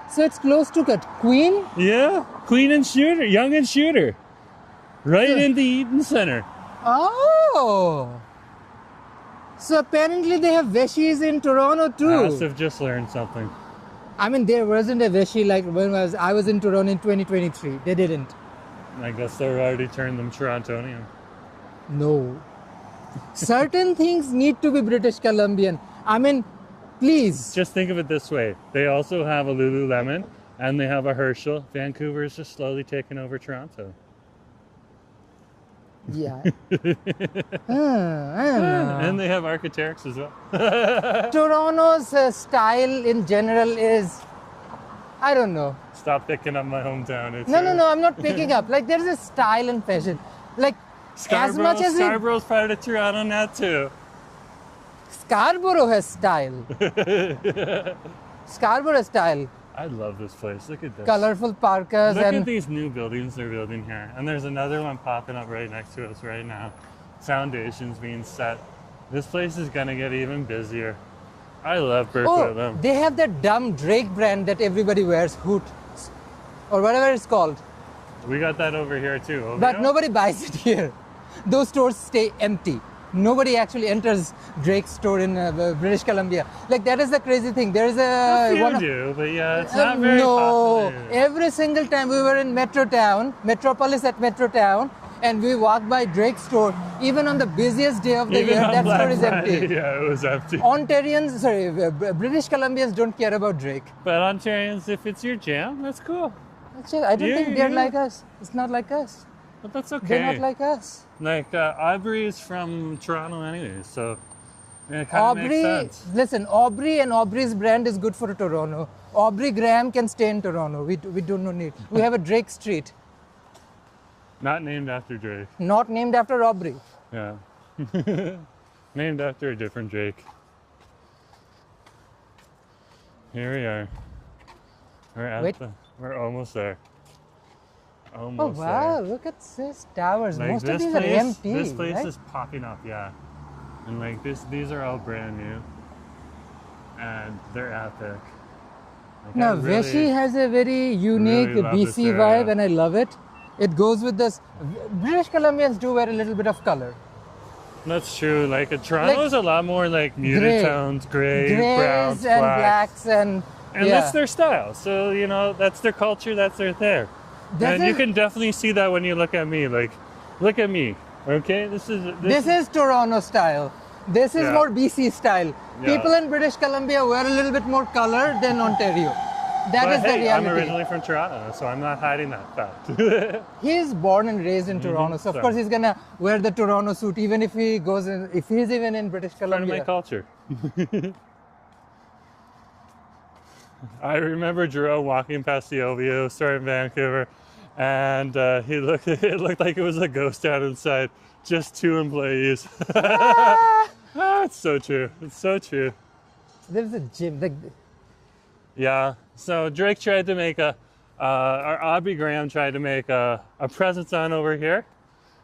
So it's close to Queen? Yeah, Queen and Shooter, Young and Shooter. Right So- in the Eaton Center. Oh. So apparently they have Vashis in Toronto Must too. have just learned something. I mean, there wasn't a Vashi like when I was in Toronto in 2023. They didn't. I guess they've already turned them Torontonian. No. Certain things need to be British Columbian. I mean, please. Just think of it this way. They also have a Lululemon and they have a Herschel. Vancouver is just slowly taking over Toronto. Yeah. I don't know. And they have Architects as well. Toronto's style in general is, I don't know. Stop picking up my hometown. It's No, I'm not picking up. Like, there's a style and fashion. Like, as much as Scarborough's part of Toronto now too. Scarborough has style. Scarborough style. I love this place. Look at this. Colorful parkas Look and at these new buildings they're building here. And there's another one popping up right next to us right now. foundations being set. This place is gonna get even busier. I love Oh, Burquitlam. they have that dumb Drake brand that everybody wears, Hoot, or whatever it's called. We got that over here too. But Ovio? nobody buys it here. Those stores stay empty. Nobody actually enters Drake's store in British Columbia. Like, that is the crazy thing. There is A a few one of- do, but yeah, it's not very no. popular. Every single time we were in Metropolis at Metrotown, and we walked by Drake's store, even on the busiest day of the Even year, on that Black store is Friday, empty. Yeah, it was empty. Ontarians, sorry, British Columbians don't care about Drake. But Ontarians, if it's your jam, that's cool. Actually, I don't Yeah, think they're yeah. like us. It's not like us. But that's okay. They're not like us. Like Aubrey is from Toronto anyway, so it kind of makes Aubrey, sense. listen, Aubrey and Aubrey's brand is good for Toronto. Aubrey Graham can stay in Toronto. We don't need. We have a Drake Street, Not named after Drake. not named after Aubrey. Yeah. Named after a different Drake. Here we are. Wait. We're almost there. Oh Almost wow! there. Look at these towers. Like, Most of this these are place- empty. This place right? is popping up, yeah. And like these are all brand new. And they're epic. Like, Now, I really- Veshi has a very unique really love this BC area. vibe, and I love it. It goes with this. British Columbians do wear a little bit of color. That's true. Like Toronto's a lot more like muted Gray. tones, gray, Grays browns, and blacks. blacks and And yeah. that's their style. So, you know, that's their culture, that's their thing. This And you is- can definitely see that when you look at me. Like, look at me. Okay? This This is Toronto style. This is Yeah. more BC style. Yeah. People in British Columbia wear a little bit more color than Ontario. That but is the hey, I'm reality. originally from Toronto, so I'm not hiding that fact. He's born and raised in Toronto, so of so- course he's gonna wear the Toronto suit, even if he goes in, if he's even in British Part of my Columbia. culture. I remember Jerome walking past the OVO store in Vancouver, and it looked like it was a ghost town inside. Just 2 employees. It's so true. It's so true. There's a gym. Like, Yeah. So Drake tried to make or Aubrey Graham tried to make a presence on over here,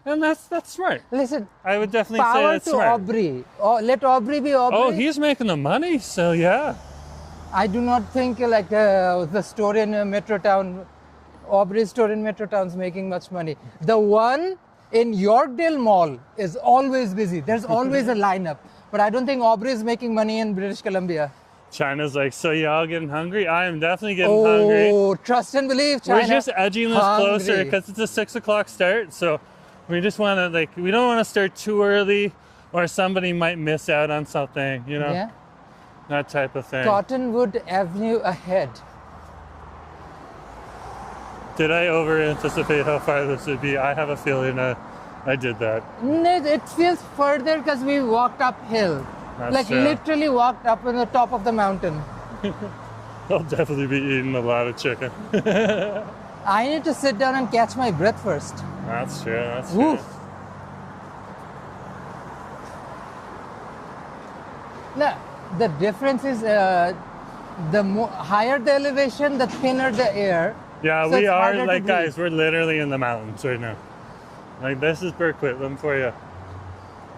and that's smart. listen, I would definitely say power that's to smart. Aubrey. Oh, let Aubrey be Aubrey. Oh, he's making the money, so yeah. I do not think like the store in Metrotown, Aubrey's store in Metrotown's making much money. The one in Yorkdale Mall is always busy. There's always a lineup. But I don't think Aubrey is making money in British Columbia. China's like, so y'all getting hungry? I am definitely getting hungry. Oh, trust and believe, China. We're just edging this closer Hungry. because it's a 6 o'clock start. So we just want to we don't want to start too early, or somebody might miss out on something. You know, Yeah. that type of thing. Cottonwood Avenue ahead. Did I over anticipate how far this would be? I have a feeling I did that. No, it feels further because we walked uphill. That's like true. literally walked up on the top of the mountain. I'll definitely be eating a lot of chicken. I need to sit down and catch my breath first. That's true. That's true. Woof. No, the difference is higher the elevation, the thinner the air. Yeah, So we it's are harder to like breathe. guys. We're literally in the mountains right now. Like this is Burquitlam for you.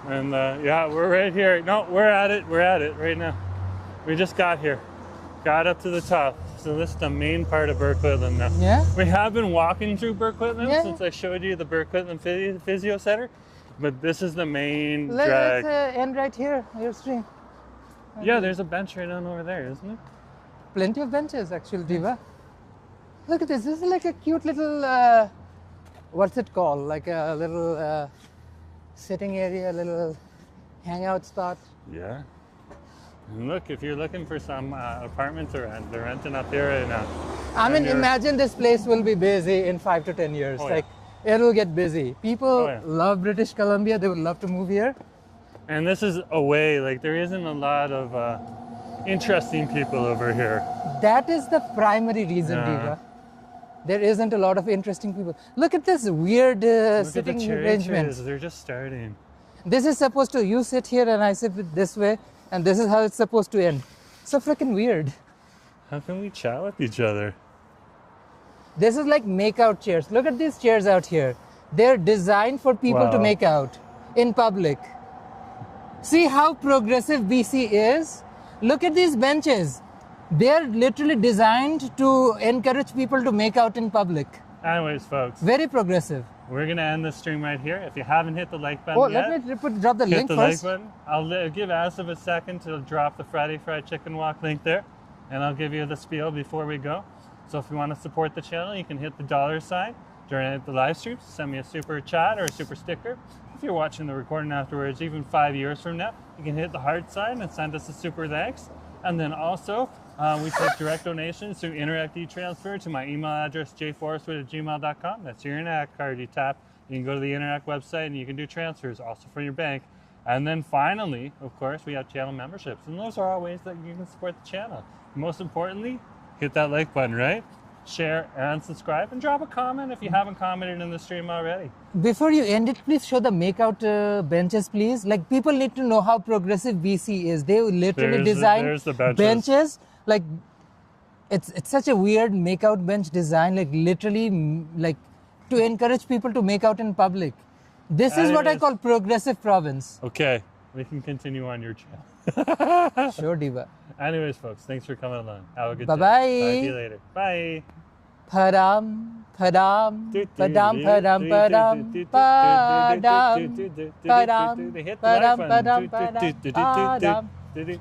And yeah, we're right here. No, we're at it. We're at it right now. We just got here. Got up to the top. So this is the main part of Burquitlam now. Yeah? We have been walking through Burquitlam Yeah. since I showed you the Burquitlam Physio Center. But this is the main Let's drag. end right here, your stream. Yeah, there's a bench right on over there, isn't there? Plenty of benches actually, Diva. Look at this. This is like a cute little, what's it called? Like a little sitting area, a little hangout spot. Yeah. And look, if you're looking for some apartment to rent, they're renting up here right now. I mean, And you're- imagine this place will be busy in 5 to 10 years. Oh, yeah. Like, it'll get busy. People Oh, yeah. love British Columbia. They would love to move here. And this is away, like there isn't a lot of interesting people over here. That is the primary reason, Yeah. Diva. There isn't a lot of interesting people. Look at this weird Look at the sitting cherry arrangement. trees, they're just starting. This is supposed to, you sit here and I sit this way, and this is how it's supposed to end. So freaking weird. How can we chat with each other? This is like make-out chairs. Look at these chairs out here. They're designed for people to Wow. make out. in public. See how progressive BC is? Look at these benches. They're literally designed to encourage people to make out in public. Anyways, folks, Very progressive. we're going to end this stream right here. If you haven't hit the like button Oh, yet, let me drop the hit link the first. like button. I'll give Asif a second to drop the Friday Fried Chicken Walk link there, and I'll give you the spiel before we go. So if you want to support the channel, you can hit the $ sign during the live streams. Send me a super chat or a super sticker. If you're watching the recording afterwards, even 5 years from now, you can hit the heart sign and send us a super thanks. And then also, we take direct donations through Interact e-transfer to my email address, jforestwood@gmail.com. That's your Interact card you tap. You can go to the Interact website and you can do transfers also from your bank. And then finally, of course, we have channel memberships. And those are all ways that you can support the channel. Most importantly, hit that like button, right? Share and subscribe, and drop a comment if you haven't commented in the stream already. Before you end it, please show the makeout benches, please. Like, people need to know how progressive BC is. They literally There's the benches. Like, it's such a weird makeout bench design. Like, literally, like, to encourage people to make out in public. This is what I Anyways. call progressive province. Okay, we can continue on your channel. Sure, Diva. Anyways, folks, thanks for coming along. Have a good Bye-bye. day. Talk to you later. Bye. Padam, padam, padam, padam, padam, padam, padam, Hit the padam, like padam, button. padam, padam.